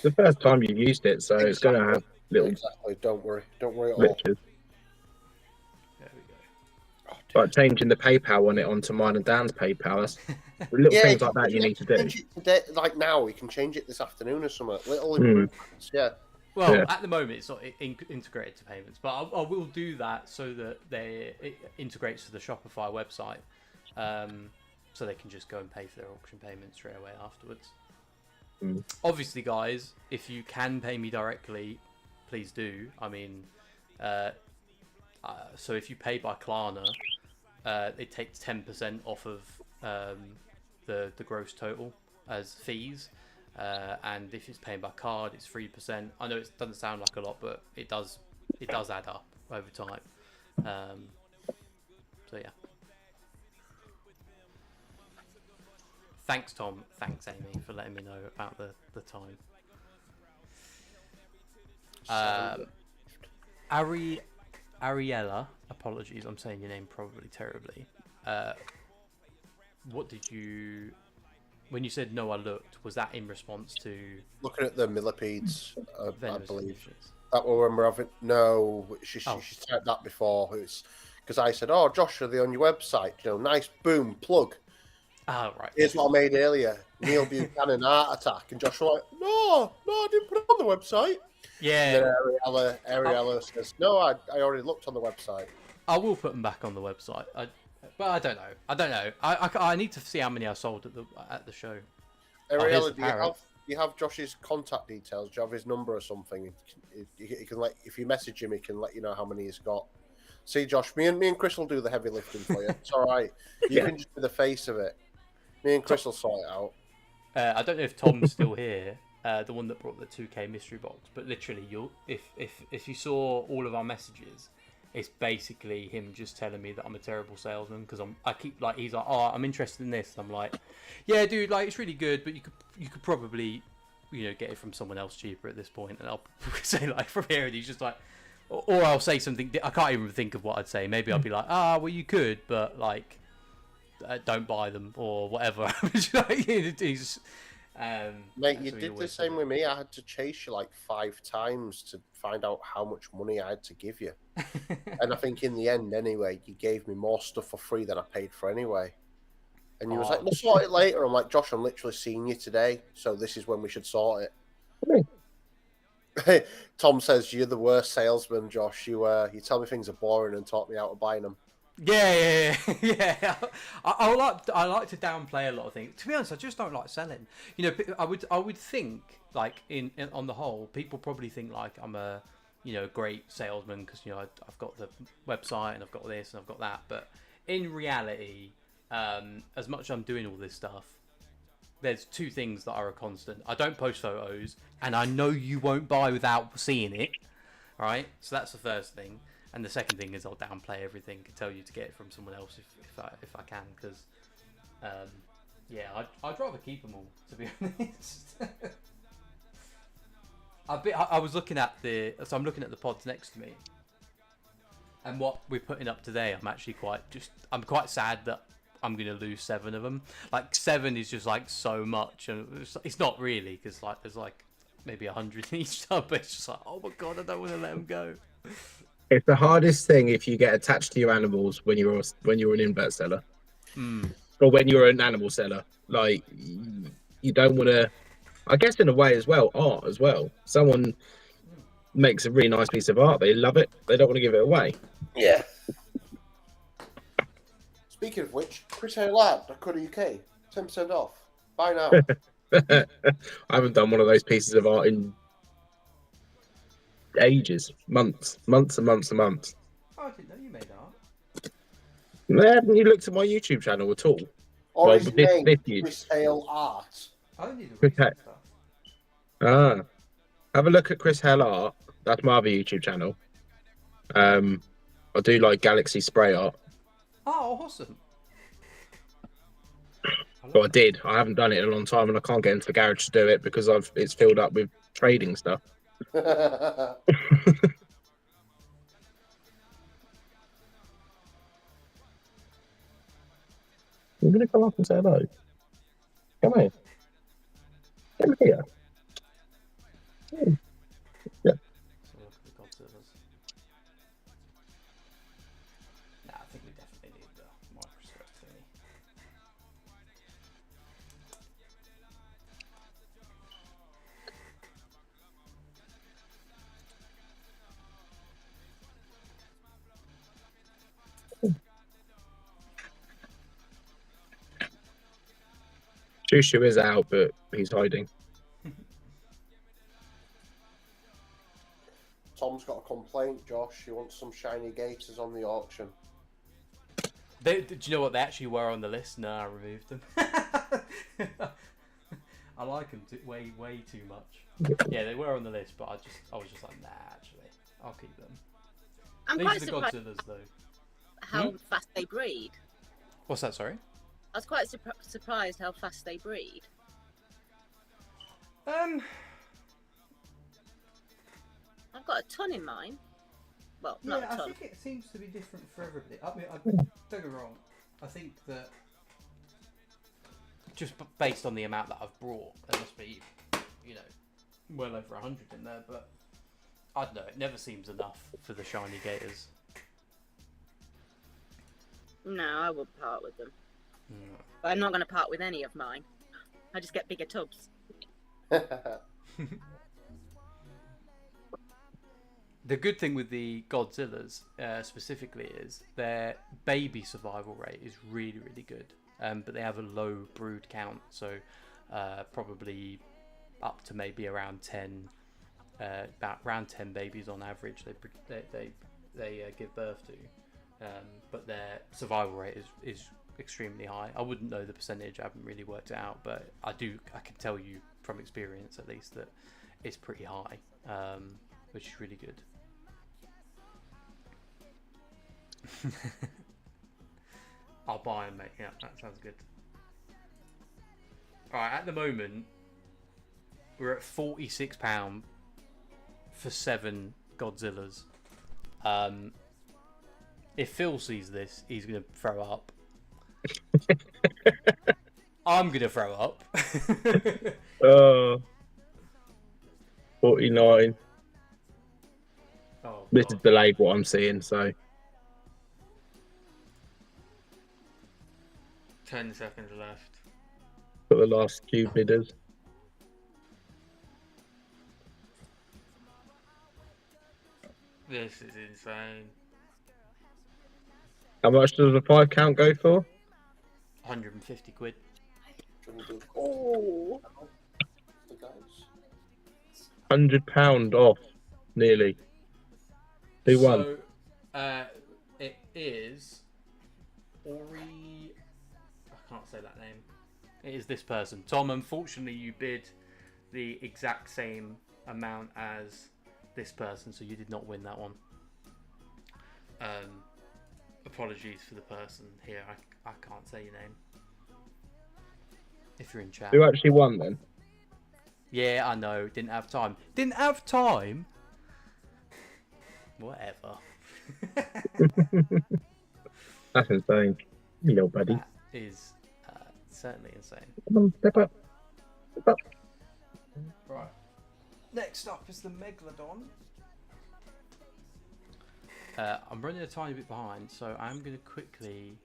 Speaker 4: the first time you've used it, so it's going to have little.
Speaker 3: Exactly. Don't worry at all.
Speaker 4: Glitches.
Speaker 1: There we go.
Speaker 3: Oh,
Speaker 4: Like changing the PayPal on it onto mine and Dan's PayPal. That's little things like that you need to do.
Speaker 3: Today, like now, we can change it this afternoon or something. Little improvements, yeah.
Speaker 1: Well,
Speaker 4: Yeah.
Speaker 1: at the moment, it's not integrated to payments, but I will do that so that it integrates to the Shopify website, so they can just go and pay for their auction payments straight away afterwards. Obviously, guys, if you can pay me directly, please do. I mean, so if you pay by Klarna, it takes 10% off of the gross total as fees. And if it's paying by card, it's 3%. I know it doesn't sound like a lot, but it does add up over time. So yeah. Thanks, Tom. Thanks, Amy, for letting me know about the time. Ariella, apologies, I'm saying your name probably terribly. What did you... When you said no, I looked, was that in response to...
Speaker 3: Looking at the millipedes, I
Speaker 1: venomous
Speaker 3: believe.
Speaker 1: creatures?
Speaker 3: That will remember having... No, she said that before. It's because I said, oh, Josh, are they on your website? You know, nice, boom, plug.
Speaker 1: Oh, right.
Speaker 3: Here's what I made earlier. Neil Buchanan Heart Attack. And Josh was like, no, I didn't put it on the website.
Speaker 1: Yeah.
Speaker 3: And then Ariella says, no, I already looked on the website.
Speaker 1: I will put them back on the website. But I don't know. I need to see how many I sold at the show.
Speaker 3: Ariella, do you have Josh's contact details? Do you have his number or something? He can if you message him, he can let you know how many he's got. See, Josh, me and Chris will do the heavy lifting for you. It's all right. You can just be the face of it. Me and Chris will sort it out.
Speaker 1: I don't know if Tom's still here, the one that brought the 2K mystery box. But literally, if you saw all of our messages, it's basically him just telling me that I'm a terrible salesman because I keep like he's like, oh, I'm interested in this. And I'm like, yeah, dude, like it's really good, but you could probably get it from someone else cheaper at this point. And I'll say like from here, and he's just like, or I'll say something. I can't even think of what I'd say. Maybe I'll be like, well, you could, but like, don't buy them or whatever. He's,
Speaker 3: mate, you did the same with me. I had to chase you like 5 times to find out how much money I had to give you. And I think in the end, anyway, you gave me more stuff for free than I paid for anyway. And you was like, we'll sort it later. I'm like, Josh, I'm literally seeing you today, so this is when we should sort it. Tom says, you're the worst salesman, Josh. You tell me things are boring and talk me out of buying them.
Speaker 1: Yeah. I like to downplay a lot of things. To be honest, I just don't like selling. I would think like in on the whole, people probably think like I'm a great salesman because I've got the website and I've got this and I've got that. But in reality, as much as I'm doing all this stuff, there's 2 things that are a constant. I don't post photos, and I know you won't buy without seeing it. All right, so that's the first thing. And the second thing is I'll downplay everything and tell you to get it from someone else if I can, because I'd rather keep them all, to be honest. I was looking at I'm looking at the pods next to me, and what we're putting up today, I'm quite sad that I'm gonna lose 7 of them. Like 7 is just like so much, and it's not really because like there's like maybe 100 in each tub, but it's just like, oh my god, I don't want to let them go.
Speaker 4: It's the hardest thing if you get attached to your animals when you're an invert seller, or when you're an animal seller. Like you don't want to. I guess in a way as well, art as well. Someone makes a really nice piece of art, they love it, they don't want to give it away.
Speaker 3: Yeah. Speaking of which, Chris UK, 10% off. Buy now.
Speaker 4: I haven't done one of those pieces of art in ages, months and months.
Speaker 1: Oh, I didn't know you made art.
Speaker 4: Haven't you looked at my YouTube channel at all?
Speaker 3: Or his name, Chris Hale Art.
Speaker 1: I don't need to read
Speaker 4: stuff. Have a look at Chris Hale Art. That's my other YouTube channel. I do like galaxy spray art.
Speaker 1: Oh, awesome.
Speaker 4: Well, I did. I haven't done it in a long time, and I can't get into the garage to do it because it's filled up with trading stuff. You gonna come up and say hello? Come here. Come here. Yeah.
Speaker 1: So look at the Godzillas. Nah, I think we definitely need the microscope thingy.
Speaker 4: Shushu is out, but he's hiding.
Speaker 3: Tom's got a complaint, Josh. He wants some shiny gators on the auction.
Speaker 1: Do you know what they actually were on the list? No, I removed them. I like them way too much. Yeah, they were on the list, but I was just like, nah, actually, I'll keep them.
Speaker 5: I'm
Speaker 1: These
Speaker 5: quite
Speaker 1: are the
Speaker 5: surprised
Speaker 1: Godzillas, though.
Speaker 5: how fast they breed.
Speaker 1: What's that? Sorry.
Speaker 5: I was quite surprised how fast they breed.
Speaker 1: I've
Speaker 5: got a ton in mine. Well, not a
Speaker 1: I
Speaker 5: ton.
Speaker 1: think it seems to be different for everybody. I mean, don't get me wrong. I think that just based on the amount that I've brought, there must be, you know, well over 100 in there. But I don't know. It never seems enough for the shiny gators.
Speaker 5: No, I wouldn't part with them.
Speaker 1: Mm.
Speaker 5: But I'm not going to part with any of mine. I just get bigger tubs.
Speaker 1: The good thing with the Godzillas specifically is their baby survival rate is really, really good. But they have a low brood count, so probably up to maybe around 10, around 10 babies on average they give birth to. But their survival rate is extremely high. I wouldn't know the percentage. I haven't really worked it out, but I can tell you from experience at least that it's pretty high, which is really good. I'll buy them, mate. Yeah, that sounds good. Alright, at the moment we're at £46 for 7 Godzillas. If Phil sees this, he's gonna throw up. I'm gonna throw up.
Speaker 4: 49.
Speaker 1: Oh,
Speaker 4: This
Speaker 1: God.
Speaker 4: is delayed what I'm seeing, so
Speaker 1: 10 seconds left.
Speaker 4: for the last few bidders.
Speaker 1: This is insane.
Speaker 4: How much does the 5 count go for?
Speaker 1: 150 quid.
Speaker 5: Oh.
Speaker 3: The guys.
Speaker 4: £100 off, nearly. Who won?
Speaker 1: So, it is Ori. I can't say that name. It is this person. Tom, unfortunately, you bid the exact same amount as this person, so you did not win that one. Apologies for the person here. I can't say your name. If you're in chat.
Speaker 4: Who actually won then?
Speaker 1: Yeah, I know. Didn't have time. Didn't have time? Whatever.
Speaker 4: That's insane. You little buddy.
Speaker 1: That is certainly insane.
Speaker 4: Come on, step up. Step up.
Speaker 1: Right. Next up is the Megladon. I'm running a tiny bit behind, so I'm going to quickly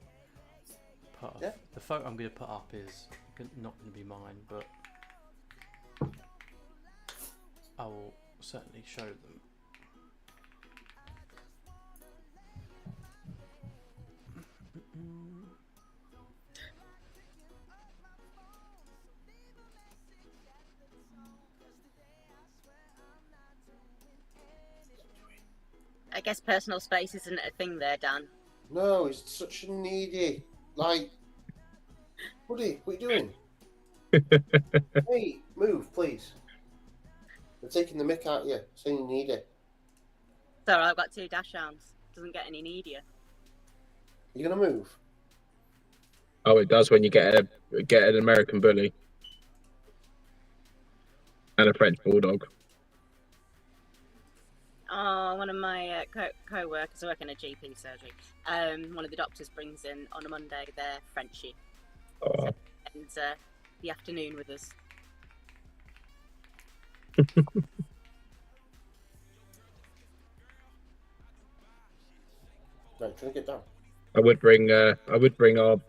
Speaker 1: put up.
Speaker 3: Yeah.
Speaker 1: The photo I'm going to put up is not going to be mine, but I will certainly show them.
Speaker 5: I guess personal space isn't a thing there, Dan.
Speaker 3: No, he's such a needy. Like, buddy, what are you doing? Hey, move, please. They're taking the mick out of you, saying you need it.
Speaker 5: So I've got 2 dash arms. Doesn't get any needier.
Speaker 3: You gonna move?
Speaker 4: Oh, it does when you get an American bully and a French bulldog.
Speaker 5: Oh, one of my co-workers, I work in a GP surgery. One of the doctors brings in on a Monday their Frenchie.
Speaker 4: Oh.
Speaker 5: And the afternoon with us.
Speaker 3: Right, trying to get down.
Speaker 4: I would bring our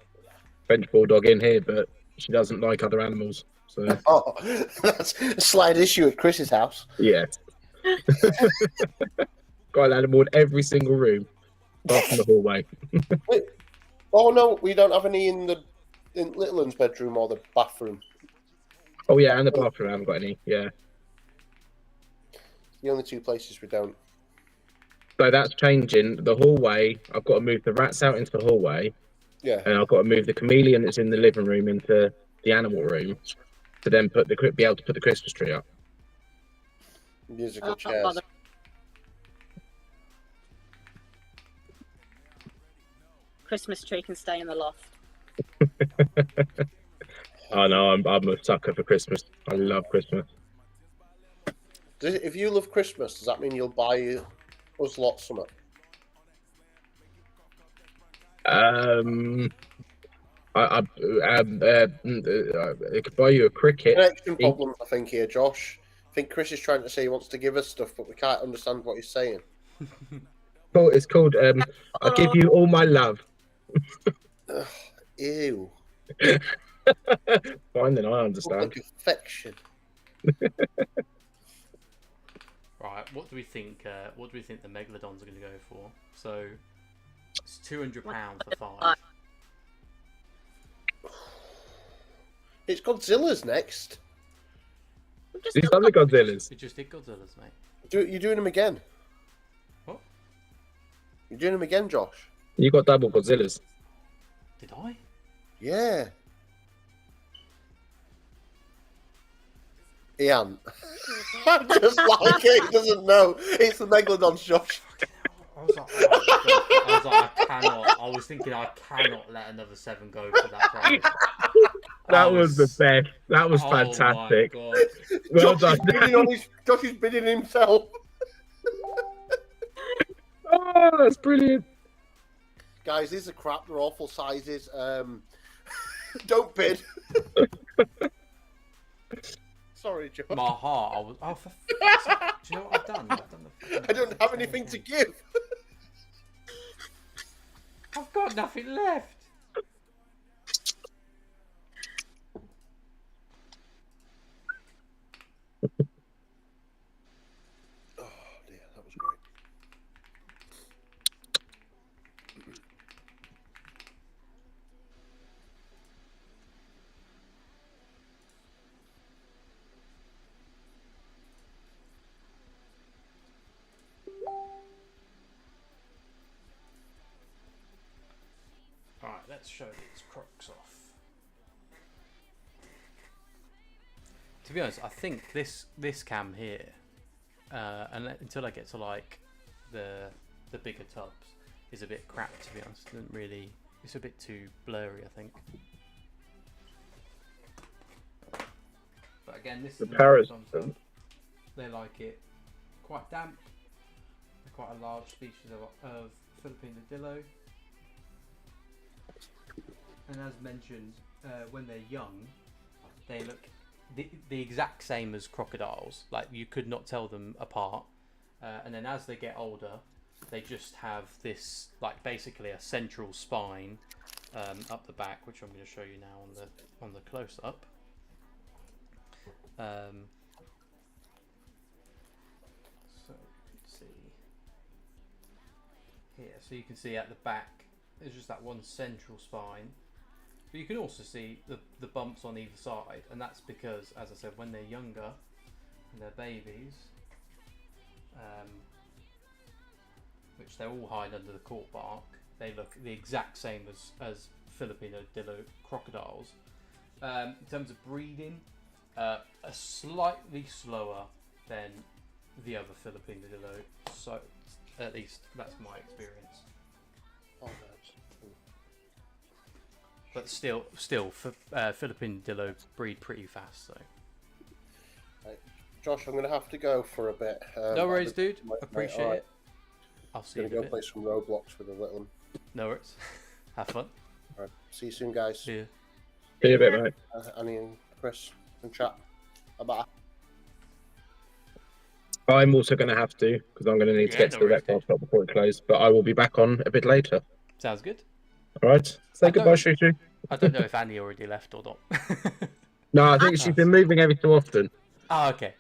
Speaker 4: French bulldog in here, but she doesn't like other animals. So
Speaker 3: Oh, that's a slight issue at Chris's house.
Speaker 4: yeah. Got an animal in every single room, apart from the hallway.
Speaker 3: Oh no, we don't have any in Little Un's bedroom or the bathroom.
Speaker 4: Oh yeah, and the bathroom I haven't got any. Yeah.
Speaker 3: The only 2 places we don't.
Speaker 4: So that's changing. The hallway, I've got to move the rats out into the hallway,
Speaker 3: Yeah.
Speaker 4: and I've got to move the chameleon that's in the living room into the animal room to then be able to put the Christmas tree up.
Speaker 3: Musical
Speaker 5: Not
Speaker 3: chairs.
Speaker 5: bother. Christmas tree can stay in the loft.
Speaker 4: Oh no, I'm a sucker for Christmas. I love Christmas.
Speaker 3: If you love Christmas, does that mean you'll buy Was lots of
Speaker 4: I could buy you a cricket.
Speaker 3: connection problems, I think, here, Josh. I think Chris is trying to say he wants to give us stuff, but we can't understand what he's saying.
Speaker 4: Oh, it's called I give you all my love.
Speaker 3: Ugh, ew.
Speaker 4: Fine, then I understand.
Speaker 3: Like affection.
Speaker 1: Right, what do we think? What do we think the Megalodons are going to go for? So it's £200 for 5.
Speaker 3: It's Godzilla's next.
Speaker 4: These other Godzillas.
Speaker 1: We just did Godzilla's, mate.
Speaker 3: You're doing them again.
Speaker 1: What?
Speaker 3: You're doing them again, Josh.
Speaker 4: You got double Godzillas.
Speaker 1: Did I?
Speaker 3: Yeah. Ian. Just like it, he doesn't know. It's the Megalodons, Josh.
Speaker 1: I was like, oh, God. I was like, I cannot. I was thinking, I cannot let another 7 go for that price.
Speaker 4: That was the best. That was fantastic.
Speaker 1: Oh my God.
Speaker 4: Well done.
Speaker 3: Josh is bidding himself.
Speaker 4: Oh, that's brilliant.
Speaker 3: Guys, these are crap. They're awful sizes. Don't bid. Sorry, Josh.
Speaker 1: My heart, I was. Oh, do you know what I've done?
Speaker 3: I don't have anything to give.
Speaker 1: I've got nothing left.
Speaker 3: Oh dear, that was great.
Speaker 1: Alright, let's show these crocs off. To be honest, I think this cam here, until I get to like the bigger tubs, is a bit crap. To be honest, it doesn't really. It's a bit too blurry, I think. But again, this
Speaker 4: The
Speaker 1: is
Speaker 4: Paris.
Speaker 1: they like it quite damp. They're quite a large species of Fillipinodillo. And as mentioned, when they're young, they look the exact same as crocodiles. Like, you could not tell them apart. And then as they get older, they just have this, like, basically a central spine up the back, which I'm going to show you now on the close up. So you can see here. So you can see at the back, there's just that one central spine. But you can also see the bumps on either side, and that's because, as I said, when they're younger and they're babies, which they're all hide under the cork bark, they look the exact same as Fillipinodillo crocodiles. In terms of breeding, slightly slower than the other Fillipinodillo, so at least that's my experience.
Speaker 3: Oh,
Speaker 1: But still, Fillipinodillo breed pretty fast. So.
Speaker 3: right. Josh, I'm going to have to go for a bit.
Speaker 1: No worries, dude. Appreciate it. I'll see you in a bit.
Speaker 3: Play some Roblox with the little one.
Speaker 1: No worries. Have fun.
Speaker 3: All right. See you soon, guys.
Speaker 1: See you.
Speaker 4: See you a bit, mate.
Speaker 3: Annie and Chris and chat. Bye.
Speaker 4: I'm also going to have to, because I'm going to need to get to the reptile shop before it closes. But I will be back on a bit later.
Speaker 1: Sounds good.
Speaker 4: All right. Say goodbye, Shushu.
Speaker 1: I don't know if Annie already left or not.
Speaker 4: No, I think she's been moving every so often.
Speaker 1: Oh, okay.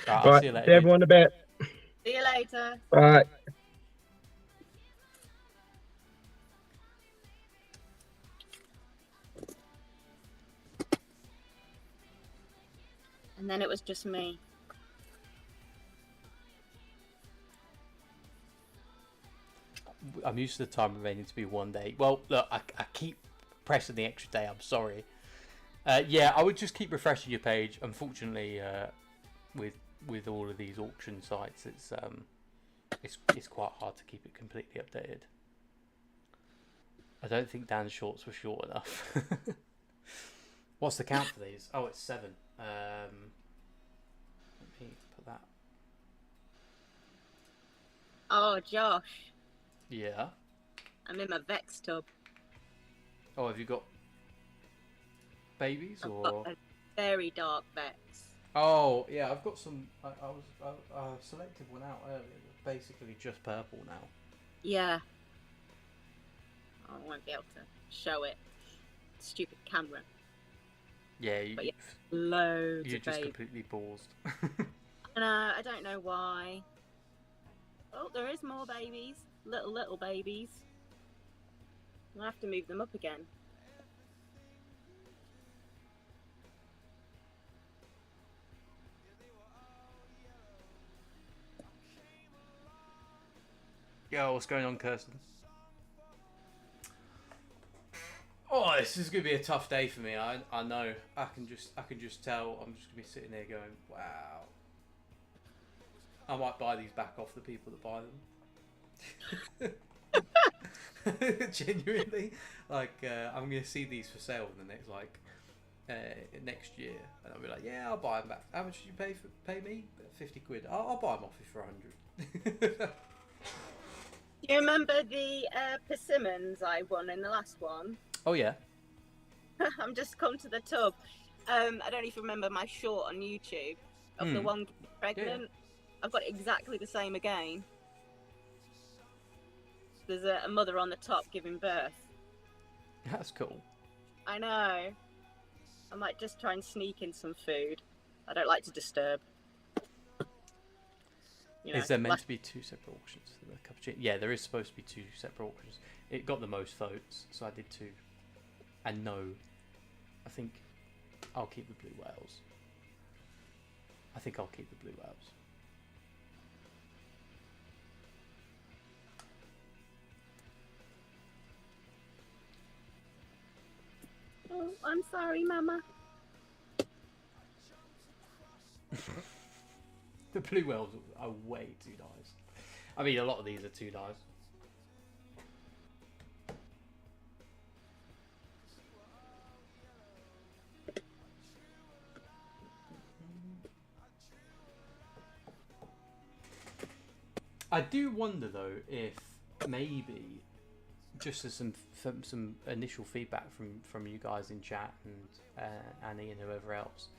Speaker 4: I'll
Speaker 1: see you later.
Speaker 4: See everyone in a bit.
Speaker 5: See you later.
Speaker 4: Bye.
Speaker 5: And then it was just me.
Speaker 1: I'm used to the time remaining to be 1 day. Well, look, I keep pressing the extra day. I'm sorry. Yeah, I would just keep refreshing your page. Unfortunately, with all of these auction sites, it's quite hard to keep it completely updated. I don't think Dan's shorts were short enough. What's the count for these? Oh, it's 7. Let me put that
Speaker 5: Oh, Josh,
Speaker 1: Yeah.
Speaker 5: I'm in my Vex tub.
Speaker 1: Oh, have you got babies
Speaker 5: I've
Speaker 1: or?
Speaker 5: got a very dark Vex.
Speaker 1: Oh, yeah. I've got some. I selected one out earlier. It's basically just purple now.
Speaker 5: Yeah. I won't be able to show it. Stupid camera.
Speaker 1: Yeah.
Speaker 5: But yeah, loads
Speaker 1: You're
Speaker 5: of
Speaker 1: just
Speaker 5: babies.
Speaker 1: completely paused.
Speaker 5: And I don't know why. Oh, there is more babies. Little babies. I'll have to move them up again.
Speaker 1: Yo, what's going on, Kirsten? Oh, this is gonna be a tough day for me. I know. I can just tell. I'm just gonna be sitting there going, wow. I might buy these back off the people that buy them. Genuinely, like I'm gonna see these for sale in the next next year, and I'll be like, yeah, I'll buy them back. How much did you pay me? 50 quid. I'll buy them off you for 100.
Speaker 5: Do you remember the persimmons I won in the last one?
Speaker 1: Oh yeah.
Speaker 5: I'm just come to the tub. I don't know if you remember my short on YouTube of the one pregnant. Yeah. I've got exactly the same again. There's a mother on the top giving birth.
Speaker 1: That's cool.
Speaker 5: I know. I might just try and sneak in some food. I don't like to disturb. You know,
Speaker 1: is there meant to be 2 separate auctions for the cappuccino? Yeah, there is supposed to be 2 separate auctions. It got the most votes, so I did 2. And no, I think I'll keep the blue whales. I think I'll keep the blue whales.
Speaker 5: Oh, I'm sorry, Mama.
Speaker 1: The blue whales are way too nice. I mean, a lot of these are too nice. I do wonder though if maybe just as some initial feedback from you guys in chat and Annie and whoever else.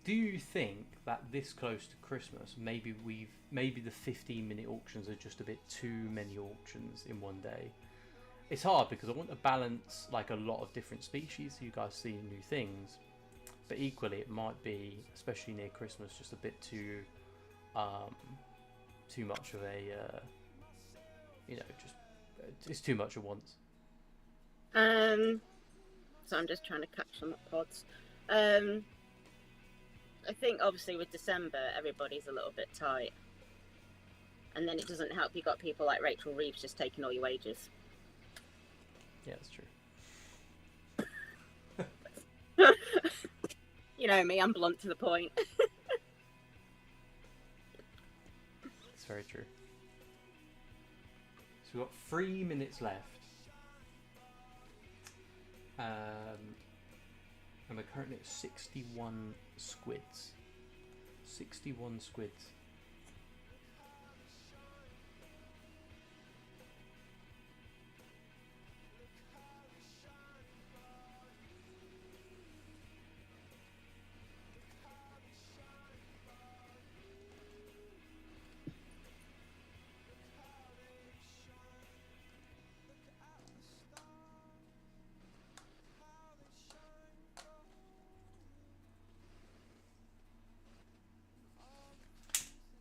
Speaker 1: Do you think that this close to Christmas, maybe the 15-minute auctions are just a bit too many auctions in one day? It's hard because I want to balance like a lot of different species, so you guys see new things, but equally it might be, especially near Christmas, just a bit too much of a just it's too much at once.
Speaker 5: So I'm just trying to catch some pods. I think obviously with December everybody's a little bit tight, and then it doesn't help you got people like Rachel Reeves just taking all your wages.
Speaker 1: Yeah, that's true.
Speaker 5: You know me, I'm blunt to the point.
Speaker 1: It's very true. So we've got 3 minutes left. And we're currently at 61 squids. 61 squids.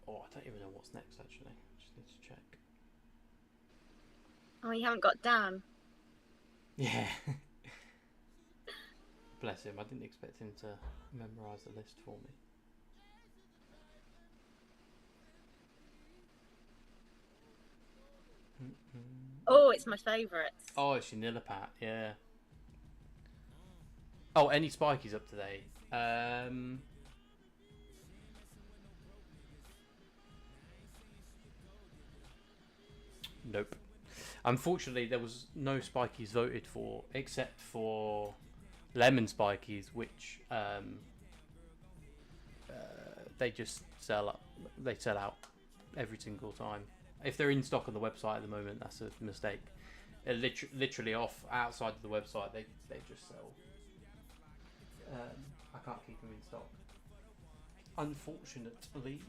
Speaker 1: Oh, I don't even know what's next actually. Just need to check.
Speaker 5: Oh, you haven't got Dan?
Speaker 1: Yeah. Bless him. I didn't expect him to memorise the list for me.
Speaker 5: Oh, it's my favourite.
Speaker 1: Oh, it's your Nilipat, yeah. Oh, any spikies up today? Nope. Unfortunately, there was no spikies voted for, except for lemon spikies, which they just sell up. They sell out every single time. If they're in stock on the website at the moment, that's a mistake. Literally off outside of the website, they just sell. I can't keep them in stock, unfortunately.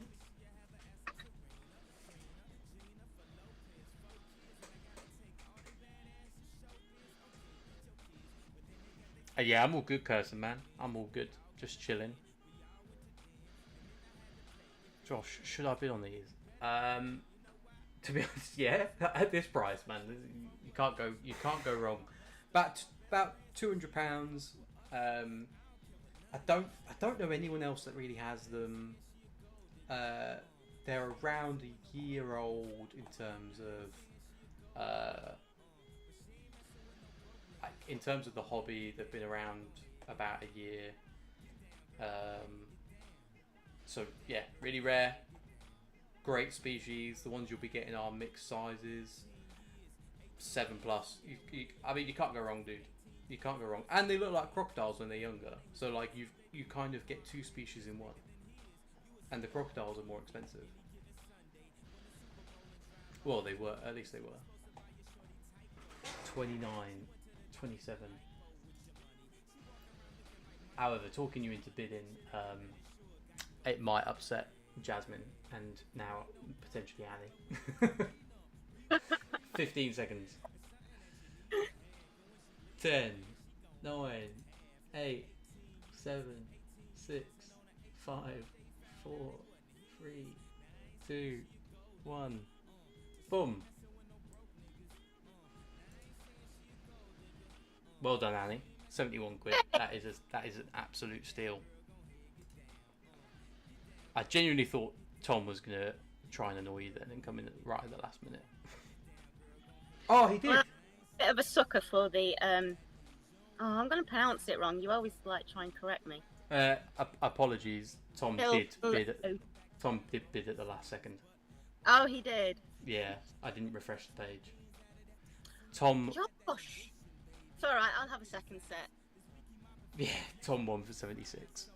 Speaker 1: Yeah, I'm all good, Kirsten, man. I'm all good. Just chilling. Josh, should I bid on these? To be honest, yeah. At this price, man, you can't go wrong. About £200. I don't know anyone else that really has them. They're around a year old in terms of the hobby. They've been around about a year. So yeah, really rare. Great species. The ones you'll be getting are mixed sizes, 7+. I mean, you can't go wrong, dude. You can't go wrong. And they look like crocodiles when they're younger. So like you kind of get two species in one. And the crocodiles are more expensive. Well, they were. At least they were. 29, 27. However, talking you into bidding, it might upset Jasmine and now potentially Annie. 15 seconds. 10, 9, 8, 7, 6, 5, 4, 3, 2, 1. Boom. Well done, Annie. 71 quid. That is an absolute steal. I genuinely thought Tom was gonna try and annoy you then and come in right at the last minute. Oh, he did.
Speaker 5: Well, bit of a sucker for the I'm gonna pronounce it wrong. You always like try and correct me.
Speaker 1: Apologies. Tom did bid at the last second.
Speaker 5: Oh, he did.
Speaker 1: Yeah, I didn't refresh the page. Tom.
Speaker 5: Josh. It's all right. I'll have a second set.
Speaker 1: Yeah, Tom won for 76.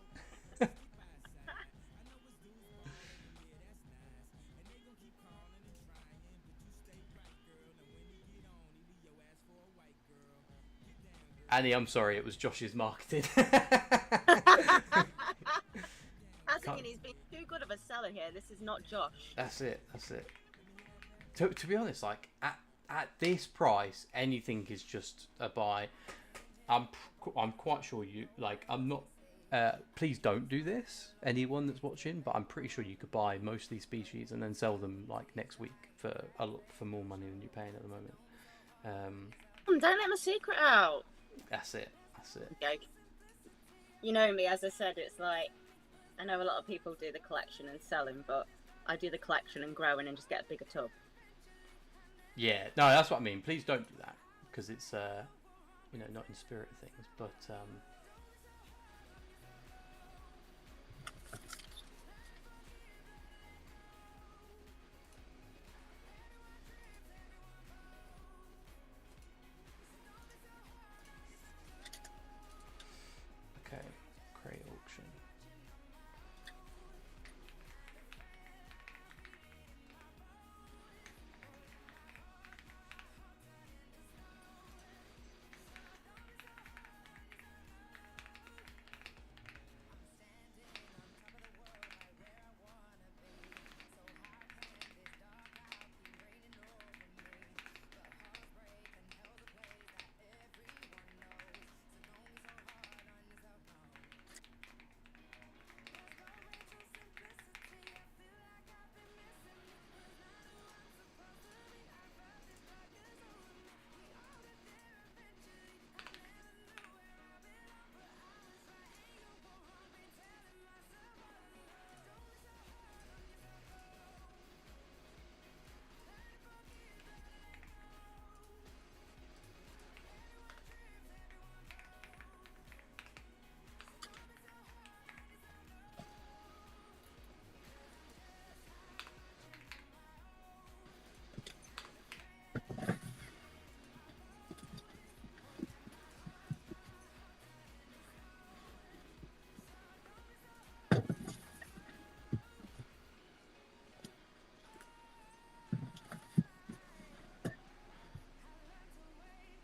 Speaker 1: Annie, I'm sorry, it was Josh's marketing.
Speaker 5: He's been too good of a seller here. This is not Josh.
Speaker 1: That's it. To be honest, like at this price, anything is just a buy. I'm quite sure you like. I'm not. Please don't do this, anyone that's watching. But I'm pretty sure you could buy most of these species and then sell them like next week for more money than you're paying at the moment.
Speaker 5: Don't let my secret out.
Speaker 1: That's it.
Speaker 5: Okay. You know me, as I said, it's like I know a lot of people do the collection and selling, but I do the collection and growing and just get a bigger tub.
Speaker 1: Yeah, no, that's what I mean. Please don't do that because it's not in spirit of things, but okay, crate auction.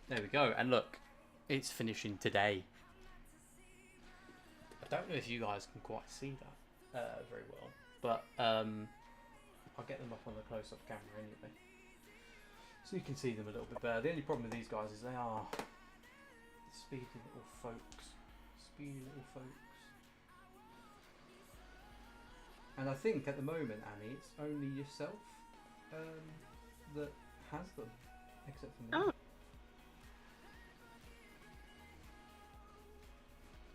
Speaker 1: There we go. And look, it's finishing today. I don't know if you guys can quite see that very well, but I'll get them up on the close-up camera anyway, so you can see them a little bit better. The only problem with these guys is they are speedy little folks. Speedy little folks. And I think at the moment, Annie, it's only yourself that has them, except for me.
Speaker 5: Oh.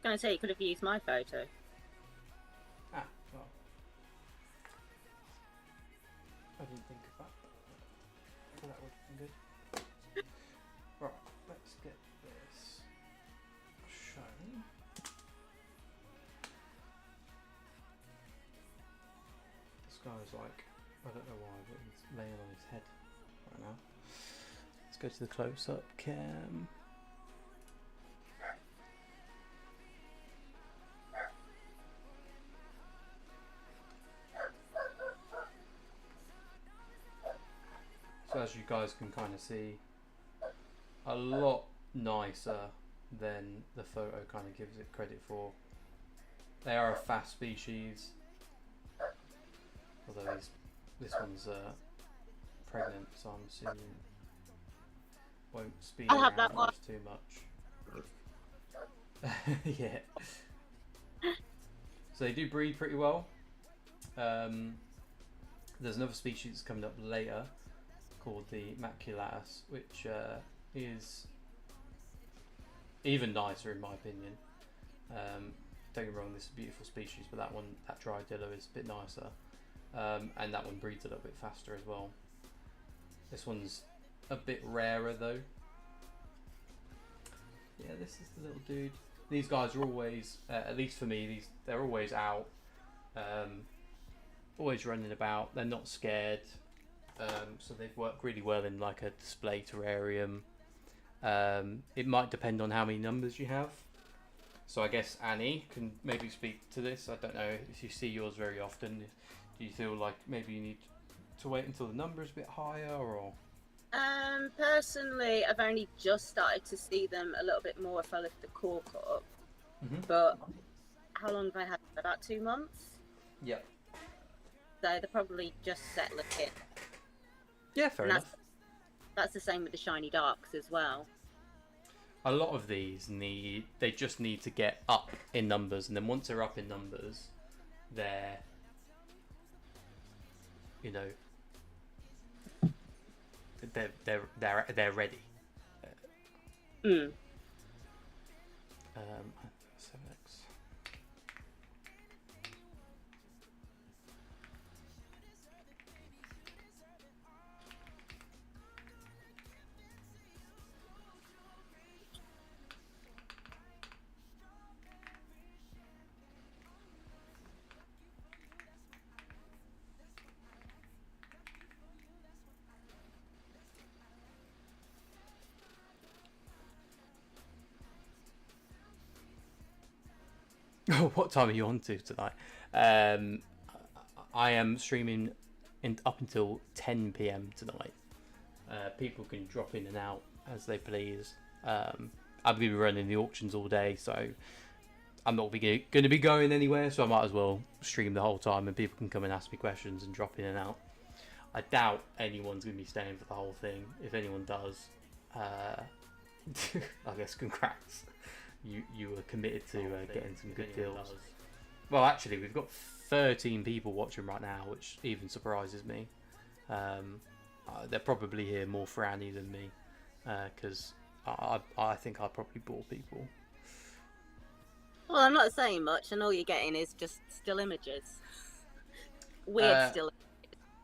Speaker 5: I was going to say, you could have used my photo.
Speaker 1: Ah, well. I didn't think of that. But that would have been good. Right, let's get this shown. This guy's like, I don't know why, but he's laying on his head right now. Let's go to the close-up cam. So as you guys can kind of see, a lot nicer than the photo kind of gives it credit for. They are a fast species, although this one's pregnant, so I'm assuming won't speed
Speaker 5: I'll have
Speaker 1: around
Speaker 5: that one.
Speaker 1: too much. Yeah. So they do breed pretty well. There's another species that's coming up later called the Maculatus, which is even nicer in my opinion. Don't get me wrong, this is a beautiful species, but that Dryadillo is a bit nicer, and that one breeds a little bit faster as well. This one's a bit rarer though. Yeah, this is the little dude. These guys are always, at least for me, they're always out, always running about. They're not scared. So they'd work really well in like a display terrarium. It might depend on how many numbers you have. So I guess Annie can maybe speak to this. I don't know if you see yours very often. Do you feel like maybe you need to wait until the number is a bit higher, or?
Speaker 5: Personally, I've only just started to see them a little bit more if I lift the cork up.
Speaker 1: Mm-hmm.
Speaker 5: But how long have I had? About 2 months?
Speaker 1: Yep.
Speaker 5: So they're probably just settling in.
Speaker 1: Yeah, fair enough.
Speaker 5: That's the same with the shiny darks as well.
Speaker 1: A lot of these they just need to get up in numbers, and then once they're up in numbers, they're, you know, they're ready.
Speaker 5: Mm.
Speaker 1: 7X. What time are you on to tonight? I am streaming up until 10 PM tonight. People can drop in and out as they please. I'm going to be running the auctions all day, so I'm not going to be going anywhere, so I might as well stream the whole time and people can come and ask me questions and drop in and out. I doubt anyone's going to be staying for the whole thing. If anyone does, I guess congrats. You were committed to getting some good deals. Well, actually, we've got 13 people watching right now, which even surprises me. They're probably here more for Annie than me, because I think I probably bore people.
Speaker 5: Well, I'm not saying much, and all you're getting is just still images. Weird still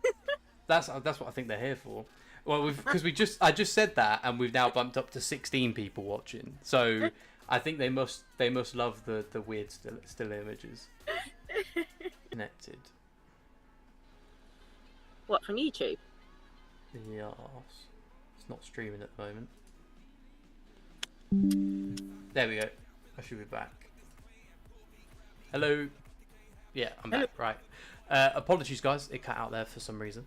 Speaker 5: images.
Speaker 1: That's what I think they're here for. Well, because I just said that, and we've now bumped up to 16 people watching. So I think they must love the weird still images. Connected.
Speaker 5: What, from YouTube?
Speaker 1: Yes. It's not streaming at the moment. There we go. I should be back. Hello. Yeah, I'm back. Right. Apologies, guys. It cut out there for some reason.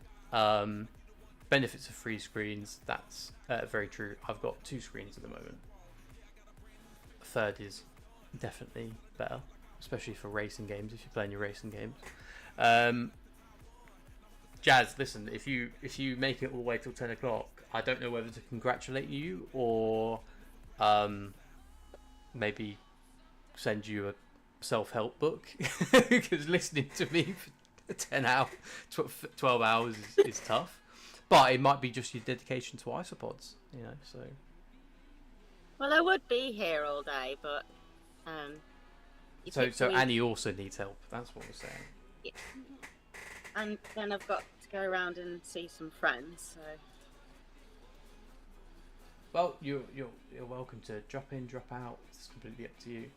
Speaker 1: benefits of free screens, that's very true. I've got 2 screens at the moment. A third is definitely better, especially for racing games, if you're playing your racing games. Jazz, listen, if you make it all the way till 10 o'clock, I don't know whether to congratulate you or maybe send you a self-help book, because listening to me for 10 hours, 12 hours is tough. But it might be just your dedication to isopods, you know. So.
Speaker 5: Well, I would be here all day, but
Speaker 1: So Annie also needs help. That's what we're saying.
Speaker 5: Yeah. And then I've got to go around and see some friends. So.
Speaker 1: Well, you're welcome to drop in, drop out. It's completely up to you.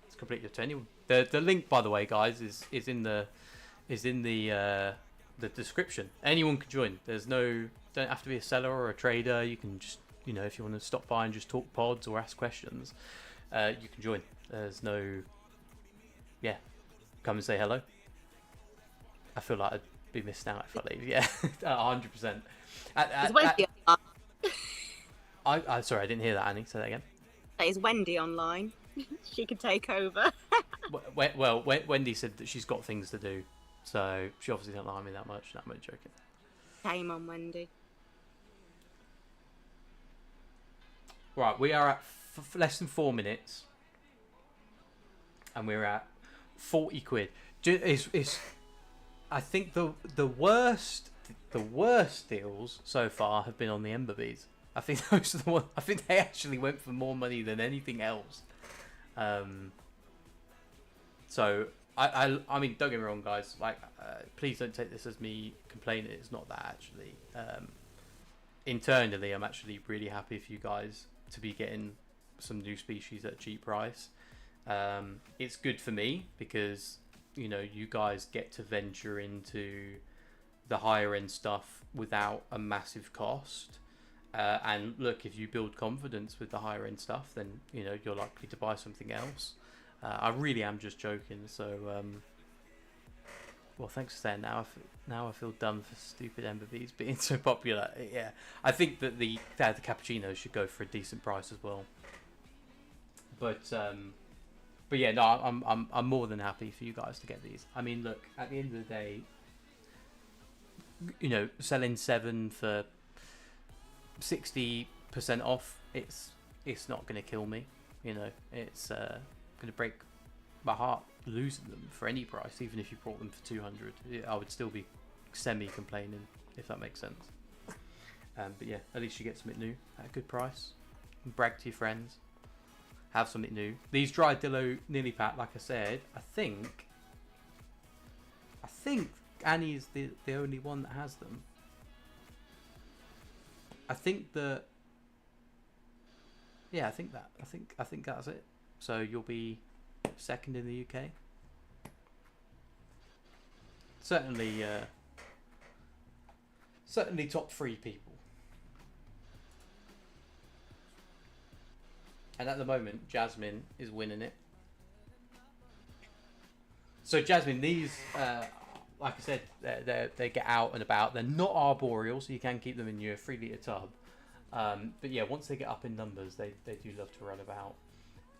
Speaker 1: It's completely up to anyone. The link, by the way, guys, is in the description. Anyone can join. Don't have to be a seller or a trader. You can just, you know, if you want to stop by and just talk pods or ask questions, you can join. There's no, come and say hello. I feel like I'd be missed out if I leave. Yeah, 100%.
Speaker 5: Is Wendy online?
Speaker 1: Sorry, I didn't hear that, Annie. Say that again.
Speaker 5: Is Wendy online? She could take over.
Speaker 1: Well, Wendy said that she's got things to do, so she obviously don't like me that much. I'm only joking.
Speaker 5: Shame on Wendy.
Speaker 1: Right, we are at less than 4 minutes, and we're at 40 quid. I think the worst deals so far have been on the Ember Bees. I think those are the ones. I think they actually went for more money than anything else. So I mean, don't get me wrong, guys. Like, please don't take this as me complaining. It's not that, actually. Internally, I'm actually really happy for you guys to be getting some new species at a cheap price. It's good for me because, you know, you guys get to venture into the higher end stuff without a massive cost. And look, if you build confidence with the higher end stuff, then, you know, you're likely to buy something else. I really am just joking. So, well, thanks for saying. Now I feel dumb for stupid Ember Bees being so popular. Yeah, I think that the cappuccinos should go for a decent price as well. But yeah, no, I'm more than happy for you guys to get these. I mean, look, at the end of the day, you know, selling 7 for 60% off, it's not going to kill me. You know, it's going to break my heart losing them for any price. Even if you brought them for 200, I would still be semi-complaining, if that makes sense. But yeah, at least you get something new at a good price. Brag to your friends. Have something new. These Dryadillo Nilipat, like I said, I think Annie is the only one that has them. I think that. Yeah, I think that's it. So you'll be second in the UK. Certainly top 3 people. And at the moment, Jasmine is winning it. So Jasmine, these, like I said, they get out and about. They're not arboreal, so you can keep them in your 3-litre tub. But yeah, once they get up in numbers, they do love to run about.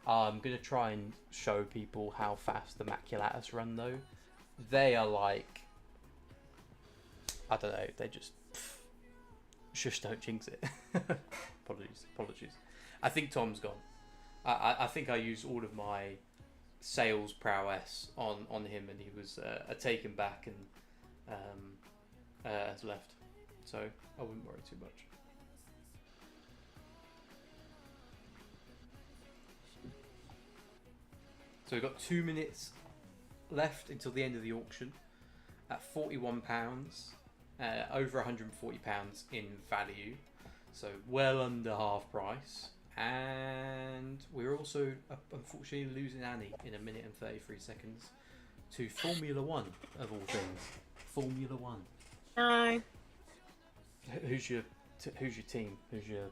Speaker 1: I'm going to try and show people how fast the Maculatus run, though. They are like, I don't know, they just, shush, don't jinx it. Apologies. I think Tom's gone. I think I used all of my sales prowess on him, and he was taken back and has left. So I wouldn't worry too much. So we've got 2 minutes left until the end of the auction at £41, over £140 in value, so well under half price. And we're also unfortunately losing Annie in 1 minute and 33 seconds to Formula 1 of all things. Formula 1.
Speaker 5: No.
Speaker 1: Who's your team? Who's your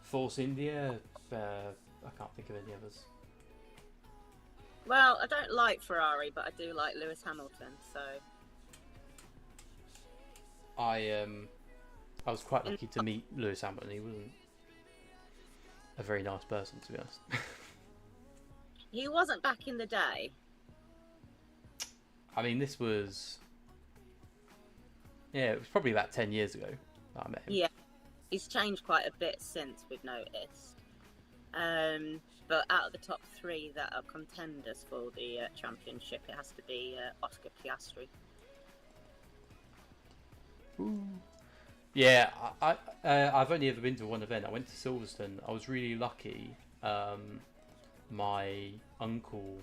Speaker 1: Force India? I can't think of any others.
Speaker 5: Well, I don't like Ferrari, but I do like Lewis Hamilton, so...
Speaker 1: I was quite lucky to meet Lewis Hamilton. He wasn't a very nice person, to be honest.
Speaker 5: He wasn't back in the day.
Speaker 1: I mean, this was... Yeah, it was probably about 10 years ago that I met him.
Speaker 5: Yeah, he's changed quite a bit since, we've noticed. But out of the top 3 that are contenders for the championship, it has to be Oscar Piastri.
Speaker 1: Ooh. Yeah, I've only ever been to one event. I went to Silverstone. I was really lucky. My uncle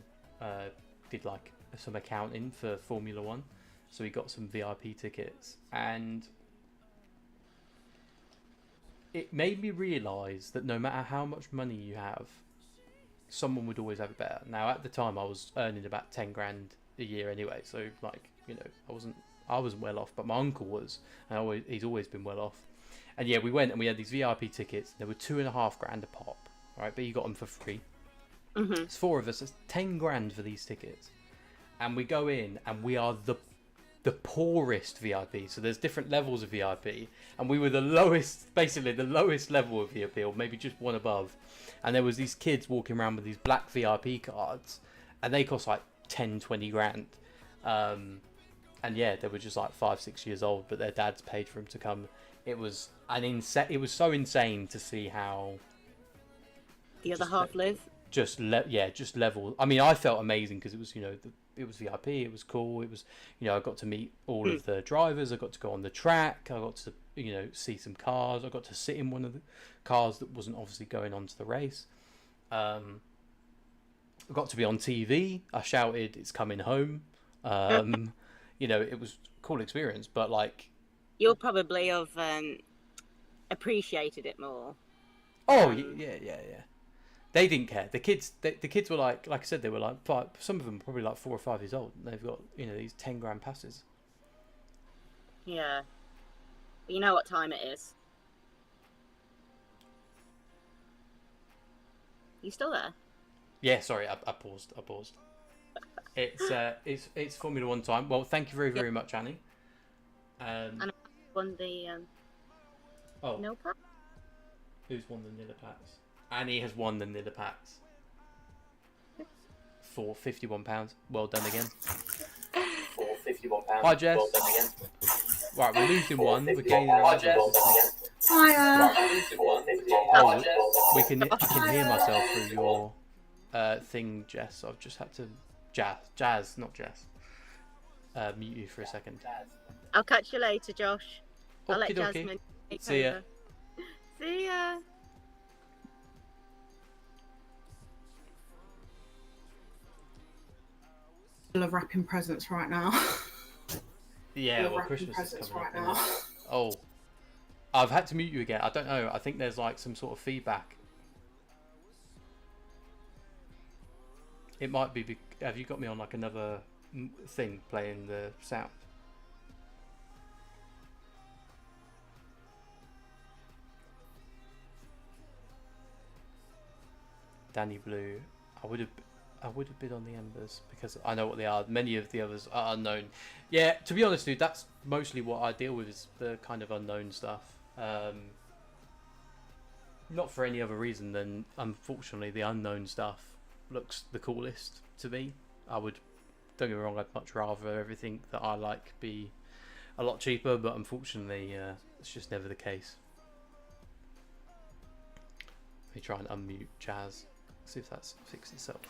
Speaker 1: did like some accounting for Formula One, so he got some VIP tickets, and it made me realise that no matter how much money you have, someone would always have it better. Now, at the time, I was earning about 10 grand a year anyway, so like, you know, I wasn't well off, but my uncle was, and he's always been well off. And yeah, we went and we had these VIP tickets. They were 2.5 grand a pop, right? But you got them for free.
Speaker 5: Mm-hmm.
Speaker 1: It's 4 of us. It's 10 grand for these tickets, and we go in and we are the poorest VIP. So there's different levels of VIP, and we were the lowest, basically the lowest level of VIP, or maybe just one above. And there was these kids walking around with these black VIP cards, and they cost like 10, 20 grand. And yeah, they were just like 5, 6 years old, but their dads paid for them to come. It was it was so insane to see how
Speaker 5: The other half live.
Speaker 1: Just level. I mean, I felt amazing because it was, you know, it was VIP. It was cool. It was, you know, I got to meet all of the drivers. I got to go on the track. I got to, you know, see some cars. I got to sit in one of the cars that wasn't obviously going on to the race. I got to be on TV. I shouted, "It's coming home." You know, it was a cool experience, but like,
Speaker 5: You'll probably have appreciated it more.
Speaker 1: oh yeah. They didn't care. The kids were like I said, they were like 5. Some of them were probably like 4 or 5 years old. And they've got, you know, these 10 grand passes.
Speaker 5: Yeah. But you know what time it is? You still there?
Speaker 1: Yeah, sorry, I paused. It's Formula One time. Well, thank you very much, Annie.
Speaker 5: And I won the Nilipat.
Speaker 1: Who's won the Nilipats? Annie has won the Nilipats for £51. Well done again.
Speaker 6: For £51.
Speaker 1: Hi, Jess.
Speaker 6: Well done again.
Speaker 1: Right, we're losing one. We're gaining another.
Speaker 7: Hiya.
Speaker 1: Oh, I can hear myself through your thing, Jess. I've just had to Jazz, not Jess. Mute you for a second.
Speaker 5: I'll catch you later, Josh. I'll let
Speaker 1: Okie dokie.
Speaker 5: Jasmine take
Speaker 1: See ya.
Speaker 5: over. See ya.
Speaker 7: Of wrapping presents right now.
Speaker 1: Yeah, well,
Speaker 7: wrapping
Speaker 1: Christmas is
Speaker 7: presents
Speaker 1: coming
Speaker 7: right
Speaker 1: up.
Speaker 7: now.
Speaker 1: Oh, I've had to mute you again. I don't know. I think there's like some sort of feedback. It might be. Have you got me on like another thing playing the sound? Danny Blue. I would have bid on the Embers because I know what they are. Many of the others are unknown. Yeah, to be honest, dude, that's mostly what I deal with, is the kind of unknown stuff. Not for any other reason than, unfortunately, the unknown stuff looks the coolest to me. Don't get me wrong, I'd much rather everything that I like be a lot cheaper, but unfortunately, it's just never the case. Let me try and unmute Jazz. See if that's fixed itself.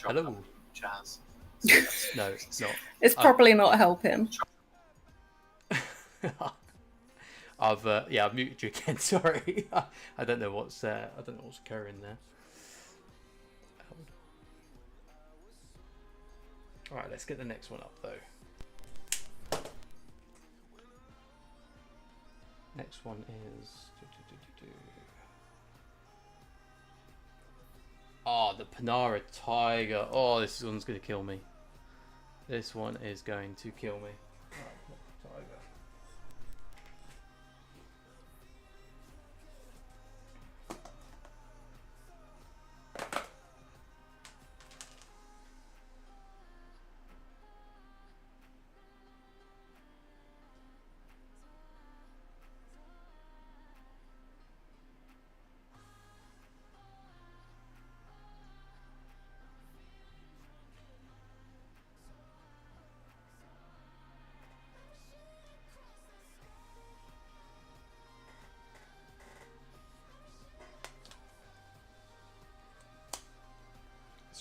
Speaker 1: Hello.
Speaker 6: Jazz.
Speaker 1: No, it's not.
Speaker 7: It's probably not helping.
Speaker 1: I've muted you again. Sorry, I don't know what's occurring there. All right, let's get the next one up though. Next one is. Oh, the Panara Tiger. Oh, this one's going to kill me. This one is going to kill me. Tiger.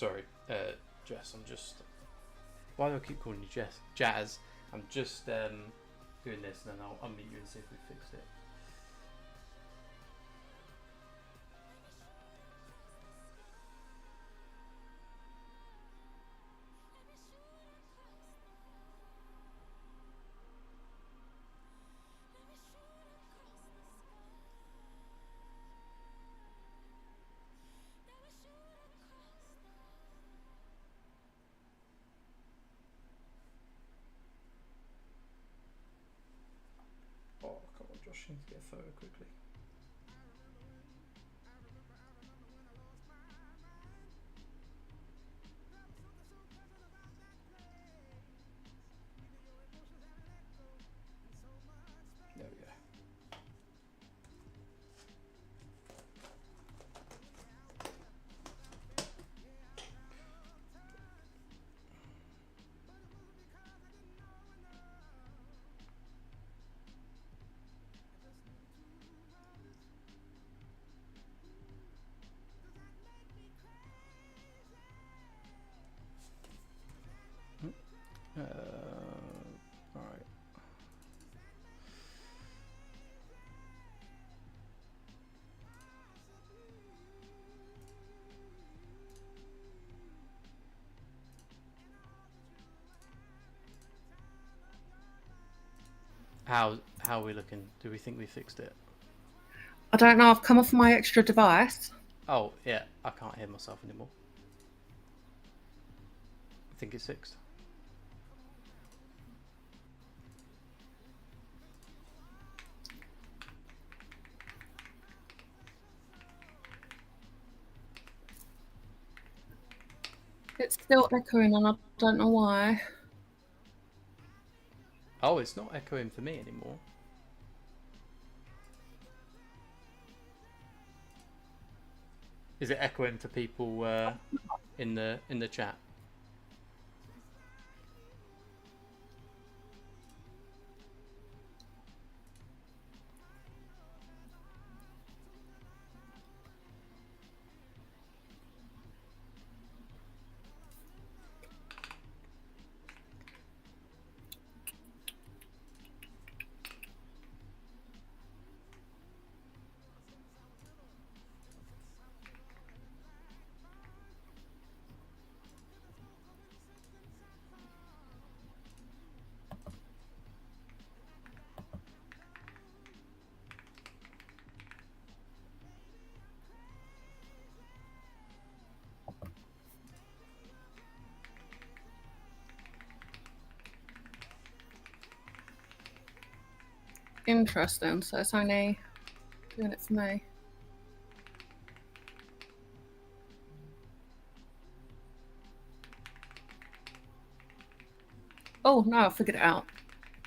Speaker 1: sorry, Jess. I'm just. Why do I keep calling you Jess? Jazz. I'm just doing this, and then I'll unmute you and see if we fixed it. Oh, come on, Josh, you need to get a photo quickly. There we go. All right. How are we looking? Do we think we fixed it?
Speaker 7: I don't know. I've come off my extra device.
Speaker 1: Oh yeah, I can't hear myself anymore. I think it's fixed.
Speaker 7: It's still echoing, and I don't know why.
Speaker 1: Oh, it's not echoing for me anymore. Is it echoing to people in the chat?
Speaker 7: Interesting. So it's only doing it for me. Oh no, I figured it out.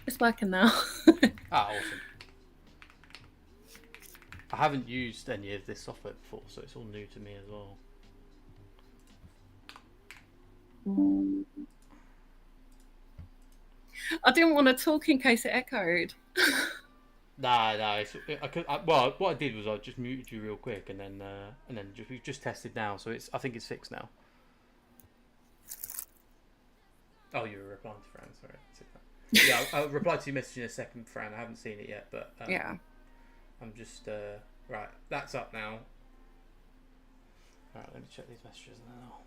Speaker 7: It's working now.
Speaker 1: Ah, awesome. I haven't used any of this software before, so it's all new to me as well.
Speaker 7: I didn't want to talk in case it echoed.
Speaker 1: Nah. Well, what I did was I just muted you real quick, and then we've just tested now, so I think it's fixed now. Oh, you were replying to Fran. Sorry, I said that. Yeah, I'll reply to your message in a second, Fran. I haven't seen it yet, but
Speaker 7: Yeah.
Speaker 1: I'm just right. That's up now. All right, let me check these messages and then I'll.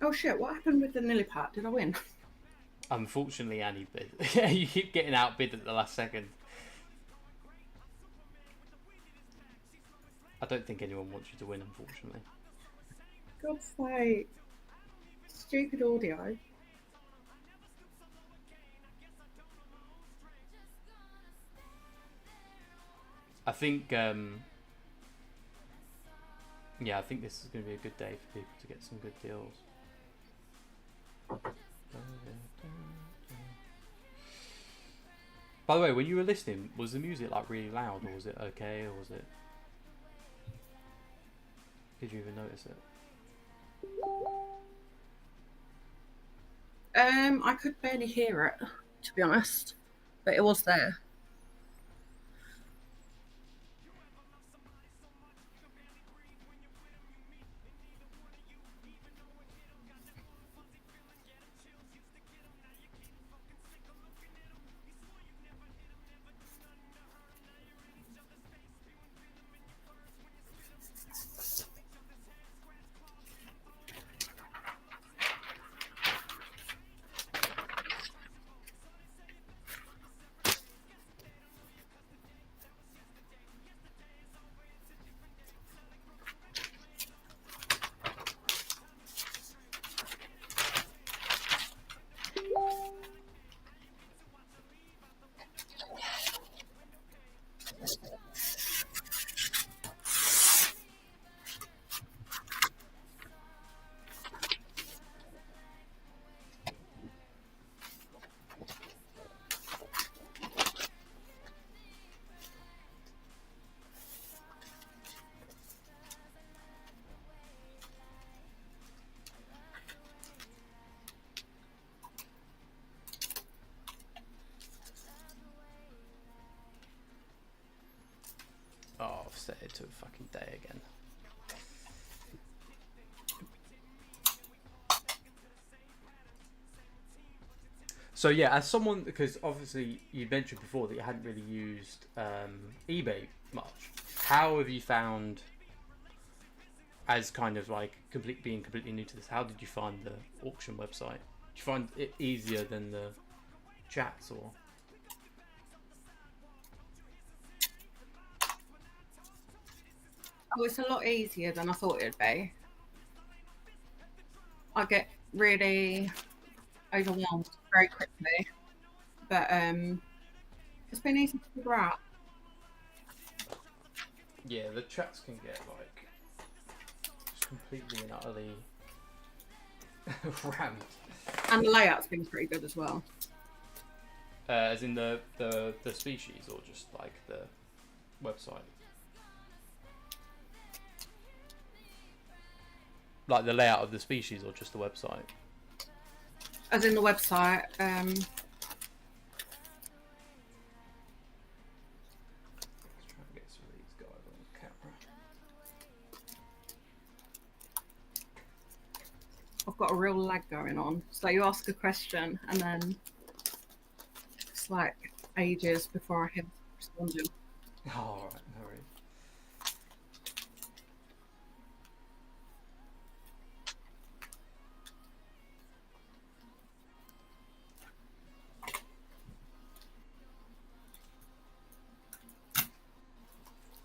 Speaker 7: Oh shit, what happened with the Nilipat? Did I win?
Speaker 1: Unfortunately, Annie bid. You keep getting outbid at the last second. I don't think anyone wants you to win, unfortunately.
Speaker 7: God's sake. Stupid audio.
Speaker 1: I think, yeah, I think this is going to be a good day for people to get some good deals. By the way, when you were listening, was the music like really loud, or was it okay, or was it? Did you even notice it?
Speaker 7: I could barely hear it, to be honest, but it was there.
Speaker 1: Oh, I've set it to a fucking day again. So yeah, as someone, because obviously you mentioned before that you hadn't really used eBay much, how have you found, as kind of like being completely new to this, how did you find the auction website? Did you find it easier than the chats, or?
Speaker 7: Oh, it's a lot easier than I thought it'd be. I get really overwhelmed very quickly, but it's been easy to figure out.
Speaker 1: Yeah, the chats can get like just completely and utterly rammed.
Speaker 7: And the layout's been pretty good as well.
Speaker 1: As in the species, or just like the website? Like the layout of the species, or just the website?
Speaker 7: As in the website,
Speaker 1: Let's try and get some of these guys on camera.
Speaker 7: I've got a real lag going on. So you ask a question and then it's like ages before I hit responding.
Speaker 1: Oh, alright, no worries.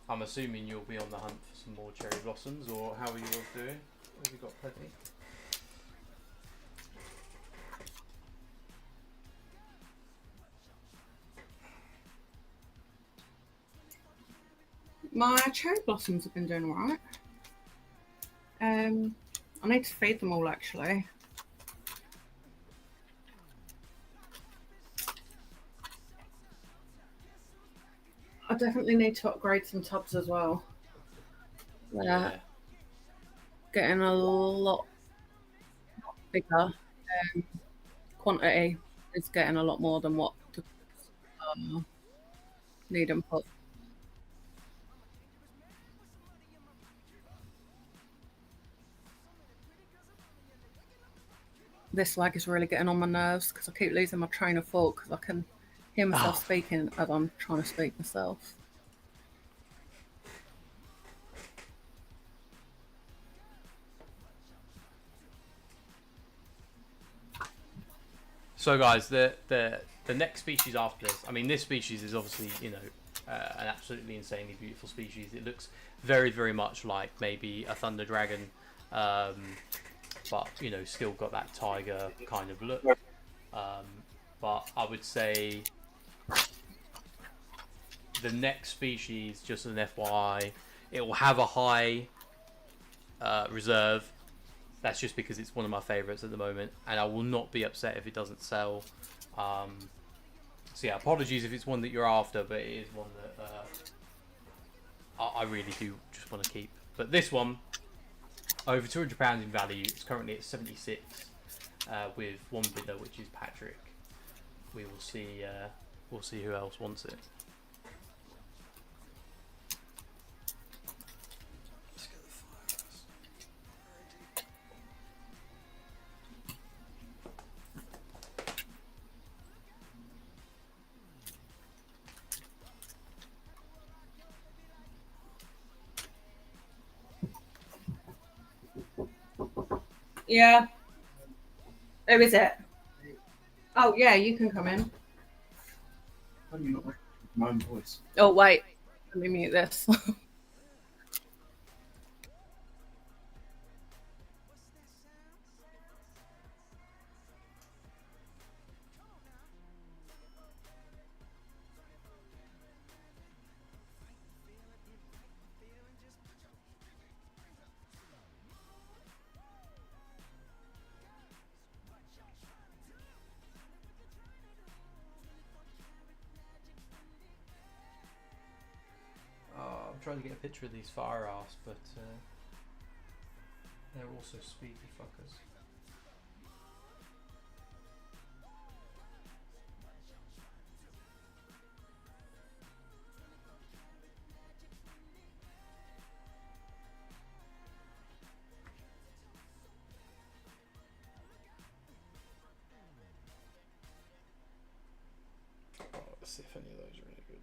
Speaker 1: I'm assuming you'll be on the hunt for some more cherry blossoms, or how are you all doing? Have you got plenty?
Speaker 7: My cherry blossoms have been doing alright. I need to feed them all actually. I definitely need to upgrade some tubs as well.
Speaker 1: Yeah.
Speaker 7: Getting a lot bigger. Quantity is getting a lot more than what the need and put. This lag is really getting on my nerves because I keep losing my train of thought because I can hear myself speaking as I'm trying to speak myself.
Speaker 1: So guys, the next species after this, I mean, this species is obviously, you know, an absolutely insanely beautiful species. It looks very, very much like maybe a thunder dragon, but you know, still got that tiger kind of look. But I would say the next species, just as an FYI, it will have a high reserve. That's just because it's one of my favourites at the moment, and I will not be upset if it doesn't sell. So yeah, apologies if it's one that you're after, but it is one that I really do just want to keep. But this one, over £200 in value. It's currently at 76 with one bidder, which is Patrick. We will see. We'll see who else wants it.
Speaker 7: Yeah. Who is it? Oh, yeah, you can come in.
Speaker 6: How do you not recognize my own voice?
Speaker 7: Oh, wait. Let me mute this.
Speaker 1: I'm trying to get a picture of these fire ass, but they're also speedy fuckers. Oh, let's see if any of those are any good.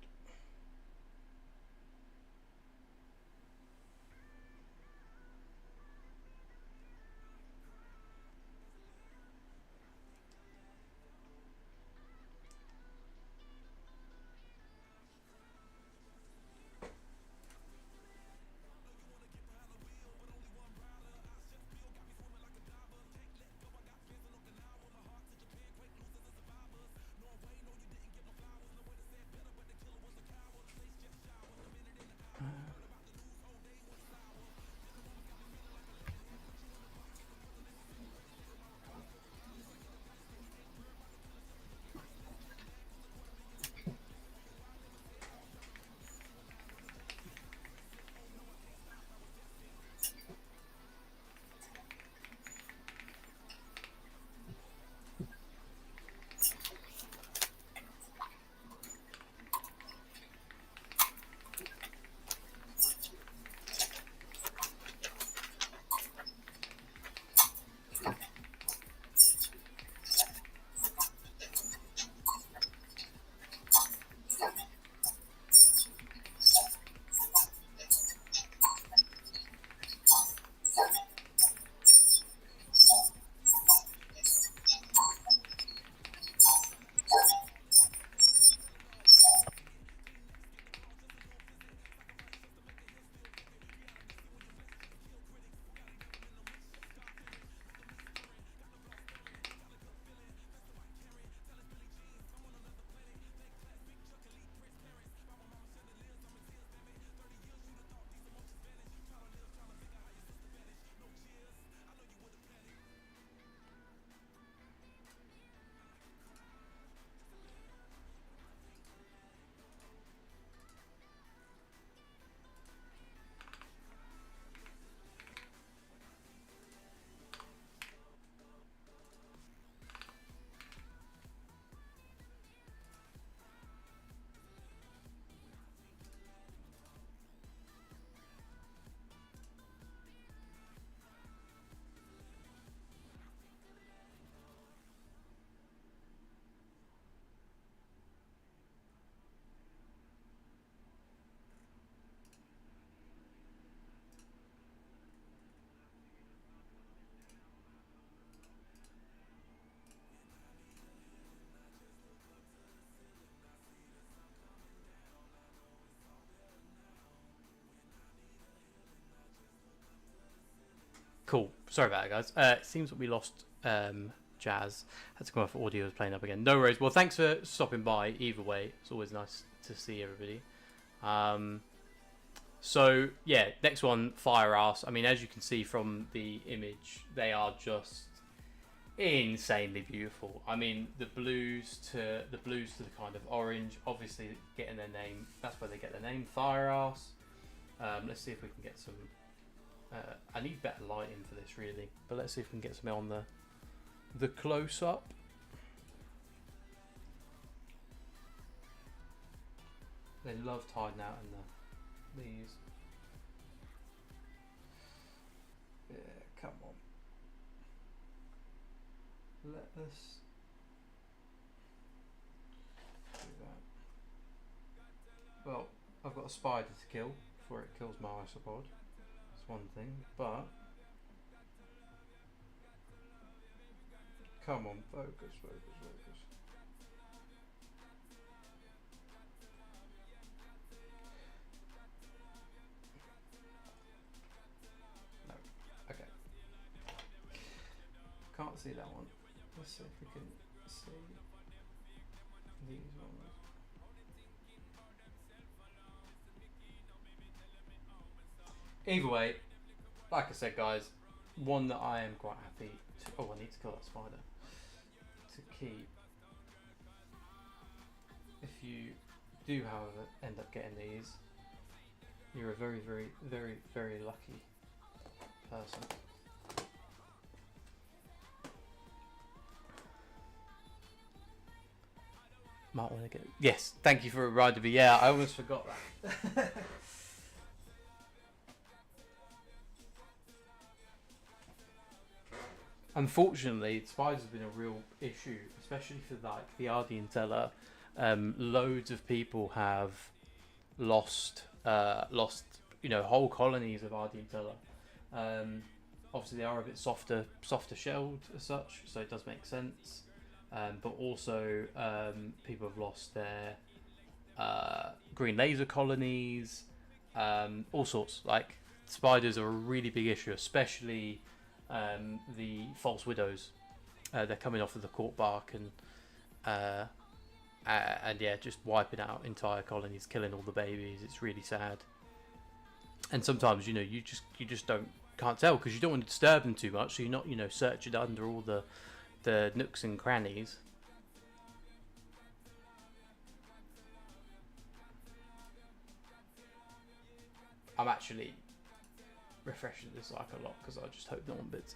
Speaker 1: Cool. Sorry about that, guys. It seems that we lost Jazz. Had to come off. Audio was playing up again. No worries. Well, thanks for stopping by. Either way, it's always nice to see everybody. So yeah, next one, fire ass. I mean, as you can see from the image, they are just insanely beautiful. I mean, the blues to the kind of orange, obviously getting their name. That's where they get their name, Fire Ass. Let's see if we can get some. I need better lighting for this, really. But let's see if we can get something on the close up. They love hiding out in these. Yeah, come on. Let us do that. Well, I've got a spider to kill before it kills my isopod. That's one thing, but come on, focus. No, okay. Can't see that one. Let's see if we can see these ones. Either way, like I said, guys, one that I am quite happy to. Oh, I need to kill that spider. To keep. If you do, however, end up getting these, you're a very, very, very, very lucky person. Might want to get. Yes, thank you for reminding me. Yeah, I almost forgot that. Unfortunately, spiders have been a real issue, especially for like the Ardentiella. Loads of people have lost, whole colonies of Ardentiella. Obviously, they are a bit softer shelled as such, so it does make sense. But also, people have lost their green laser colonies, all sorts. Like spiders are a really big issue, especially the false widows. They're coming off of the cork bark and yeah, just wiping out entire colonies, killing all the babies. It's really sad. And sometimes, you just can't tell because you don't want to disturb them too much, so you're not, searching under all the nooks and crannies. I'm actually refreshing this like a lot because I just hope no one bids.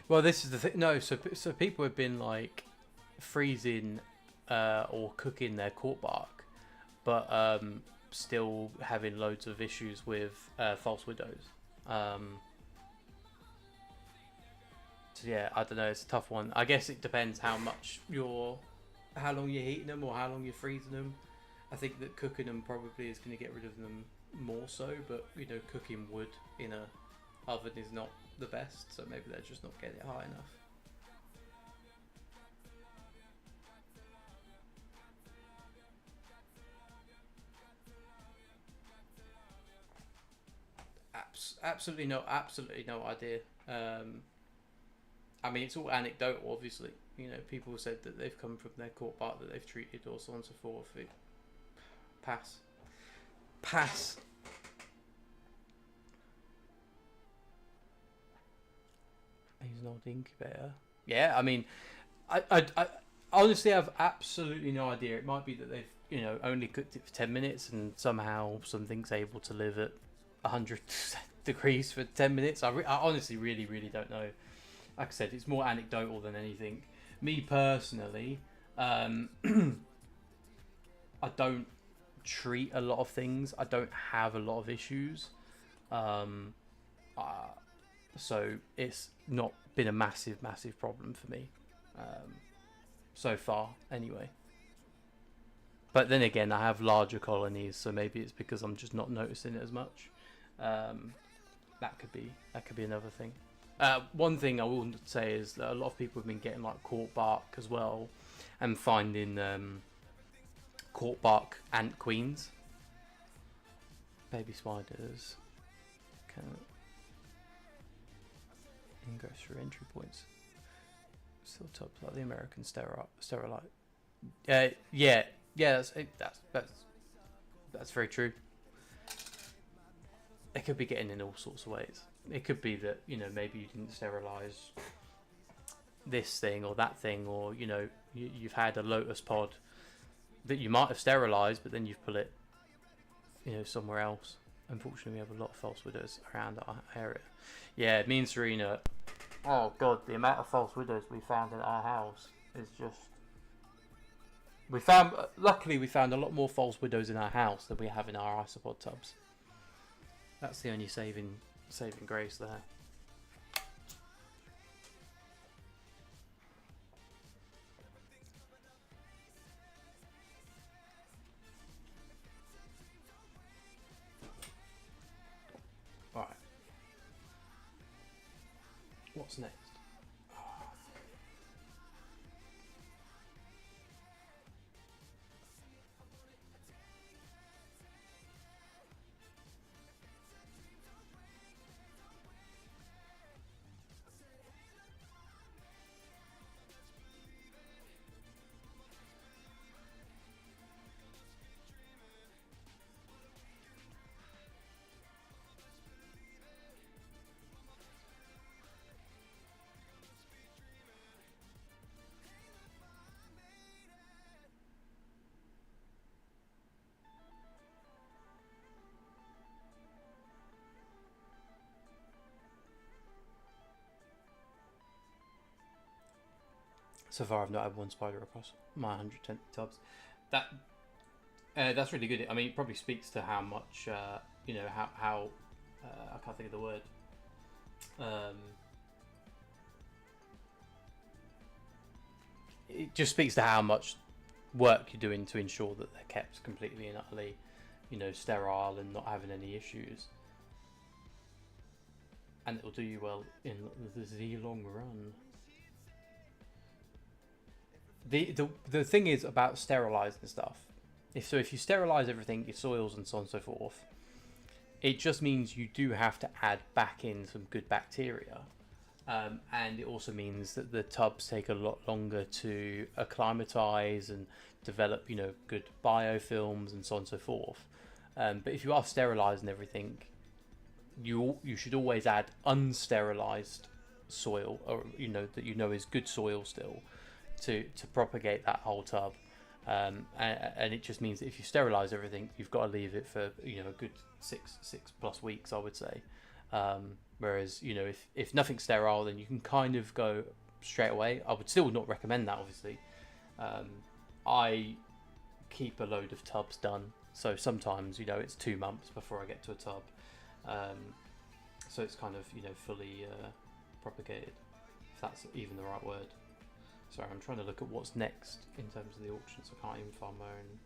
Speaker 1: Well, this is the thing. No, so people have been like freezing or cooking their cork bark, but still having loads of issues with false widows. So yeah, I don't know. It's a tough one. I guess it depends how long you're heating them or how long you're freezing them. I think that cooking them probably is going to get rid of them more so, but cooking wood in a oven is not the best, so maybe they're just not getting it high enough. Absolutely no idea. I mean, it's all anecdotal, obviously. People said that they've come from their cork bark that they've treated, or so on and so forth. Pass. He's an old incubator. Yeah, I mean, I honestly have absolutely no idea. It might be that they've only cooked it for 10 minutes and somehow something's able to live at 100 degrees for 10 minutes. I honestly really don't know. Like I said, it's more anecdotal than anything. Me personally, I don't treat a lot of things. I don't have a lot of issues. So it's not been a massive problem for me so far anyway. But then again, I have larger colonies, so maybe it's because I'm just not noticing it as much. That could be another thing. One thing I will say is that a lot of people have been getting like cork bark as well, and finding cork bark ant queens. Baby spiders can ingress through entry points. Still top like the American sterilite. Yeah, that's very true. They could be getting in all sorts of ways. It could be that, you know, maybe you didn't sterilize this thing or that thing, or, you know, you've had a lotus pod that you might have sterilized, but then you've put it, you know, somewhere else. Unfortunately, we have a lot of false widows around our area. Yeah, me and Serena, oh god, the amount of false widows we found in our house is just... Luckily we found a lot more false widows in our house than we have in our isopod tubs. That's the only saving grace there. Alright. What's next? So far, I've not had one spider across my 110 tubs. That's really good. I mean, it probably speaks to how much, you know, how I can't think of the word. It just speaks to how much work you're doing to ensure that they're kept completely and utterly, you know, sterile and not having any issues. And it'll do you well in the long run. The thing is about sterilizing stuff. If you sterilize everything, your soils and so on and so forth, it just means you do have to add back in some good bacteria, and it also means that the tubs take a lot longer to acclimatize and develop, you know, good biofilms and so on and so forth. But if you are sterilizing everything, you should always add unsterilized soil, or you know that you know is good soil still, to propagate that whole tub, and it just means that if you sterilize everything, you've got to leave it for, you know, a good six plus weeks, I would say. Whereas, you know, if nothing's sterile, then you can kind of go straight away. I would still not recommend that, obviously. I keep a load of tubs done, so sometimes, you know, it's 2 months before I get to a tub, so it's kind of, you know, fully propagated, if that's even the right word. Sorry, I'm trying to look at what's next in terms of the auctions. I can't even find my own.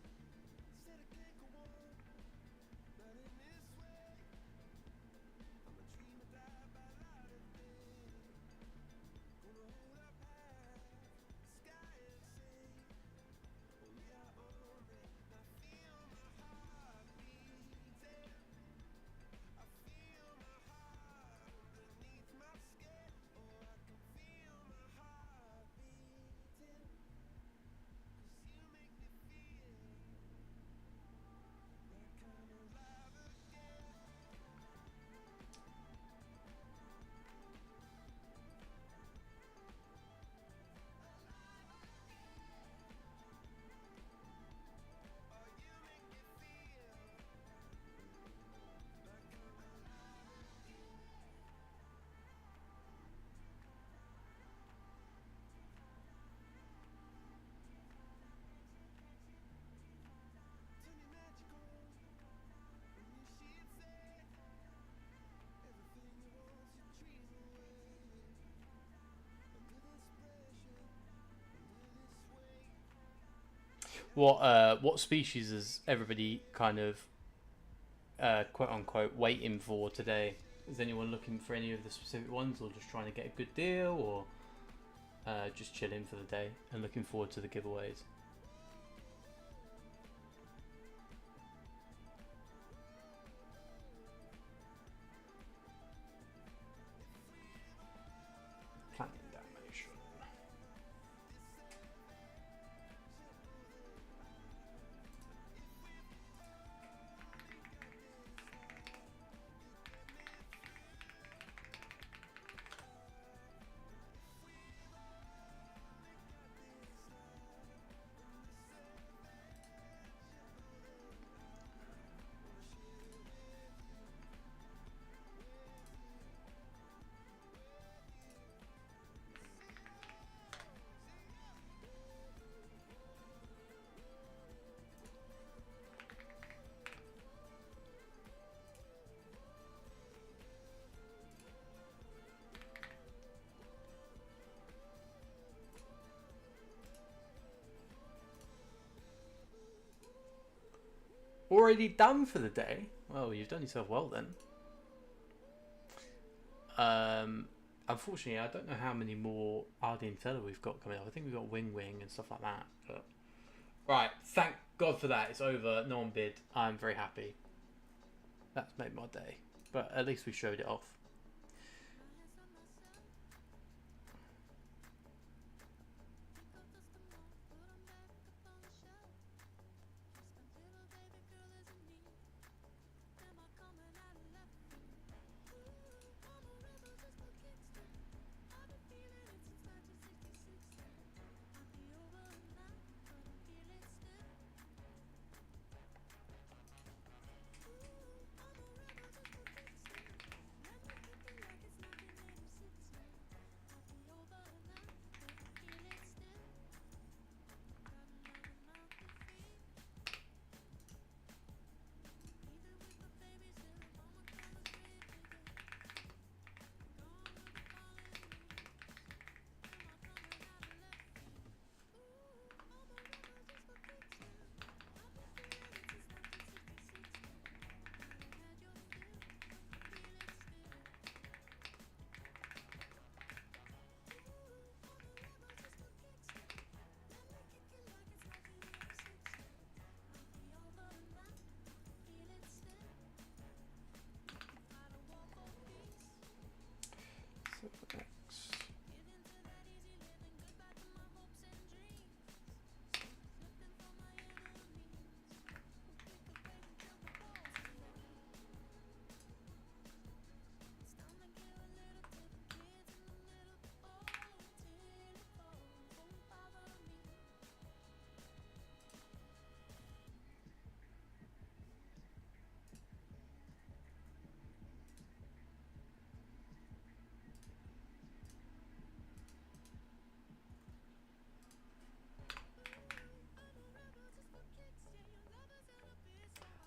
Speaker 1: What species is everybody kind of quote unquote waiting for today? Is anyone looking for any of the specific ones, or just trying to get a good deal, or just chilling for the day and looking forward to the giveaways? Planting dalmation. Already done for the day? Well, you've done yourself well then. Unfortunately, I don't know how many more Ardentiella we've got coming up. I think we've got Wing and stuff like that. But right, thank God for that. It's over. No one bid. I'm very happy. That's made my day. But at least we showed it off.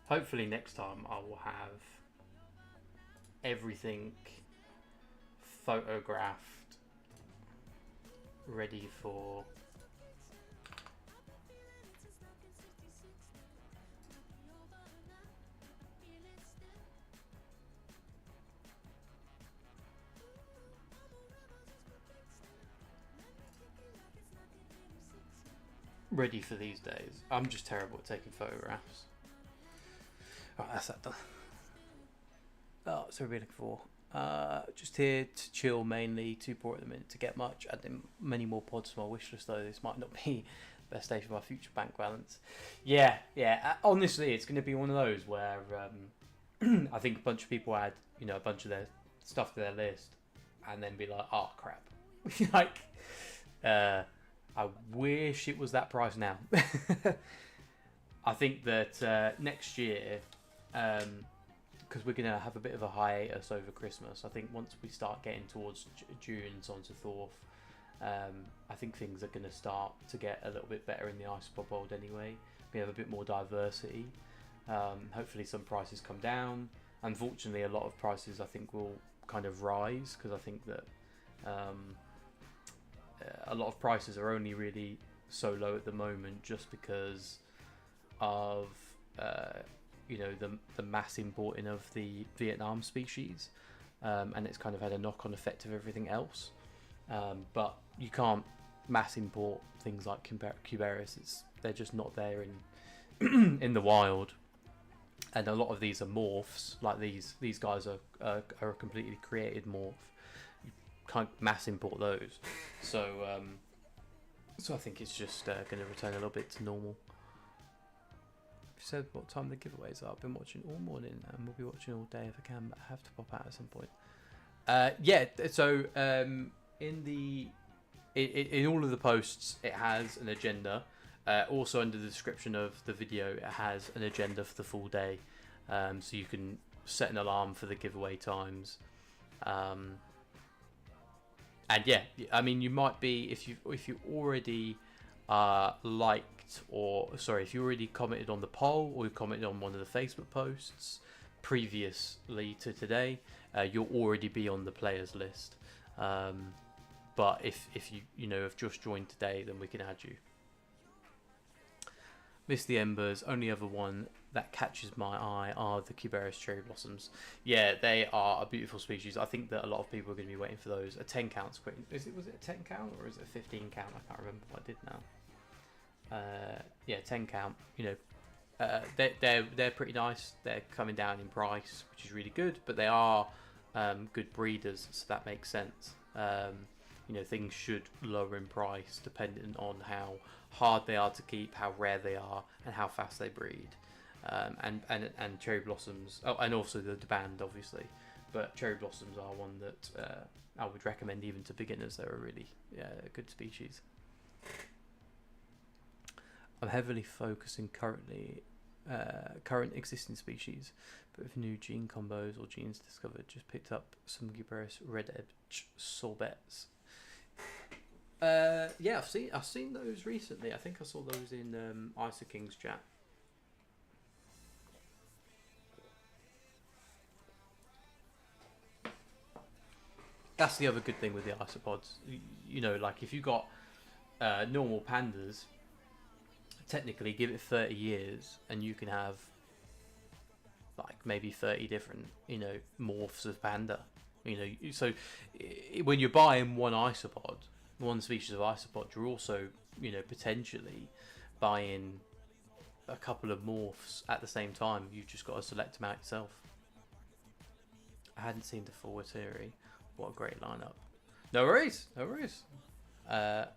Speaker 1: Hopefully next time I will have everything photographed, ready for these days. I'm just terrible at taking photographs. Right, that's that done. Oh, so we're looking for just here to chill mainly, too poor at the minute to get much. Adding many more pods to my wish list though. This might not be the best day for my future bank balance. Yeah. Honestly, it's going to be one of those where I think a bunch of people add, a bunch of their stuff to their list, and then be like, oh crap, like I wish it was that price now. I think that next year, because we're going to have a bit of a hiatus over Christmas, I think once we start getting towards June, so on and so forth, I think things are going to start to get a little bit better in the isopod world anyway. We have a bit more diversity. Hopefully some prices come down. Unfortunately, a lot of prices I think will kind of rise, because I think that a lot of prices are only really so low at the moment just because of the mass importing of the Vietnam species. and it's kind of had a knock-on effect of everything else. But you can't mass import things like Cubaris. They're just not there in in the wild. And a lot of these are morphs. Like these guys are a completely created morph. You can't mass import those. So so I think it's just going to return a little bit to normal. You said what time the giveaways are. I've been watching all morning, and we'll be watching all day if I can. But I have to pop out at some point. Yeah. So in all of the posts, it has an agenda. Also under the description of the video, it has an agenda for the full day, so you can set an alarm for the giveaway times. And yeah, I mean, you might be if you already liked, or sorry, if you already commented on the poll or you commented on one of the Facebook posts previously to today, you'll already be on the players list. But if you have just joined today, then we can add you. Miss the Embers. Only other one that catches my eye are the Cubaris cherry blossoms. Yeah, they are a beautiful species. I think that a lot of people are going to be waiting for those. A 10 count's quick. Was it a 10 count or is it a 15 count? I can't remember what I did now. Yeah, 10 count. You know, they're pretty nice. They're coming down in price, which is really good. But they are good breeders, so that makes sense. You know, things should lower in price depending on how hard they are to keep, how rare they are, and how fast they breed. And cherry blossoms, oh, and also the band, obviously. But cherry blossoms are one that I would recommend even to beginners. They're a really good species. I'm heavily focusing current existing species, but with new gene combos or genes discovered. Just picked up some Cubaris red edge sorbets. Yeah, I've seen those recently. I think I saw those in Isa King's chat. That's the other good thing with the isopods. You know, like if you got normal pandas, technically give it 30 years and you can have like maybe 30 different, you know, morphs of panda. You know, so when you're buying one species of isopod, you're also, you know, potentially buying a couple of morphs at the same time. You've just got to select them out yourself. I hadn't seen the full theory. What a great lineup. No worries, no worries. I'm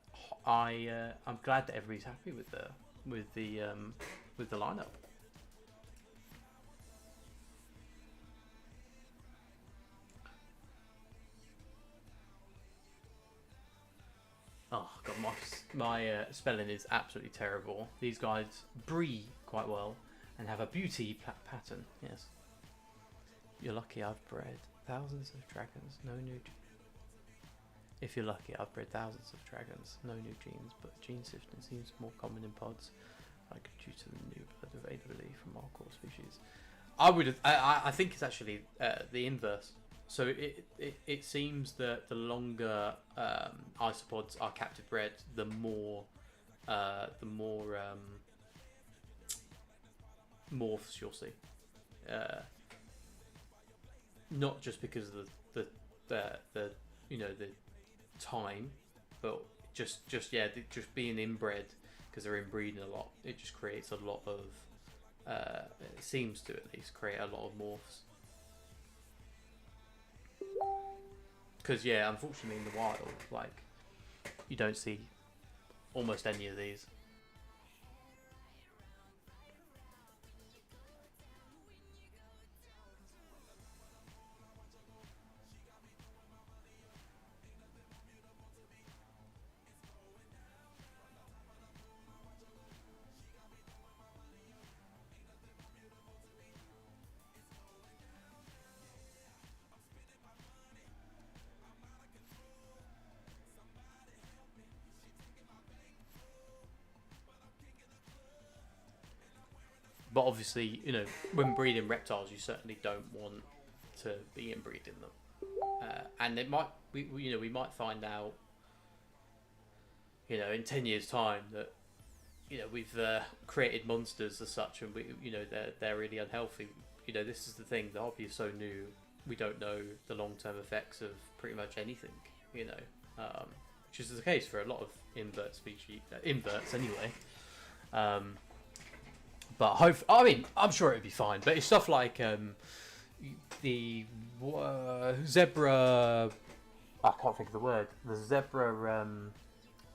Speaker 1: glad that everybody's happy with the lineup. Oh god, my spelling is absolutely terrible. These guys breed quite well and have a beauty pattern. Yes. You're lucky I've bred thousands of dragons, no new. If you're lucky, I've bred thousands of dragons, no new genes, but gene sifting seems more common in pods, like due to the new blood availability from our core species. I think it's actually the inverse. So it seems that the longer isopods are captive bred, the more morphs you'll see. Not just because of the you know, the time, but just being inbred, because they're inbreeding a lot. It just creates a lot of it seems to at least create a lot of morphs. Because yeah, unfortunately in the wild, like, you don't see almost any of these. But obviously, you know, when breeding reptiles, you certainly don't want to be inbreeding them. And it might, we might find out, you know, in 10 years' time that, you know, we've created monsters as such, and they're really unhealthy. You know, this is the thing. The hobby is so new. we don't know the long-term effects of pretty much anything, you know, which is the case for a lot of invert species, inverts anyway. But I mean, I'm sure it'd be fine. But it's stuff like the zebra. I can't think of the word. The zebra,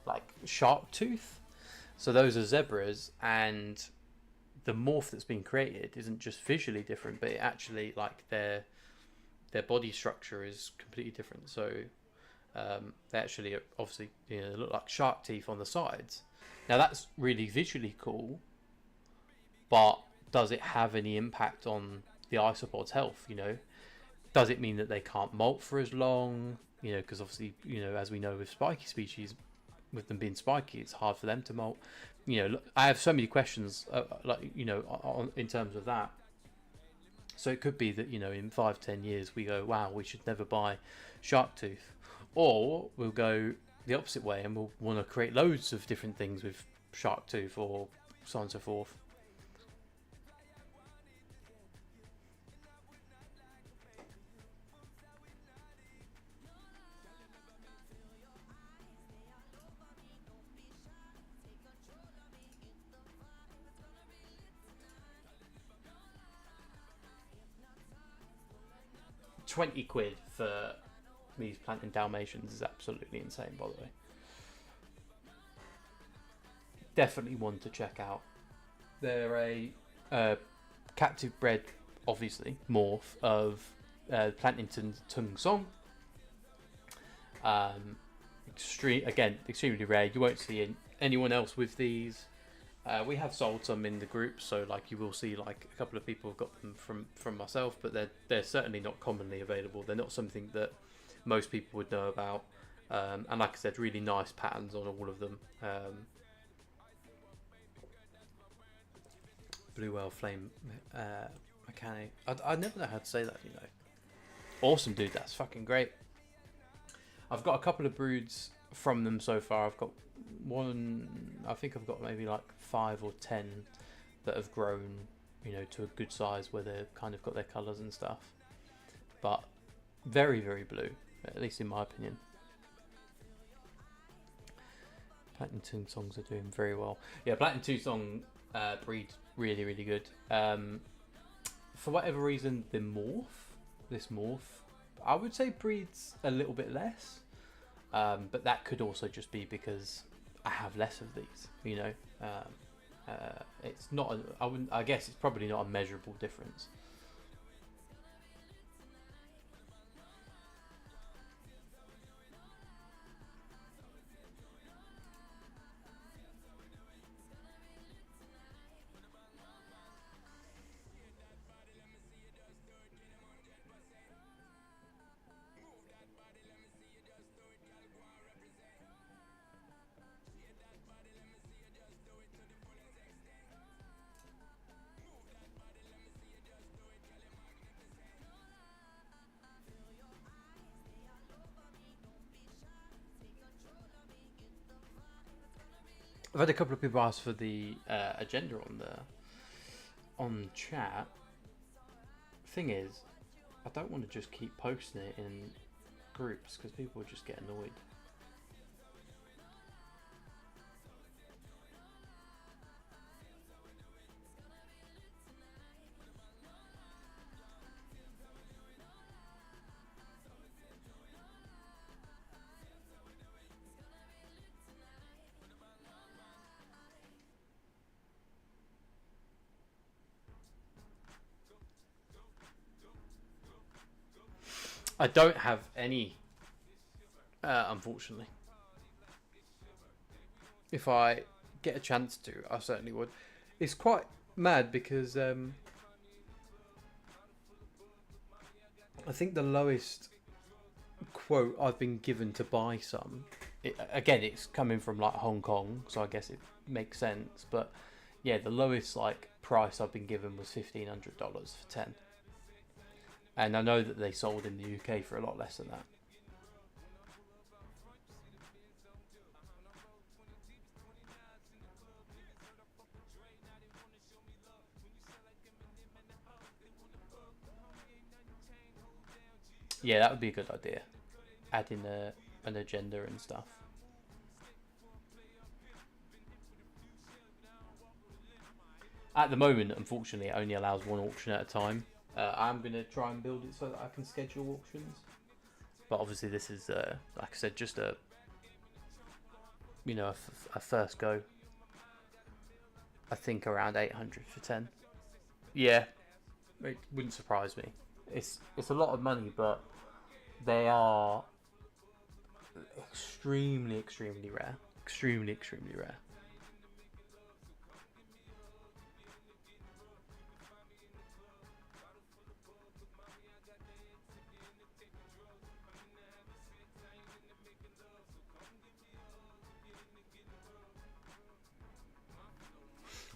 Speaker 1: like shark tooth. So those are zebras, and the morph that's been created isn't just visually different, but it actually, like, their body structure is completely different. So they actually obviously, you know, look like shark teeth on the sides. Now that's really visually cool, but does it have any impact on the isopod's health? You know, does it mean that they can't molt for as long? You know, because obviously, you know, as we know with spiky species, with them being spiky, it's hard for them to molt. You know, I have so many questions, like, you know, in terms of that. So it could be that, you know, in 5-10 years we go, wow, we should never buy shark tooth, or we'll go the opposite way and we'll want to create loads of different things with shark tooth, or so on and so forth. £20 for these planting dalmatians is absolutely insane, by the way. Definitely one to check out. They're a captive bred, obviously, morph of Plantington Tung Song. Extremely rare. You won't see anyone else with these. We have sold some in the group, so like you will see like a couple of people have got them from myself, but they're certainly not commonly available. They're not something that most people would know about, and like I said, really nice patterns on all of them. Blue Whale Flame Mechanic. I never know how to say that, you know. Awesome, dude. That's fucking great. I've got a couple of broods from them so far. I've got one, I think I've got maybe like 5 or 10 that have grown, you know, to a good size where they've kind of got their colours and stuff. But very, very blue, at least in my opinion. Platinum Tung Songs are doing very well. Yeah, Platinum Tung Song breed really, really good. For whatever reason, this morph, I would say breeds a little bit less. But that could also just be because I have less of these, you know. It's not. I guess it's probably not a measurable difference. I've had a couple of people ask for the agenda on chat. Thing is, I don't want to just keep posting it in groups because people will just get annoyed. I don't have any, unfortunately. If I get a chance to, I certainly would. It's quite mad because I think the lowest quote I've been given to buy some, again, it's coming from like Hong Kong, so I guess it makes sense. But yeah, the lowest like price I've been given was $1,500 for 10. And I know that they sold in the UK for a lot less than that. Yeah, that would be a good idea. Add in an agenda and stuff. At the moment, unfortunately, it only allows one auction at a time. I'm going to try and build it so that I can schedule auctions. But obviously this is, like I said, just a first go. I think around 800 for 10. Yeah, it wouldn't surprise me. It's a lot of money, but they are extremely rare. Extremely rare.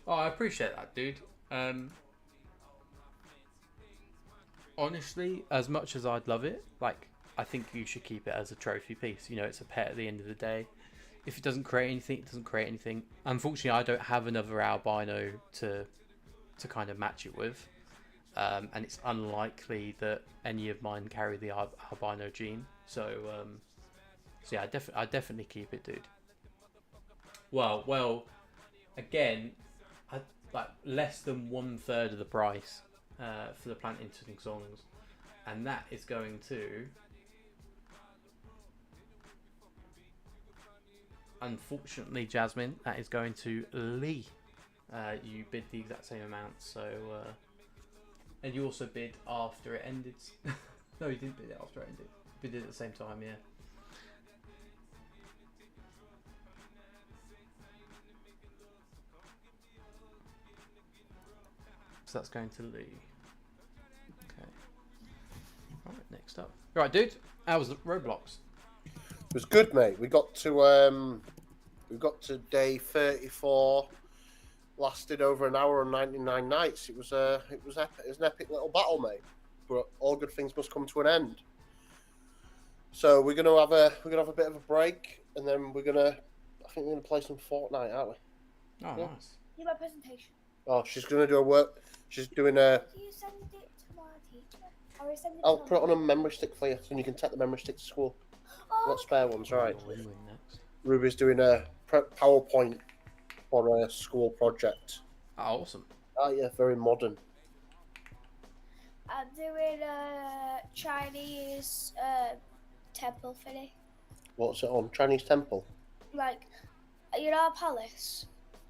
Speaker 1: Oh, I appreciate that, dude. Honestly, as much as I'd love it, like, I think you should keep it as a trophy piece. You know, it's a pet at the end of the day. If it doesn't create anything, it doesn't create anything. Unfortunately, I don't have another albino to kind of match it with. And it's unlikely that any of mine carry the albino gene. So yeah, I definitely keep it, dude. Well, again, like less than 1/3 of the price for the Plantin songs, and that is going to, unfortunately, Jasmine, that is going to Lee. You bid the exact same amount, so and you also bid after it ended. No, you didn't bid it after it ended. You bid it at the same time, yeah. So that's going to Lee. Okay. Alright, next up. Right, dude. How was the Roblox?
Speaker 3: It was good, mate. We got to day 34. Lasted over an hour and 99 nights. It was epic. It was an epic little battle, mate. But all good things must come to an end. So we're gonna have a bit of a break, and then I think we're gonna play some Fortnite, aren't we?
Speaker 1: Oh,
Speaker 3: yeah.
Speaker 1: Nice.
Speaker 8: Do my presentation.
Speaker 3: Oh, she's gonna do a work. She's doing a.
Speaker 8: Do you send it to my teacher? Or send it
Speaker 3: I'll
Speaker 8: to
Speaker 3: put it on a memory stick for you, and you can take the memory stick to school.
Speaker 8: Oh,
Speaker 3: Got spare ones, all right?
Speaker 1: Next.
Speaker 3: Ruby's doing a PowerPoint for a school project.
Speaker 1: Oh, awesome.
Speaker 3: Oh yeah, very modern.
Speaker 8: I'm doing a Chinese temple thingy.
Speaker 3: What's it on? Chinese temple.
Speaker 8: Like, you know, a palace.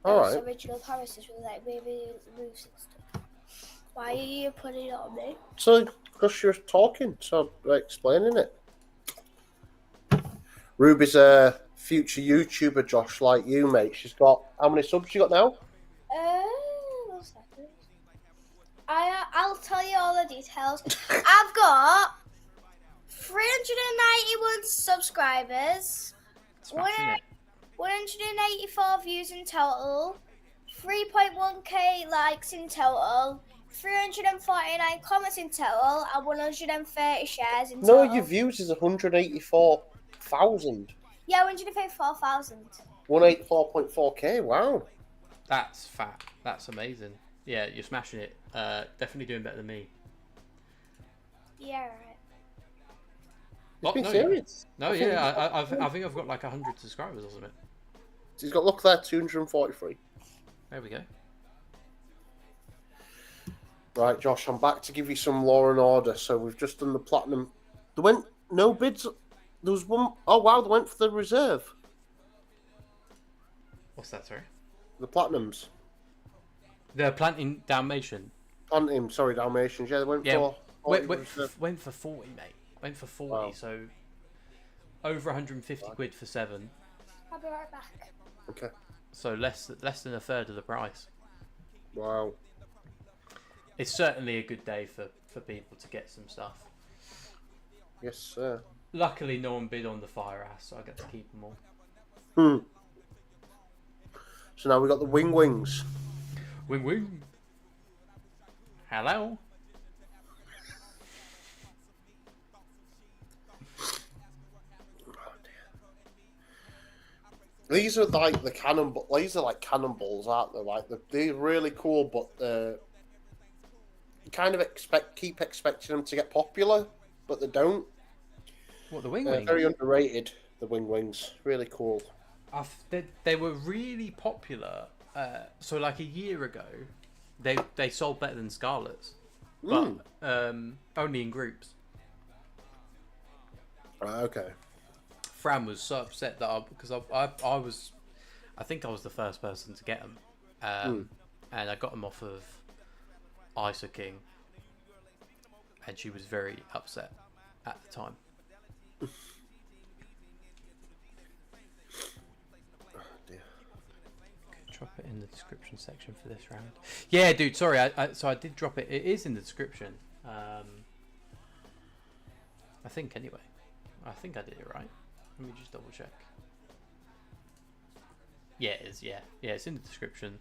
Speaker 3: All
Speaker 8: Those
Speaker 3: right.
Speaker 8: original palaces with like baby roofs and stuff. Why are you putting it on me?
Speaker 3: So, because you're talking, so explaining it. Ruby's a future YouTuber, Josh, like you, mate. She's got how many subs you got now?
Speaker 8: 1 second. I'll tell you all the details. I've got 391 subscribers.
Speaker 1: Smashing it.
Speaker 8: 184 views in total, 3.1k likes in total, 349 comments in total, and 130 shares in total.
Speaker 3: No, your views is 184,000.
Speaker 8: Yeah, 134,000.
Speaker 3: 184.4k. Wow.
Speaker 1: That's fat. That's amazing. Yeah, you're smashing it. Definitely doing better than me.
Speaker 8: Yeah, right.
Speaker 3: You've been
Speaker 1: no,
Speaker 3: serious?
Speaker 1: No, yeah, I think I've got like 100 subscribers or something.
Speaker 3: He's got, look there, 243.
Speaker 1: There we go.
Speaker 3: Right, Josh, I'm back to give you some law and order. So we've just done the platinum. There went no bids. There was one. Oh wow, they went for the reserve.
Speaker 1: What's that, sorry?
Speaker 3: The platinums.
Speaker 1: They're planting Dalmation.
Speaker 3: Plantin, sorry, Dalmatians. Yeah, they went for.
Speaker 1: Went for 40, mate. Went for 40,
Speaker 3: wow.
Speaker 1: So over 150 quid for 7.
Speaker 8: I'll be right back.
Speaker 3: Okay.
Speaker 1: So less than a third of the price.
Speaker 3: Wow.
Speaker 1: It's certainly a good day for people to get some stuff.
Speaker 3: Yes, sir.
Speaker 1: Luckily, no one bid on the fire ass, so I get to keep them all.
Speaker 3: So now we got the wings.
Speaker 1: Wing. Hello.
Speaker 3: These are like the cannonball. These are like cannonballs, aren't they? Like they're really cool, but you kind of keep expecting them to get popular. but they don't.
Speaker 1: What, the wings?
Speaker 3: Very underrated. The wings, really cool.
Speaker 1: They were really popular. So like a year ago, they sold better than Scarlets, but only in groups.
Speaker 3: Okay.
Speaker 1: Fran was so upset that because I think I was the first person to get them, and I got them off of Isa King, and she was very upset at the time. Drop it in the description section for this round. Yeah, dude. Sorry, so I did drop it. It is in the description. I think anyway. I think I did it right. Let me just double check. Yeah, it is. Yeah, it's in the description.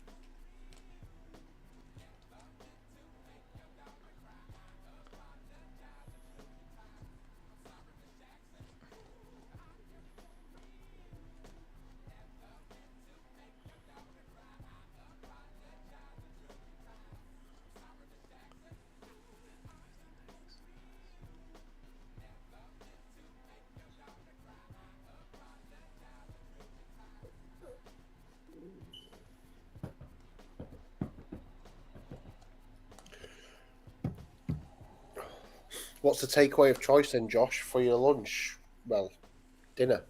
Speaker 3: What's the takeaway of choice then, Josh, for your lunch? Well, dinner.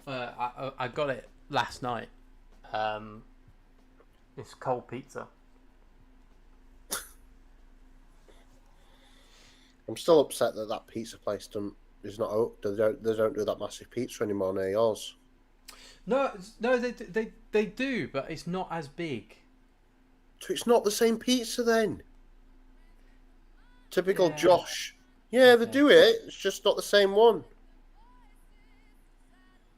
Speaker 1: I got it last night. It's cold pizza.
Speaker 3: I'm still upset that pizza place they don't do that massive pizza anymore near yours.
Speaker 1: No, they do, but it's not as big.
Speaker 3: So it's not the same pizza then. Typical Josh. Yeah, they do it. It's just not the same one.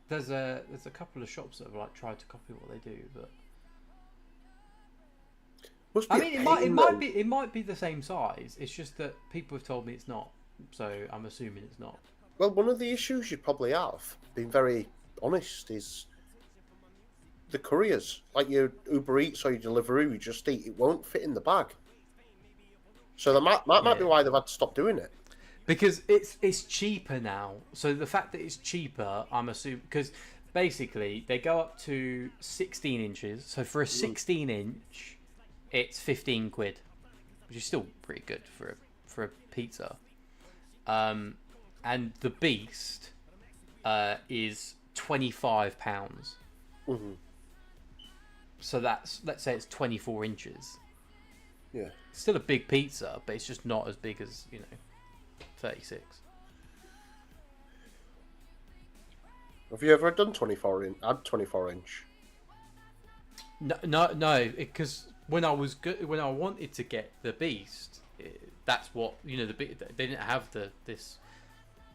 Speaker 1: There's a couple of shops that have like tried to copy what they do, but I mean, it might be the same size. It's just that people have told me it's not, so I'm assuming it's not.
Speaker 3: Well, one of the issues you probably have, being very honest, is the couriers. Like your Uber Eats or your Deliveroo, you just eat. It won't fit in the bag. So that might be why they've had to stop doing it.
Speaker 1: Because it's cheaper now. So the fact that it's cheaper, I'm assuming, because basically they go up to 16 inches. So for a 16 inch, it's 15 quid, which is still pretty good for a pizza. And the Beast is £25.
Speaker 3: Mm-hmm.
Speaker 1: So let's say it's 24 inches.
Speaker 3: Yeah.
Speaker 1: It's still a big pizza, but it's just not as big as 36.
Speaker 3: Have you ever done 24 inch? Add 24 inch?
Speaker 1: No, because when I wanted to get the Beast, that's what they didn't have this.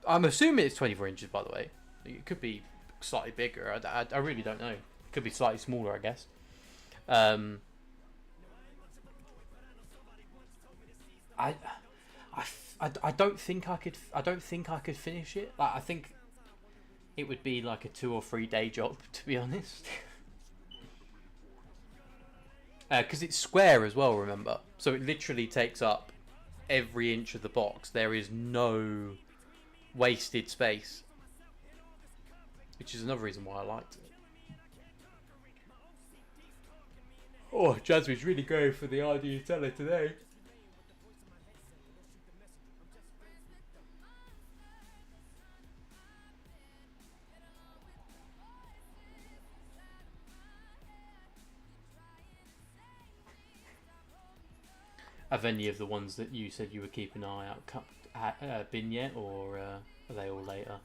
Speaker 1: I'm assuming it's 24 inches, by the way. It could be slightly bigger. I really don't know. It could be slightly smaller, I guess. I don't think I could finish it. Like, I think it would be like a 2 or 3 day job, to be honest. Because it's square as well, remember? So it literally takes up every inch of the box. There is no wasted space, which is another reason why I liked it. Oh, Jasmine's really going for the Ardentiella today. Have any of the ones that you said you were keeping an eye out been yet, or are they all later?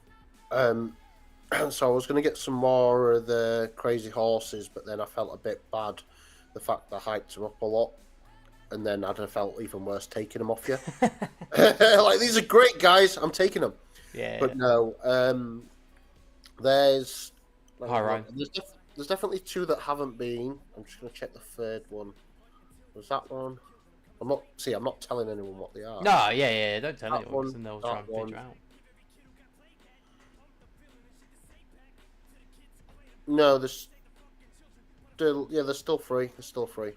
Speaker 3: So I was going to get some more of the crazy horses, but then I felt a bit bad. The fact that I hyped them up a lot, and then I'd have felt even worse taking them off you. Like, these are great, guys. I'm taking them.
Speaker 1: Yeah.
Speaker 3: But no, there's...
Speaker 1: Hi, Ryan.
Speaker 3: There's definitely 2 that haven't been. I'm just going to check the 3rd one. Was that one? I'm not telling anyone what they are.
Speaker 1: No, yeah. Don't tell anyone, because then they'll try and figure out.
Speaker 3: No, there's still... Yeah, they're still free. They're still free.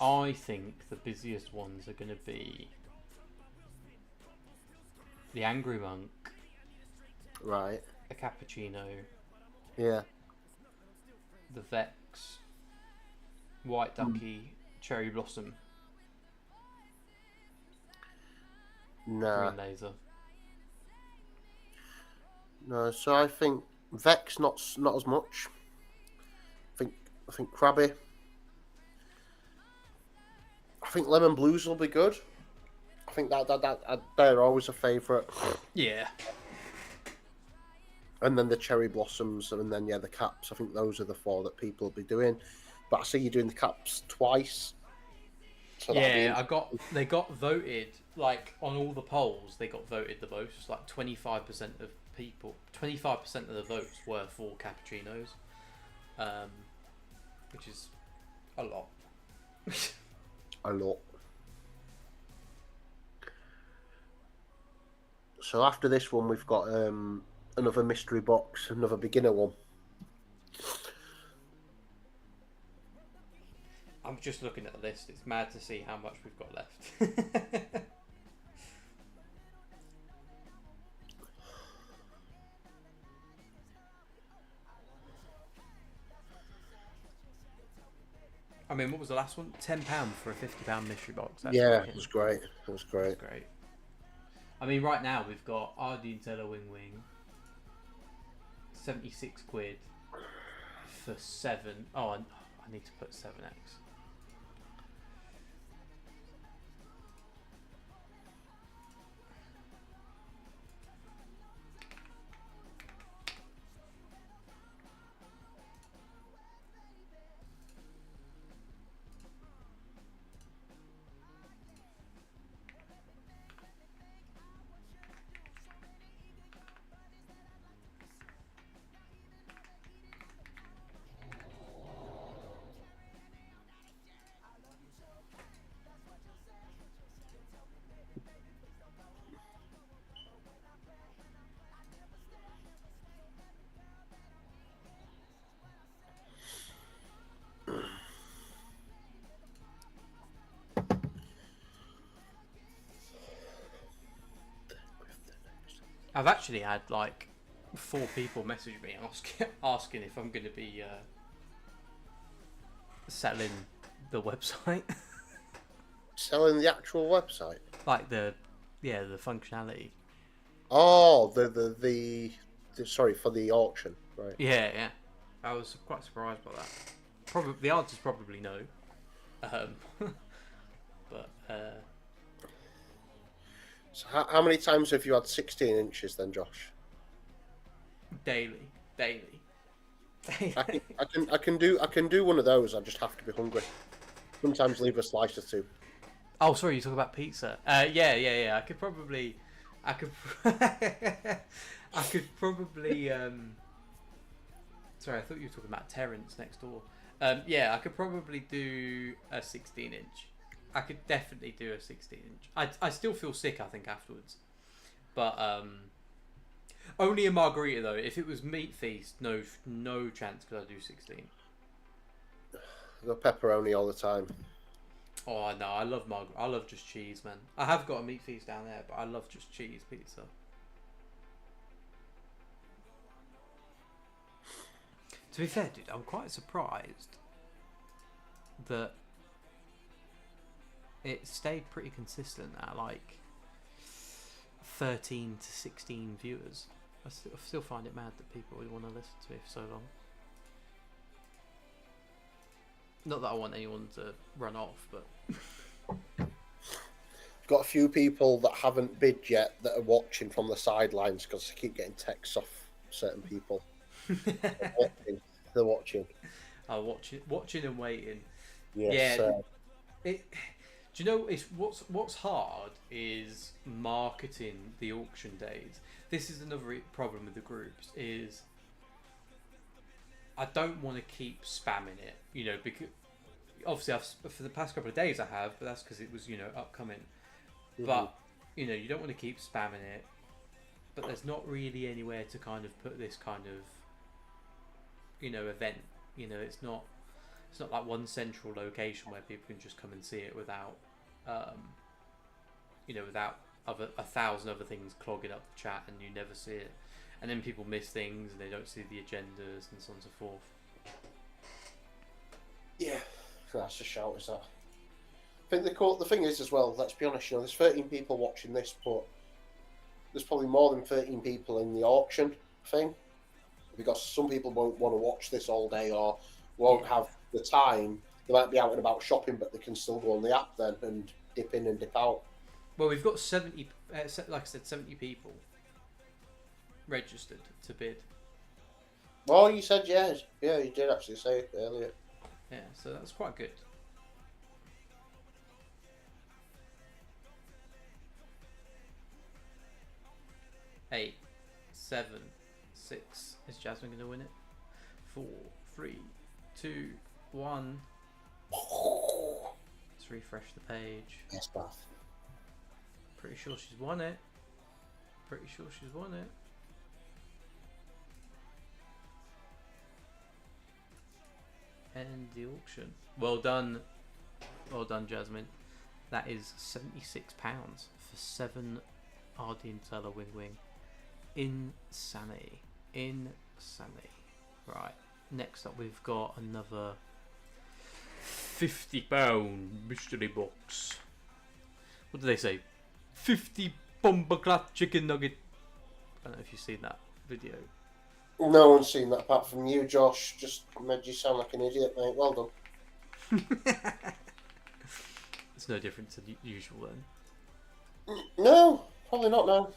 Speaker 1: I think the busiest ones are going to be the Angry Monk,
Speaker 3: Right.
Speaker 1: the Cappuccino,
Speaker 3: Yeah.
Speaker 1: the Vex, White Ducky, Cherry Blossom,
Speaker 3: Nah.
Speaker 1: Green Laser.
Speaker 3: No. So I think Vex not as much. I think Krabby. I think Lemon Blues will be good. I think that they're always a favourite.
Speaker 1: Yeah.
Speaker 3: And then the Cherry Blossoms, and then the caps. I think those are the 4 that people will be doing. But I see you doing the caps twice. So
Speaker 1: Yeah, they got voted, like, on all the polls, they got voted the most. Like 25% of people, 25% of the votes were for cappuccinos, which is a lot.
Speaker 3: a lot. So after this one, we've got another mystery box, another beginner one.
Speaker 1: I'm just looking at the list. It's mad to see how much we've got left. I mean, what was the last one? £10 for a £50 mystery box. That's
Speaker 3: It was great. It was great.
Speaker 1: That's great. I mean, right now we've got Ardentiella Wing, 76 quid for 7. Oh, I need to put 7x. I've actually had like 4 people message me asking if I'm going to be selling the website.
Speaker 3: Selling the actual website?
Speaker 1: Like the functionality.
Speaker 3: Oh, the sorry, for the auction, right?
Speaker 1: Yeah. I was quite surprised by that. Probably the answer's probably no. But
Speaker 3: so how many times have you had 16 inches then, Josh?
Speaker 1: Daily.
Speaker 3: I can do one of those. I just have to be hungry. Sometimes leave a slice or 2.
Speaker 1: Oh, sorry, you talk about pizza. Yeah. I could probably. I could probably. Sorry, I thought you were talking about Terrence next door. Yeah, I could probably do a 16-inch. I could definitely do a 16-inch. I still feel sick, I think, afterwards. But only a margarita though. If it was meat feast, no chance could I do 16.
Speaker 3: I got pepperoni all the time.
Speaker 1: Oh no, I love just cheese, man. I have got a meat feast down there, but I love just cheese pizza. To be fair, dude, I'm quite surprised that it stayed pretty consistent at like 13 to 16 viewers. I still find it mad that people would want to listen to me for so long. Not that I want anyone to run off, but
Speaker 3: Got a few people that haven't bid yet that are watching from the sidelines because I keep getting texts off certain people. They're watching.
Speaker 1: Watching and waiting.
Speaker 3: Yes,
Speaker 1: Do you know what's hard is marketing the auction days. This is another problem with the groups is I don't want to keep spamming it, because obviously for the past couple of days I have, but that's because it was upcoming. Mm-hmm. But you don't want to keep spamming it. But there's not really anywhere to kind of put this kind of event. It's it's not like one central location where people can just come and see it without, you know, without other 1,000 other things clogging up the chat and you never see it, and then people miss things and they don't see the agendas and so on and so forth.
Speaker 3: Yeah, that's a shout, is that? I think the thing is as well, let's be honest, you know, there's 13 people watching this, but there's probably more than 13 people in the auction thing, because some people won't want to watch this all day or won't have the time. They might be out and about shopping, but they can still go on the app then and dip in and dip out.
Speaker 1: Well, we've got 70, like I said, 70 people registered to bid.
Speaker 3: Oh, you said yes. Yeah, you did actually say it earlier.
Speaker 1: Yeah, so that's quite good. Eight, 7, 6. Is Jasmine going to win it? 4, 3, 2, 1. Let's refresh the page.
Speaker 3: Yes, Bath.
Speaker 1: Pretty sure she's won it. Pretty sure she's won it. End the auction. Well done. Well done, Jasmine. That is £76 for 7 Ardentiella Wing. Insanity. Insanity. Right. Next up, we've got another £50 mystery box. What do they say? 50 Bombaclat chicken nugget. I don't know if you've seen that video.
Speaker 3: No one's seen that apart from you, Josh. Just made you sound like an idiot, mate. Well done.
Speaker 1: It's no different to the usual then.
Speaker 3: No, probably not now.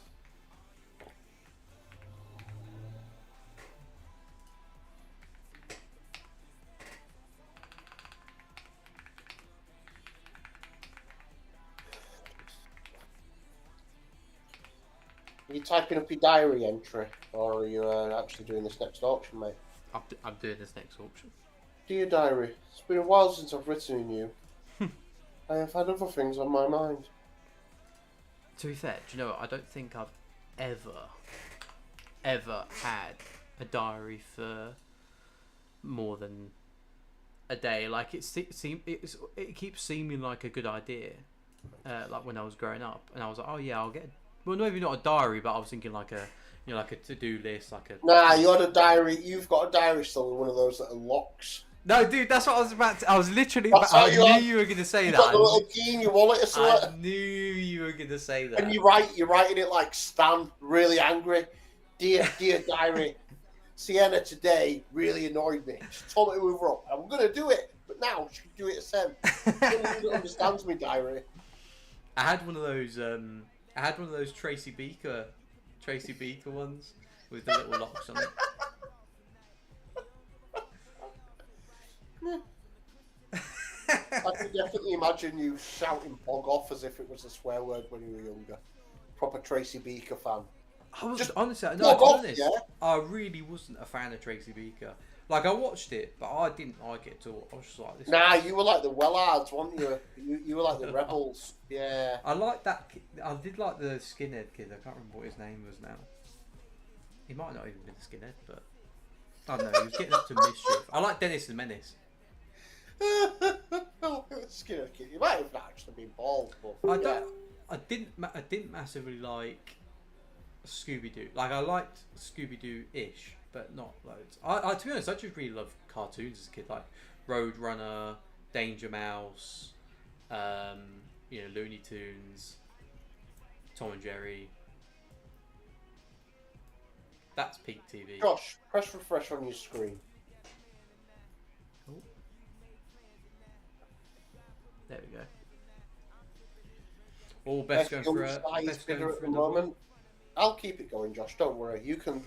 Speaker 3: Are you typing up your diary entry, or are you actually doing this next auction, mate?
Speaker 1: I'm doing this next auction.
Speaker 3: Dear diary, it's been a while since I've written in you. I have had other things on my mind.
Speaker 1: To be fair, do you know what? I don't think I've ever had a diary for more than a day. Like it keeps seeming like a good idea. Like when I was growing up, and I was like, oh yeah, I'll get. Well, maybe not a diary, but I was thinking like a, you know, like a to-do list, like a.
Speaker 3: Nah, you had a diary. You've got a diary still with one of those little locks.
Speaker 1: No, dude, that's what I was about to. I was literally. I knew you were going to say that.
Speaker 3: You've got the little key in your wallet or something.
Speaker 1: I knew you were going to say that.
Speaker 3: And you're writing it like Stan, really angry. Dear diary, Sienna today really annoyed me. She told me to move her up. I'm going to do it, but now she can do it herself. She understands me, diary.
Speaker 1: I had one of those. I had one of those Tracy Beaker ones with the little locks on it.
Speaker 3: I can definitely imagine you shouting "bog off" as if it was a swear word when you were younger. Proper Tracy Beaker fan.
Speaker 1: I was
Speaker 3: Just
Speaker 1: honestly, no,
Speaker 3: bog off,
Speaker 1: honest,
Speaker 3: yeah?
Speaker 1: I really wasn't a fan of Tracy Beaker. Like I watched it, but I didn't like it at all. I was just like, this.
Speaker 3: Nah, you were like the Wellards, weren't you? You were like the rebels. Yeah.
Speaker 1: I liked that. I did like the skinhead kid. I can't remember what his name was now. He might not even been a skinhead, but I don't know. He was getting up to mischief. I like Dennis the Menace.
Speaker 3: Skinner kid. You might have actually been bald, but
Speaker 1: I didn't massively like Scooby Doo. Like I liked Scooby Doo ish, but not loads. I to be honest, I just really loved cartoons as a kid, like Roadrunner, Danger Mouse, you know, Looney Tunes, Tom and Jerry. That's peak TV.
Speaker 3: Josh, press refresh on your screen.
Speaker 1: Oh. There we go. All best going for
Speaker 3: at the moment. I'll keep it going, Josh. Don't worry. You can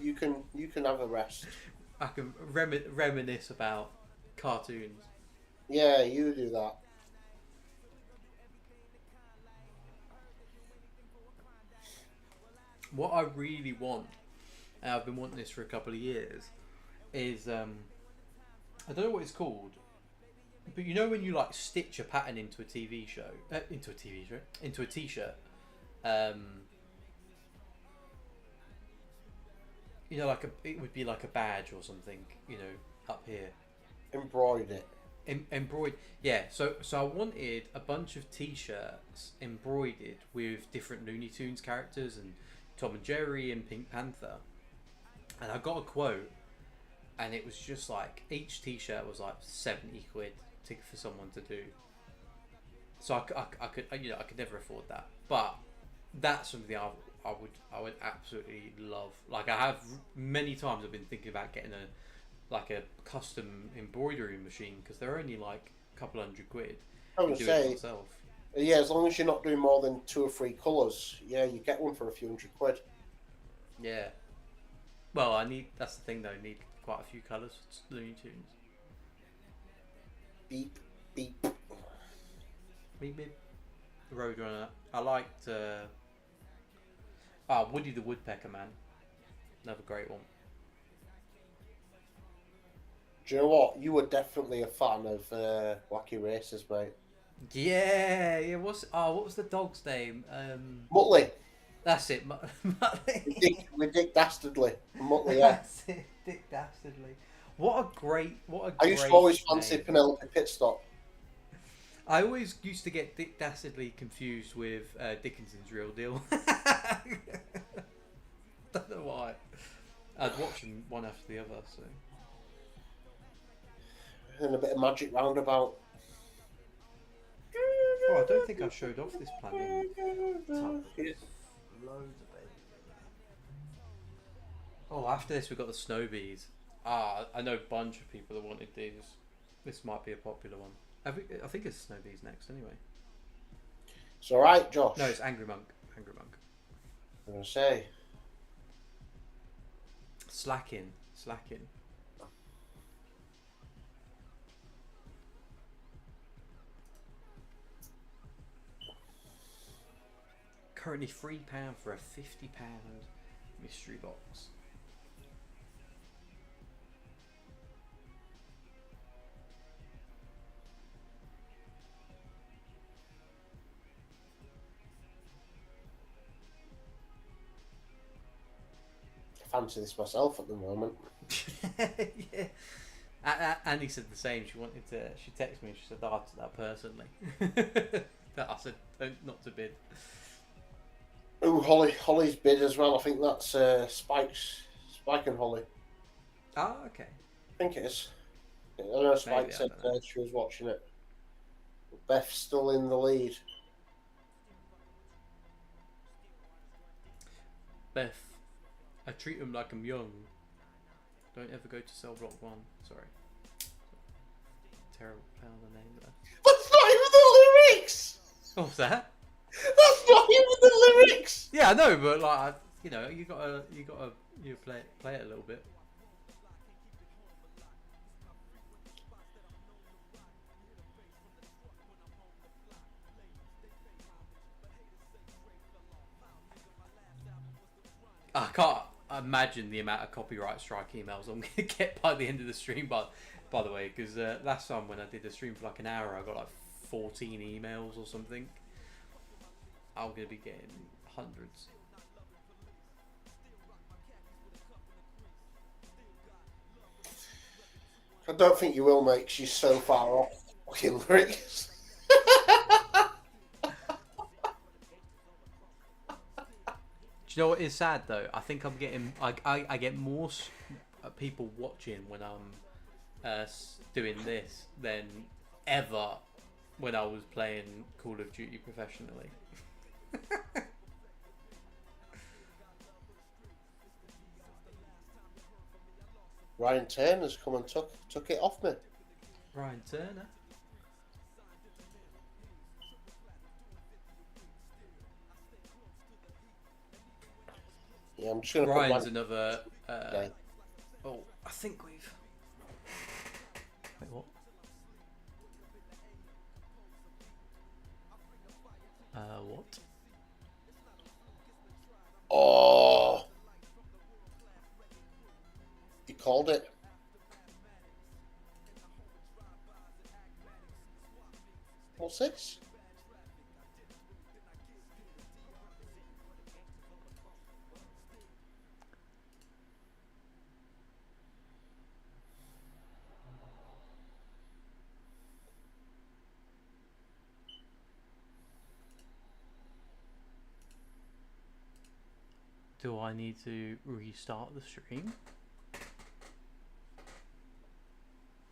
Speaker 3: have a rest.
Speaker 1: I can reminisce about cartoons.
Speaker 3: Yeah, you do that.
Speaker 1: What I really want, and I've been wanting this for a couple of years, is I don't know what it's called, but you know when you like stitch a pattern into a TV show, into a T-shirt, you know, like it would be like a badge or something, you know, up here.
Speaker 3: Embroidered it.
Speaker 1: Embroidered. Yeah. So I wanted a bunch of T-shirts embroidered with different Looney Tunes characters and Tom and Jerry and Pink Panther, and I got a quote, and it was just like each T-shirt was like 70 quid for someone to do. So I could I could never afford that, but that's something I would absolutely love. Like I have many times I've been thinking about getting a custom embroidery machine because they're only like a couple £100.
Speaker 3: I would say,
Speaker 1: myself.
Speaker 3: Yeah, as long as you're not doing more than 2 or 3 colours, yeah, you get one for a few £100.
Speaker 1: Yeah. Well, that's the thing though. I need quite a few colours for Looney Tunes.
Speaker 3: Beep, beep.
Speaker 1: Beep, beep. The Roadrunner. I liked Woody the Woodpecker, man. Another great one.
Speaker 3: Do you know what? You were definitely a fan of Wacky Races, mate.
Speaker 1: Yeah. What was the dog's name?
Speaker 3: Muttley.
Speaker 1: That's it. Muttley.
Speaker 3: With Dick Dastardly. Muttley, yeah.
Speaker 1: That's it. Dick Dastardly. What a great.
Speaker 3: I used to always fancy Penelope Pitstop.
Speaker 1: I always used to get Dick Dastardly confused with Dickinson's Real Deal. Don't know why. I'd watch them one after the other. So.
Speaker 3: And a bit of Magic Roundabout.
Speaker 1: Oh, I don't think I showed off this planning. Loads of it. Oh, after this we've got the Snow Bees. I know a bunch of people that wanted these. This might be a popular one. I think it's Snow Bees next anyway.
Speaker 3: It's alright, Josh.
Speaker 1: No, it's Angry Monk. Angry Monk.
Speaker 3: I'm going to say.
Speaker 1: Slacking. Currently £3 for a £50 mystery box.
Speaker 3: I fancy this myself at the moment.
Speaker 1: Yeah. Annie said the same. She texted me and she said, I'll answer that personally. I said, not to bid.
Speaker 3: Oh, Holly's bid as well. I think that's Spike and Holly.
Speaker 1: Oh, okay.
Speaker 3: I think it is. I know Spike said she was watching it. Beth's still in the lead.
Speaker 1: Beth, I treat him like I'm young. Don't ever go to cell block 1. Sorry. Terrible found the name there.
Speaker 3: That's not even the lyrics!
Speaker 1: What was that?
Speaker 3: That's not even the lyrics!
Speaker 1: Yeah, I know, but like, you gotta play it a little bit. I can't imagine the amount of copyright strike emails I'm gonna get by the end of the stream. By the way, because last time when I did the stream for like an hour, I got like 14 emails or something. I'm gonna be getting hundreds.
Speaker 3: I don't think you will, mate. She's so far off fucking lyrics.
Speaker 1: Do you know what is sad though? I think I'm getting I get more people watching when I'm doing this than ever when I was playing Call of Duty professionally.
Speaker 3: Ryan Turner's come and took it off me.
Speaker 1: Ryan Turner.
Speaker 3: Yeah, I'm just gonna
Speaker 1: Ryan's
Speaker 3: put
Speaker 1: another.
Speaker 3: Okay.
Speaker 1: Oh, I think we've. Wait, what? What?
Speaker 3: Oh, you called it. What's this?
Speaker 1: Do I need to restart the stream?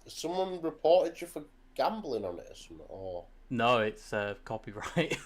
Speaker 3: Someone reported you for gambling on it or something? Or
Speaker 1: No, it's copyright.